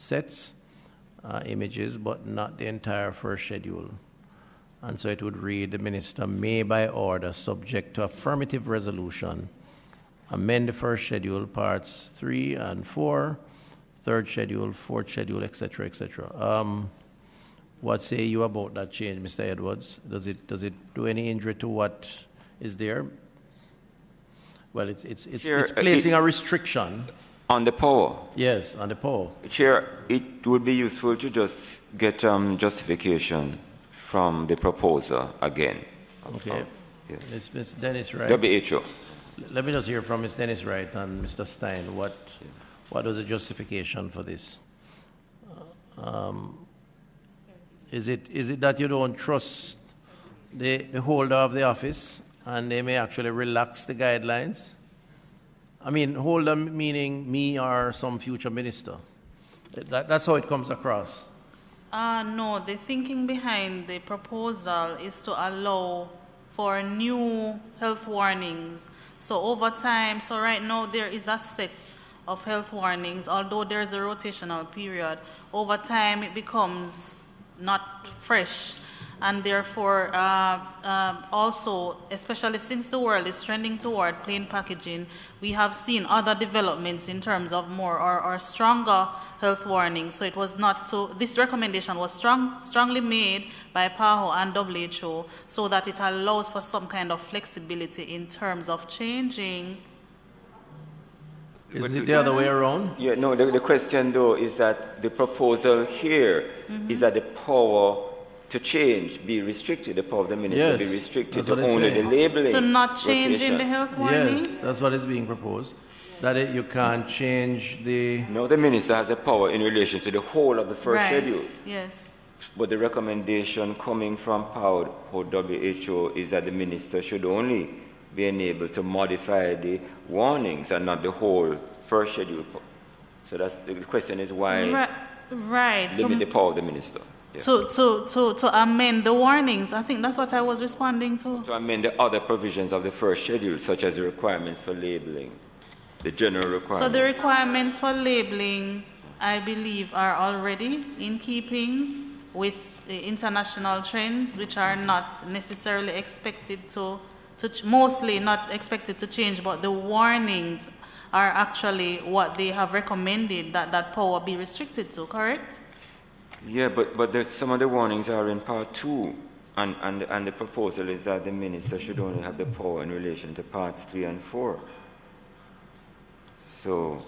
sets, images, but not the entire first schedule. And so it would read, the minister may by order, subject to affirmative resolution, amend the first schedule, parts 3 and 4, third schedule, fourth schedule, etc., etc. What say you about that change, Mr. Edwards? Does it do any injury to what is there? Well, it's placing a restriction on the power. Yes, on the power. Chair, it would be useful to just get justification from the proposer again. Okay. Yes. Ms. Dennis Wright. WHO. Let me just hear from Ms. Dennis Wright and Mr. Stein. What was the justification for this? Is it that you don't trust the holder of the office and they may actually relax the guidelines? I mean, holder meaning me or some future minister. That's how it comes across. No, the thinking behind the proposal is to allow for new health warnings. So over time, so right now there is a set of health warnings, although there's a rotational period. Over time it becomes not fresh. And therefore, also, especially since the world is trending toward plain packaging, we have seen other developments in terms of more or stronger health warnings. So it was not so. This recommendation was strongly made by PAHO and WHO, so that it allows for some kind of flexibility in terms of changing. Isn't it the other way around? Yeah, no. The question though is that the proposal here is that the power to change be restricted, the power of the minister be restricted to only the labeling. To not changing the health warning? Yes, that's what is being proposed. That you can't change the... No, the minister has a power in relation to the whole of the first schedule. Yes. But the recommendation coming from PAHO or WHO is that the minister should only be enabled to modify the warnings and not the whole first schedule. So that's the question is why limit the power of the minister. Yeah. To amend the warnings. I think that's what I was responding to. To amend the other provisions of the first schedule, such as the requirements for labeling, the general requirements. So the requirements for labeling, I believe, are already in keeping with the international trends, which are not necessarily expected to mostly not expected to change, but the warnings are actually what they have recommended that power be restricted to, correct? Yeah, but some of the warnings are in part 2, and the proposal is that the minister should only have the power in relation to parts 3 and 4. So.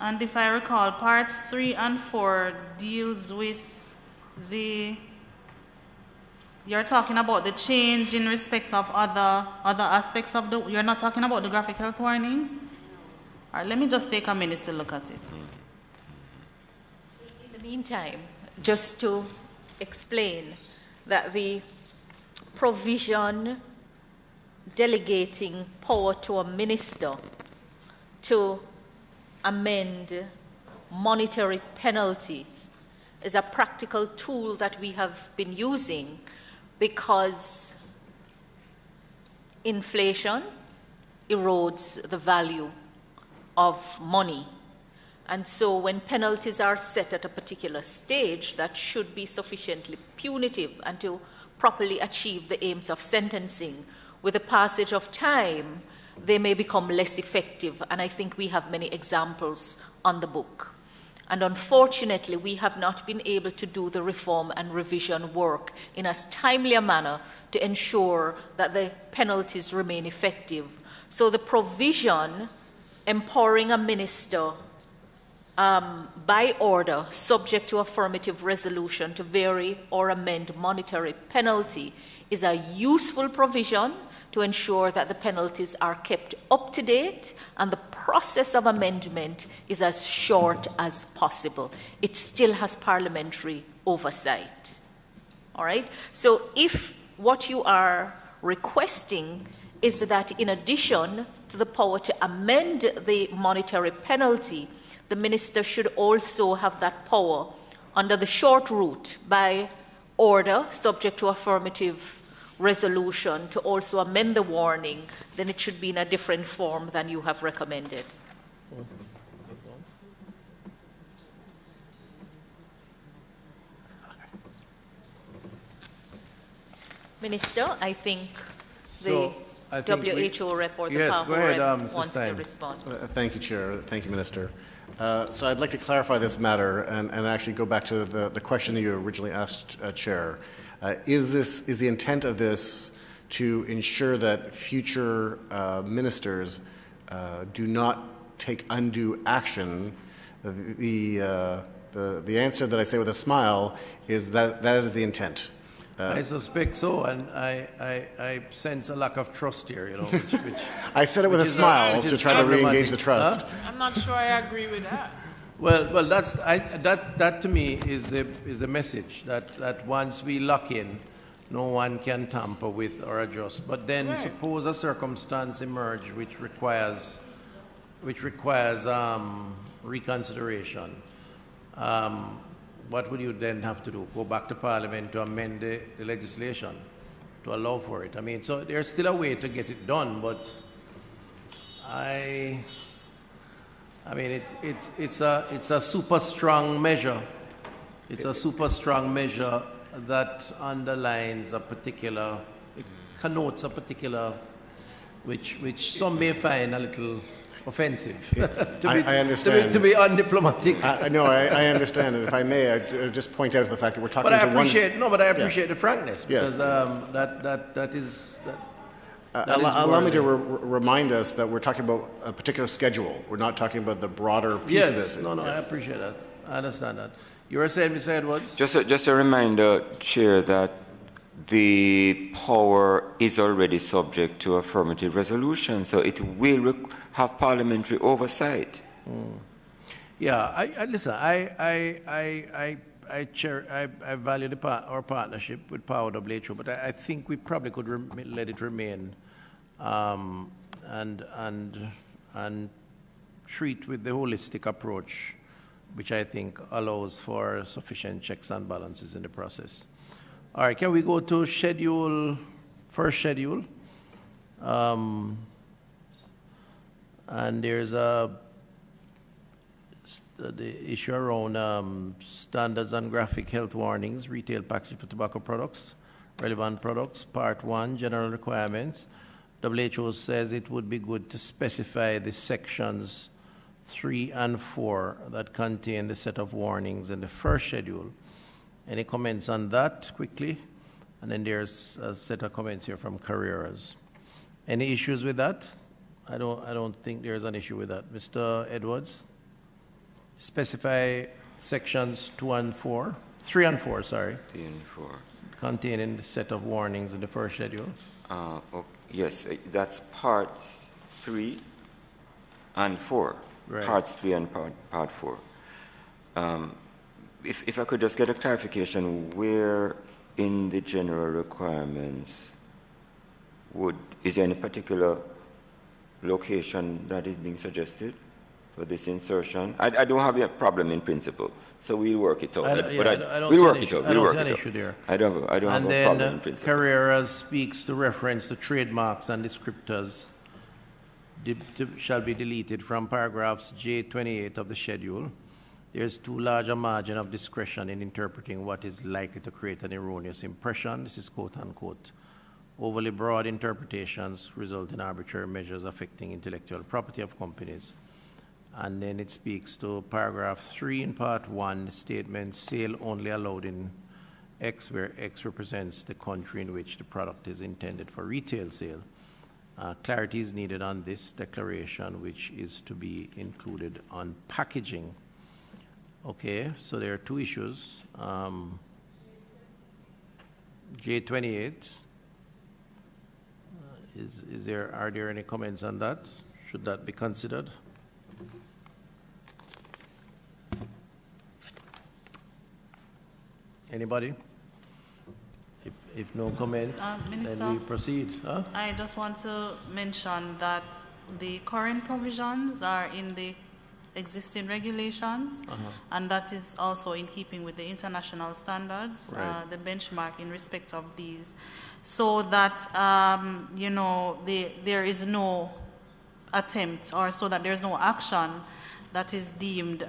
And if I recall, parts 3 and 4 deals with you're talking about the change in respect of other aspects of you're not talking about the graphic health warnings? All right, let me just take a minute to look at it. In the meantime, just to explain that the provision delegating power to a minister to amend monetary penalty is a practical tool that we have been using because inflation erodes the value of money. And so when penalties are set at a particular stage, that should be sufficiently punitive and to properly achieve the aims of sentencing. With the passage of time, they may become less effective, and I think we have many examples on the book. And unfortunately, we have not been able to do the reform and revision work in as timely a manner to ensure that the penalties remain effective. So the provision empowering a minister by order, subject to affirmative resolution, to vary or amend monetary penalty is a useful provision to ensure that the penalties are kept up to date and the process of amendment is as short as possible. It still has parliamentary oversight. All right? So if what you are requesting is that in addition to the power to amend the monetary penalty, the minister should also have that power under the short route by order, subject to affirmative resolution, to also amend the warning, then it should be in a different form than you have recommended. Minister, I think So, I think WHO report, the yes, PAHO go ahead, rep Mr. wants to Stein. respond. Thank you, Chair. Thank you, Minister. So I'd like to clarify this matter and actually go back to the question that you originally asked, Chair. Is the intent of this to ensure that future ministers do not take undue action? The answer that I say with a smile is that is the intent. I suspect so, and I sense a lack of trust here, which I said it with a smile to try to re-engage the trust. Huh? I'm not sure I agree with that. Well, that to me is the message that once we lock in, no one can tamper with or adjust. But then suppose a circumstance emerge which requires reconsideration. What would you then have to do? Go back to Parliament to amend the legislation to allow for it? I mean, so there's still a way to get it done, but I mean, it's a super strong measure. It's a super strong measure that underlines a particular, it connotes a particular, which some may find a little offensive. I understand. To be undiplomatic. No, I understand. And if I may, I just point out the fact that we're talking but to I appreciate the frankness, because that is. Allow me to remind us that we're talking about a particular schedule. We're not talking about the broader piece of this. No, I appreciate that. I understand that. You were saying, Mr. Edwards? Just a reminder, Chair, that the power is already subject to affirmative resolution, so it will have parliamentary oversight. Yeah, listen. I value our partnership with Power WHO, but I think we probably could let it remain and treat with the holistic approach, which I think allows for sufficient checks and balances in the process. All right, can we go to first schedule? And there's the issue around standards and graphic health warnings, retail packaging for tobacco products, relevant products, part 1, general requirements. WHO says it would be good to specify the sections 3 and 4 that contain the set of warnings in the first schedule. Any comments on that quickly? And then there's a set of comments here from Carreras. Any issues with that? I don't think there's an issue with that. Mr. Edwards? Specify sections 3 and 4, containing the set of warnings in the first schedule. Okay. Yes, that's parts 3 and 4. Right. Parts 3 and part 4. If I could just get a clarification, where in the general requirements is there any particular location that is being suggested for this insertion? I don't have a problem in principle, so we'll work it out. We'll work it out. I don't see an issue there. I don't have a problem in principle. Carreras speaks to reference to trademarks and descriptors shall be deleted from paragraphs J28 of the schedule. There's too large a margin of discretion in interpreting what is likely to create an erroneous impression. This is quote unquote. Overly broad interpretations result in arbitrary measures affecting intellectual property of companies. And then it speaks to paragraph 3 in part 1, the statement sale only allowed in X, where X represents the country in which the product is intended for retail sale. Clarity is needed on this declaration, which is to be included on packaging. Okay, so there are two issues. J28. Are there any comments on that? Should that be considered? Anybody? If no comments, Minister, then we proceed. Huh? I just want to mention that the current provisions are in the existing regulations, and that is also in keeping with the international standards, right. The benchmark in respect of these, so that there is no attempt, or so that there's no action that is deemed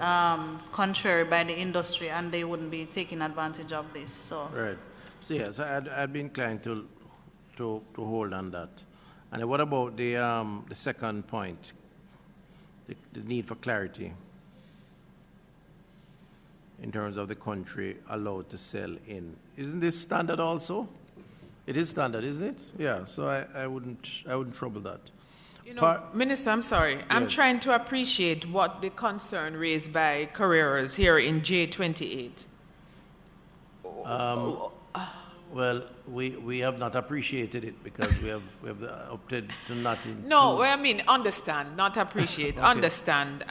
contrary by the industry, and they wouldn't be taking advantage of this. So right. So yes, I'd be inclined to to hold on that. And what about the second point, the need for clarity in terms of the country allowed to sell in? Isn't this standard also? It is standard, isn't it? Yeah, so I wouldn't trouble that. You know, Minister, I'm sorry. Yes. I'm trying to appreciate what the concern raised by careers here in J28. Well, we have not appreciated it because we have opted to not. No, well, I mean, understand, not appreciate, okay. Understand.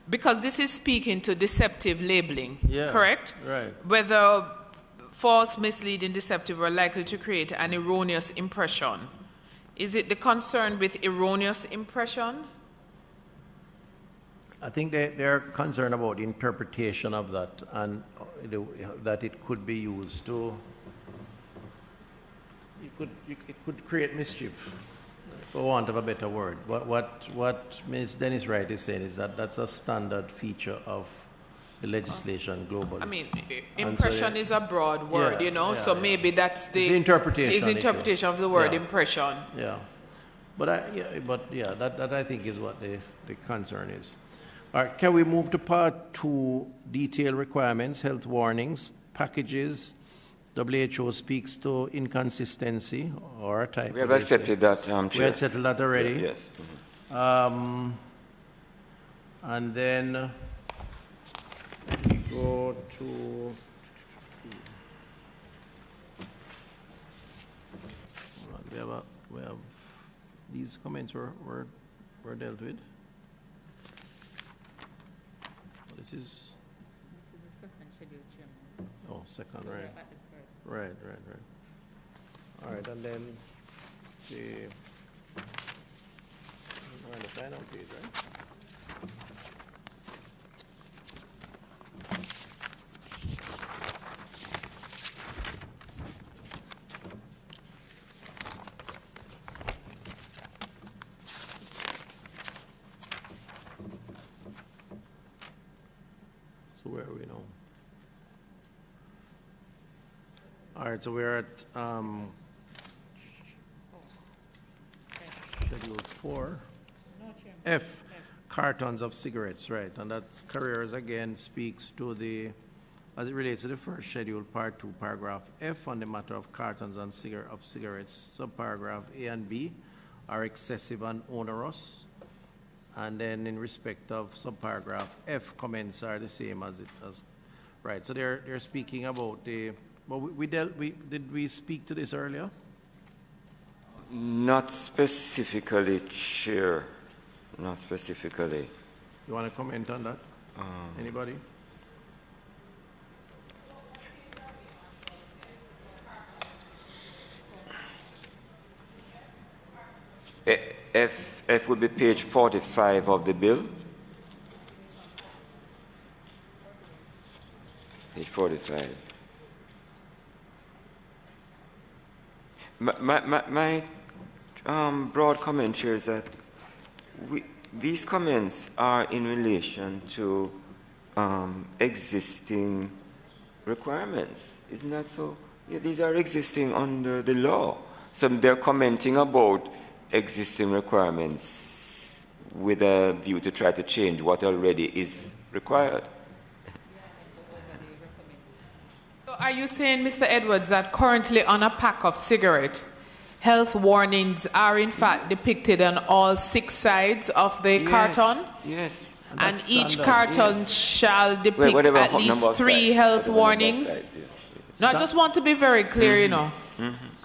Because this is speaking to deceptive labeling, yeah, correct? Right. Whether false, misleading, deceptive are likely to create an erroneous impression. Is it the concern with erroneous impression? I think they're concerned about the interpretation of that and that it could be used to. It could create mischief, for want of a better word. What Ms. Dennis Wright is saying is that that's a standard feature of the legislation globally. I mean, impression is a broad word, you know, so maybe that's the interpretation of the word impression. Yeah, but that I think is what the concern is. All right, can we move to part 2, detailed requirements, health warnings, packages? WHO speaks to inconsistency or type. We have accepted that, Chair. We had settled that already. Yeah, yes. Mm-hmm. And then we go to. We have these comments were dealt with. This is the second schedule, Chairman. Oh, second, right. Right. All right, and then we're on the final page, right? So where are we now? All right, so we're at Schedule 4. F, cartons of cigarettes, right. And that's careers again speaks to the, as it relates to the first schedule, Part 2, Paragraph F, on the matter of cartons and of cigarettes. Subparagraph A and B are excessive and onerous. And then in respect of subparagraph F, comments are the same as right. So they're speaking about the. Well, did we speak to this earlier? Not specifically, Chair. Not specifically. You want to comment on that? Anybody? F would be page 45 of the bill. Page 45. My broad comment here is that these comments are in relation to existing requirements. Isn't that so? Yeah, these are existing under the law. So they're commenting about existing requirements with a view to try to change what already is required. So are you saying, Mr. Edwards, that currently on a pack of cigarettes, health warnings are in fact depicted on all 6 sides of the carton? Yes. And each carton shall depict at least 3 health warnings? No, I just want to be very clear, you know.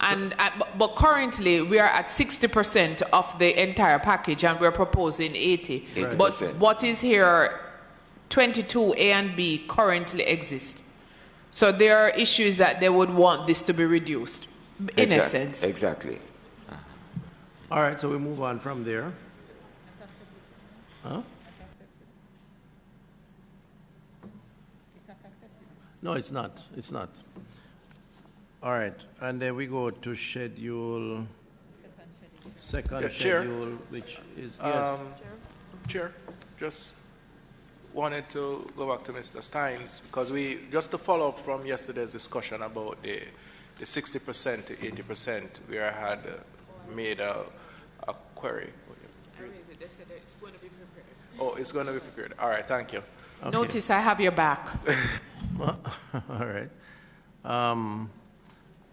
And but currently we are at 60% of the entire package, and we're proposing 80. Right. But what is here, 22 A and B currently exist. So there are issues that they would want this to be reduced, in essence. Exactly. All right, so we move on from there. Huh? No, it's not. It's not. All right, and then we go to schedule, second schedule, which is, yes. Chair, just wanted to go back to Mr. Steins, because just to follow up from yesterday's discussion about the the 60% to 80% where I had made a query. They said that it's going to be prepared. Oh, it's going to be prepared. All right, thank you. Okay. Notice I have your back. Well, all right.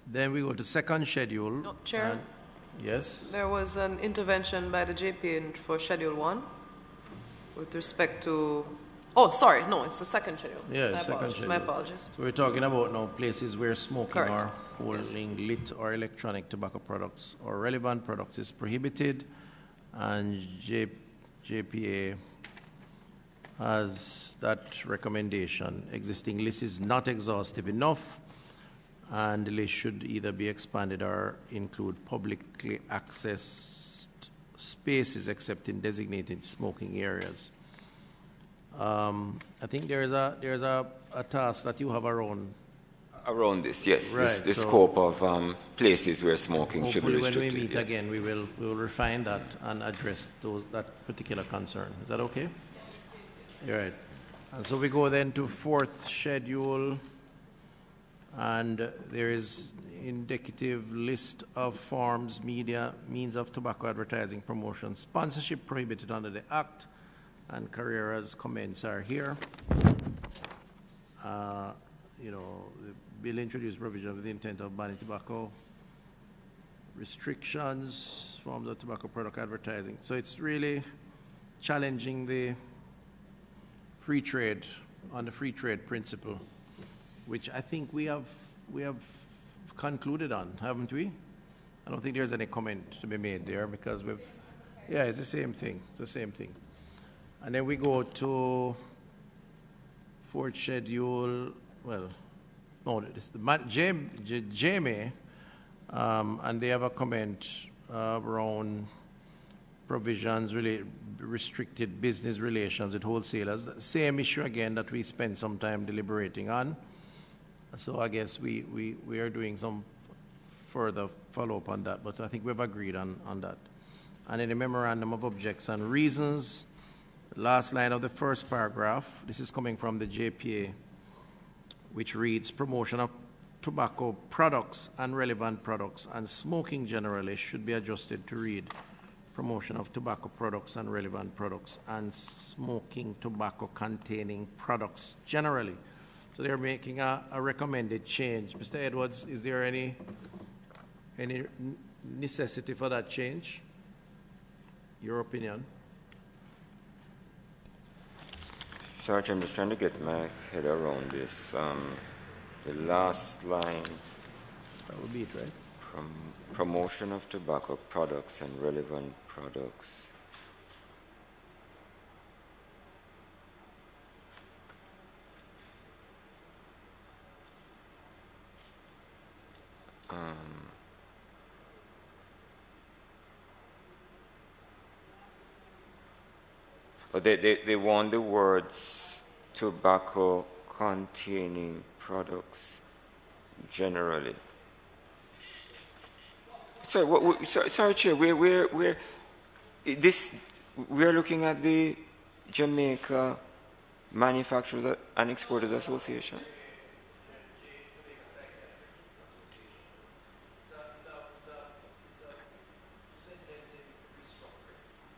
Then we go to second schedule. No, Chair? Yes? There was an intervention by the JPA for Schedule 1 with respect to... Oh, sorry, no, it's the second schedule. Yeah, second schedule. My apologies. So we're talking about now places where smoking Correct. or holding lit or electronic tobacco products or relevant products is prohibited, and JPA has that recommendation. Existing list is not exhaustive enough, and the list should either be expanded or include publicly accessed spaces except in designated smoking areas. I think there's a task that you have around this, yes. Right, the so scope of places where smoking should be hopefully restricted. when we meet yes. again, we will refine that and address that particular concern. Is that okay? All right. And so we go then to fourth schedule, and there is indicative list of forms, media, means of tobacco advertising, promotion, sponsorship prohibited under the Act, and Carrera's comments are here. You know, the bill introduced provision with the intent of banning tobacco restrictions, forms of tobacco product advertising. So it's really challenging the free trade, on the free trade principle, which I think we have concluded on, haven't we? I don't think there's any comment to be made there because it's the same thing. It's the same thing. And then we go to fourth schedule. Well, no, this is Jamie, and they have a comment around provisions really restricted business relations with wholesalers. Same issue again that we spent some time deliberating on. So I guess we are doing some further follow-up on that, but I think we've agreed on that. And in the memorandum of objects and reasons, last line of the first paragraph, this is coming from the JPA, which reads, promotion of tobacco products and relevant products and smoking generally should be adjusted to read promotion of tobacco products and relevant products and smoking tobacco containing products generally. So they're making a recommended change. Mr. Edwards, is there any necessity for that change? Your opinion? Sarge, I'm just trying to get my head around this. The last line. That would be it, right? Promotion of tobacco products and relevant products. They want the words tobacco containing products generally. Sorry, Chair, we're looking at the Jamaica Manufacturers and Exporters Association.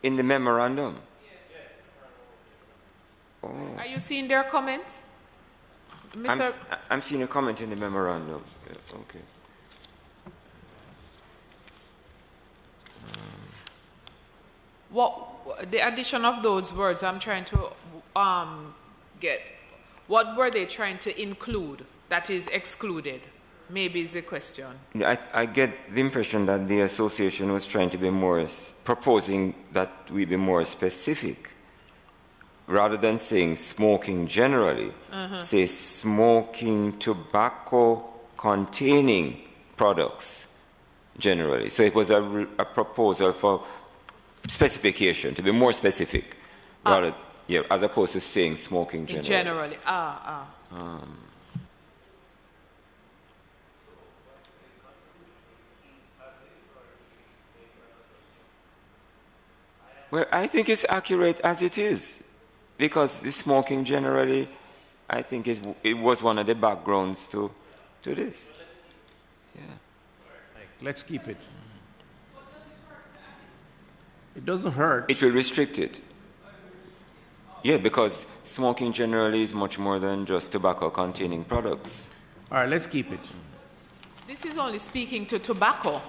In the memorandum. Oh. Are you seeing their comment? Mr. I'm seeing a comment in the memorandum. Yeah, okay. What the addition of those words I'm trying to get. What were they trying to include that is excluded? Maybe is the question. I get the impression that the association was trying to be proposing that we be more specific. Rather than saying smoking generally, say smoking tobacco containing products generally. So it was a proposal for specification, to be more specific, rather, as opposed to saying smoking generally. Generally, Well, I think it's accurate as it is. Because the smoking generally, I think it was one of the backgrounds to this. Yeah. Let's keep it. It doesn't hurt. It will restrict it. Yeah, because smoking generally is much more than just tobacco-containing products. All right, let's keep it. This is only speaking to tobacco.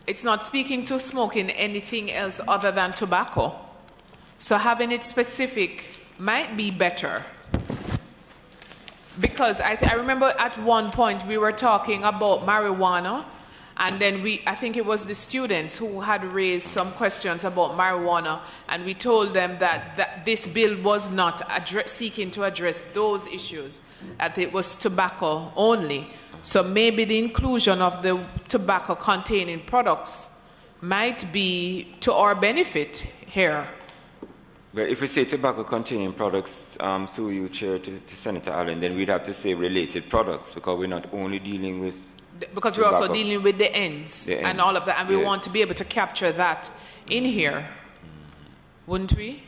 It's not speaking to smoking anything else other than tobacco. So having it specific might be better. Because I remember at one point we were talking about marijuana, and then I think it was the students who had raised some questions about marijuana, and we told them that this bill was not seeking to address those issues, that it was tobacco only. So maybe the inclusion of the tobacco-containing products might be to our benefit here. But if we say tobacco-containing products through you, Chair, to Senator Allen, then we'd have to say related products, because we're not only dealing with because tobacco. we're also dealing with the ends and all of that, and we want to be able to capture that in here, wouldn't we?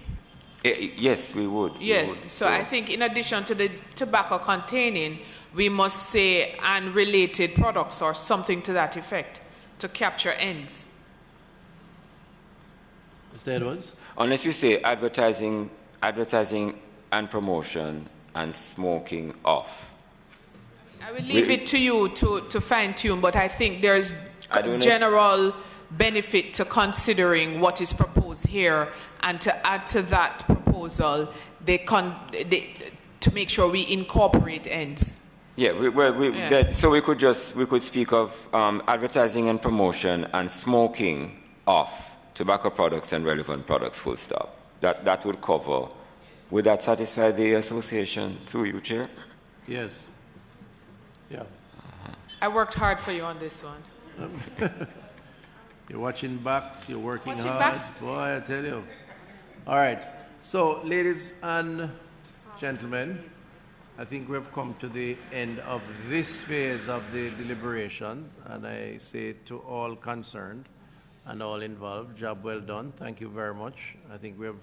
Yes, we would. Yes, so I think in addition to the tobacco containing, we must say and related products or something to that effect to capture ends. Mr. Edwards? Unless you say advertising and promotion and smoking off. I will leave it to you to fine-tune, but I think there's general benefit to considering what is proposed here, and to add to that proposal, to make sure we incorporate ends. Yeah, so we could speak of advertising and promotion and smoking off tobacco products and relevant products, full stop. That would cover. Would that satisfy the association through you, Chair? Yes. Yeah. I worked hard for you on this one. You're watching backs, you're working hard. Back? Boy, I tell you. All right. So, ladies and gentlemen, I think we've come to the end of this phase of the deliberations, and I say to all concerned and all involved, job well done. Thank you very much. I think we have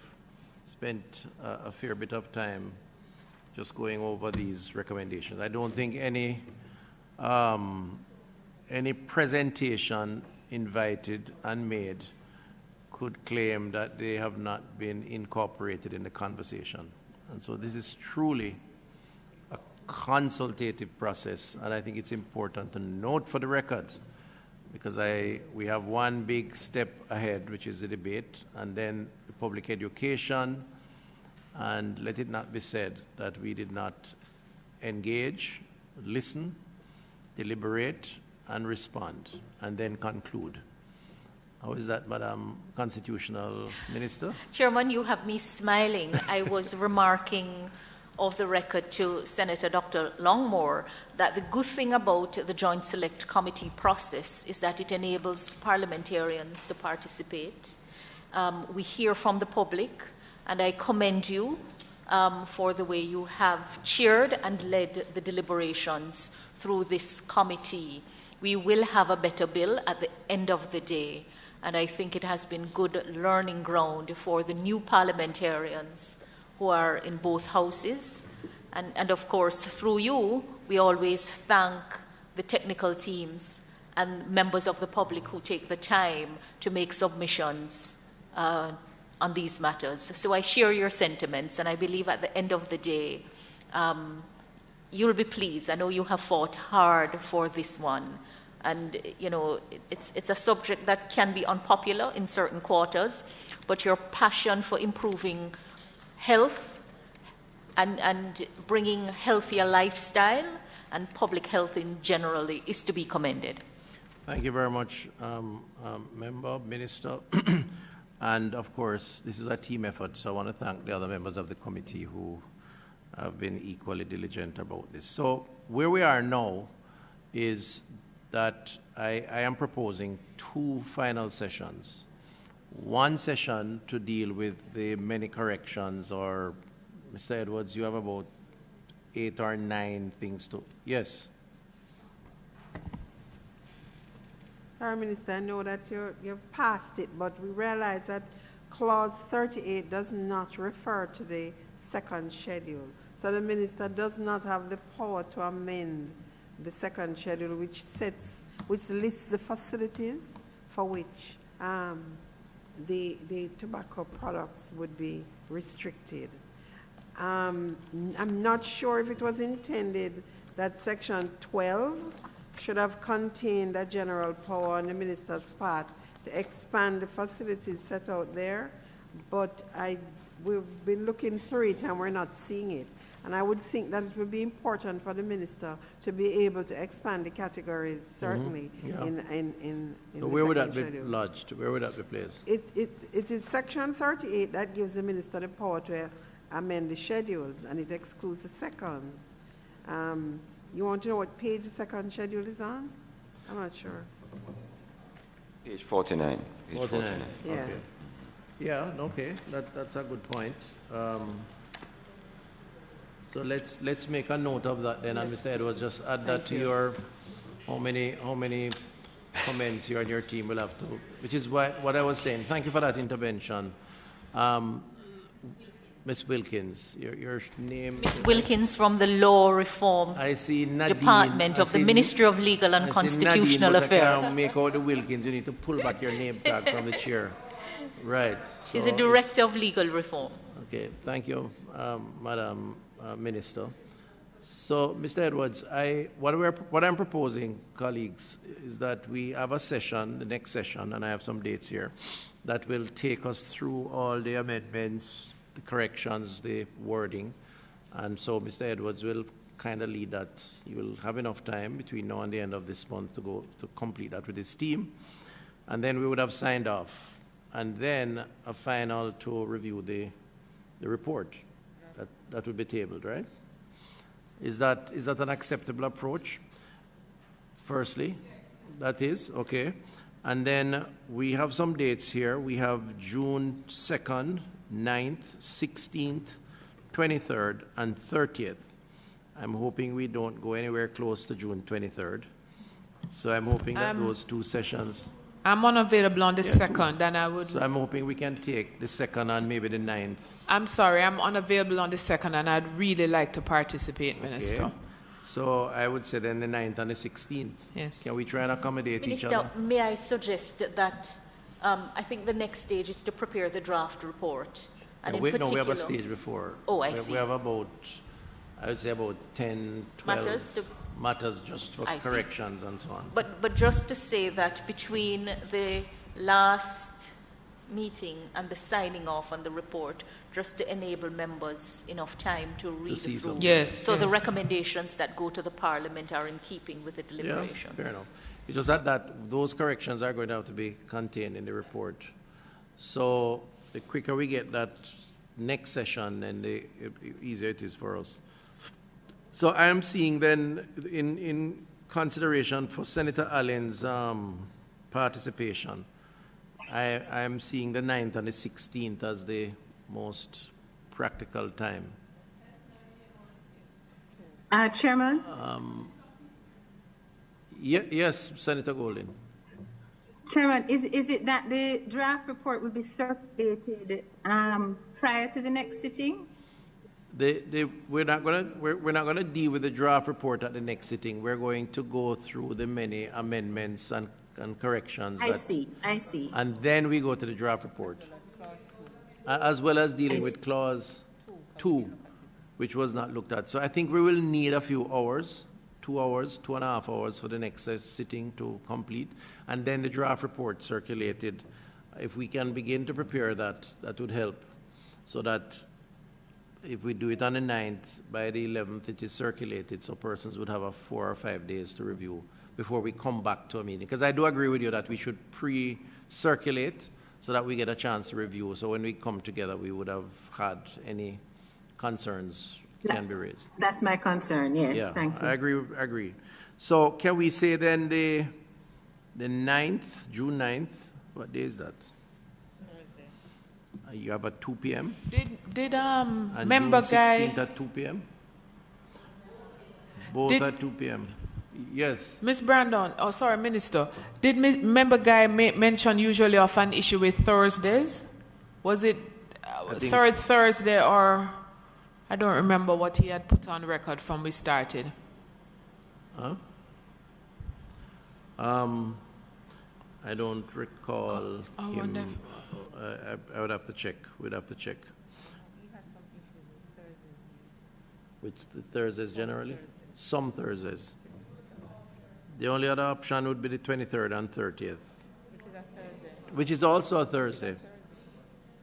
spent a fair bit of time just going over these recommendations. I don't think any presentation invited and made could claim that they have not been incorporated in the conversation. And so this is truly a consultative process, and I think it's important to note for the record, because we have one big step ahead, which is the debate, and then the public education, and let it not be said that we did not engage, listen, deliberate, and respond, and then conclude. How is that, Madam Constitutional Minister? Chairman, you have me smiling. I was remarking of the record to Senator Dr. Longmore that the good thing about the Joint Select Committee process is that it enables parliamentarians to participate. We hear from the public, and I commend you for the way you have chaired and led the deliberations through this committee. We will have a better bill at the end of the day, and I think it has been good learning ground for the new parliamentarians who are in both houses. And of course, through you, we always thank the technical teams and members of the public who take the time to make submissions on these matters. So I share your sentiments, and I believe at the end of the day, you'll be pleased. I know you have fought hard for this one. And, you know, it's a subject that can be unpopular in certain quarters, but your passion for improving health and bringing healthier lifestyle and public health in generally is to be commended. Thank you very much, Member, Minister. And, of course, this is a team effort, so I want to thank the other members of the committee who have been equally diligent about this. So where we are now is that I am proposing 2 final sessions. One session to deal with the many corrections, or Mr. Edwards, you have about 8 or 9 things to, yes. Sorry, Minister, I know that you've passed it, but we realize that Clause 38 does not refer to the second schedule. So the Minister does not have the power to amend the second schedule, which lists the facilities for which the tobacco products would be restricted. I'm not sure if it was intended that Section 12 should have contained a general power on the minister's part to expand the facilities set out there, but we've been looking through it and we're not seeing it. And I would think that it would be important for the minister to be able to expand the categories, certainly, in so where would that be lodged? Where would that be placed? It is Section 38 that gives the minister the power to amend the schedules, and it excludes the second. You want to know what page the second schedule is on? I'm not sure. Page 49. Page 49. Yeah. Okay. Yeah, okay, that's a good point. So let's make a note of that then, and Mr. Edwards, just add that to your, how many comments you and your team will have to, which is what I was saying. Thank you for that intervention. Ms. Wilkins, your name? Ms. Wilkins from the Law Reform Department of the Ministry of Legal and Constitutional Affairs. I can't make out the Wilkins. You need to pull back your name tag from the chair. Right. She's a Director of Legal Reform. Okay, thank you, Madam Minister. So, Mr. Edwards, what I'm proposing, colleagues, is that we have a session, the next session, and I have some dates here, that will take us through all the amendments, the corrections, the wording. And so Mr. Edwards will kind of lead that. You will have enough time between now and the end of this month to complete that with his team. And then we would have signed off. And then a final to review the report. That would be tabled, right? Is that an acceptable approach? Firstly, that is, okay. And then we have some dates here. We have June 2nd, 9th, 16th, 23rd, and 30th. I'm hoping we don't go anywhere close to June 23rd. So I'm hoping that those two sessions... I'm unavailable on the 2nd, and I would... So I'm hoping we can take the 2nd and maybe the 9th. I'm sorry, I'm unavailable on the 2nd, and I'd really like to participate, Minister. Okay. So I would say then the 9th and the 16th. Yes. Can we try and accommodate each Minister, other? may I suggest that I think the next stage is to prepare the draft report. And we have a stage before. Oh, I see. We have about, I would say about 10, 12 matters just for corrections and so on. But just to say that between the last meeting and the signing off on the report, just to enable members enough time to read it through. Yes. So the recommendations that go to the Parliament are in keeping with the deliberation. Yeah, fair enough. It's just that those corrections are going to have to be contained in the report. So the quicker we get that next session, then the easier it is for us. So I am seeing then, in consideration for Senator Allen's participation, I am seeing the 9th and the 16th as the most practical time. Chairman? Yes, Senator Golden. Chairman, is it that the draft report will be circulated prior to the next sitting? We're not going to deal with the draft report at the next sitting. We're going to go through the many amendments and corrections. I see. And then we go to the draft report, as well as dealing with clause 2, which was not looked at. So I think we will need a few hours, 2 hours, 2.5 hours for the next sitting to complete, and then the draft report circulated. If we can begin to prepare that, that would help, so that if we do it on the 9th, by the 11th it is circulated, so persons would have 4 or 5 days to review before we come back to a meeting. Because I do agree with you that we should pre-circulate so that we get a chance to review. So when we come together, we would have had any concerns can be raised. That's my concern, yes. Yeah, thank you. I agree. So can we say then the 9th, June 9th, what day is that? You have at 2 p.m. Did and member June 16th guy at 2 p.m. Both at 2 p.m. Yes. Ms. Brandon, Minister, did member guy mention usually of an issue with Thursdays? Was it third Thursday, or I don't remember what he had put on record from we started. Huh? I don't recall him. I would have to check. We'd have to check. Which the Thursdays generally? Some Thursdays. The only other option would be the 23rd and 30th. Which is also a Thursday.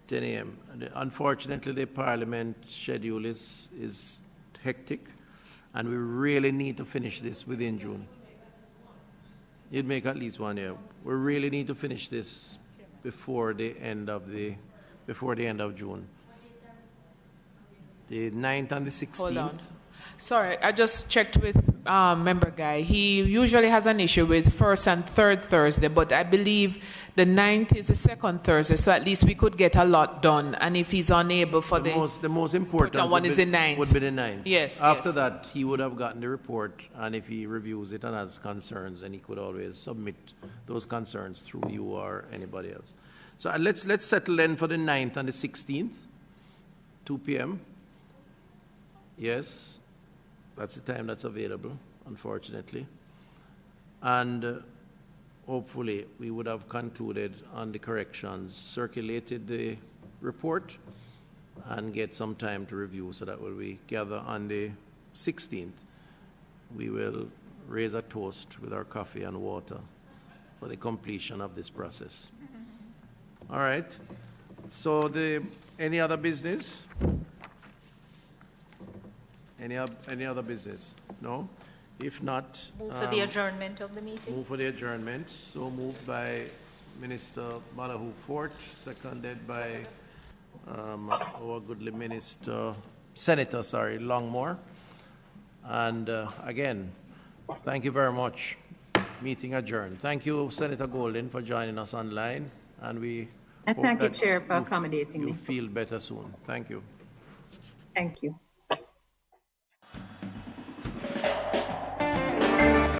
10 a.m. Unfortunately, the Parliament schedule is hectic, and we really need to finish this within June. You'd make at least 1 year. We really need to finish this before the end of June. The 9th and the 16th. Hold on. Sorry, I just checked with member Guy. He usually has an issue with first and third Thursday, but I believe the 9th is the second Thursday, so at least we could get a lot done. And if he's unable for the most important one is the 9th. Would be the 9th. Yes. After that, he would have gotten the report, and if he reviews it and has concerns, then he could always submit those concerns through you or anybody else. So let's settle in for the 9th and the 16th, 2 p.m. Yes. That's the time that's available, unfortunately. And hopefully we would have concluded on the corrections, circulated the report, and get some time to review so that when we gather on the 16th, we will raise a toast with our coffee and water for the completion of this process. All right. So any other business? Any other business? No? If not... Move for the adjournment of the meeting. Move for the adjournment. So moved by Minister Balahu Fort, seconded by our goodly Senator Longmore. And again, thank you very much. Meeting adjourned. Thank you, Senator Golden, for joining us online. And we thank you, Chair, for accommodating me. You feel better soon. Thank you. Thank you.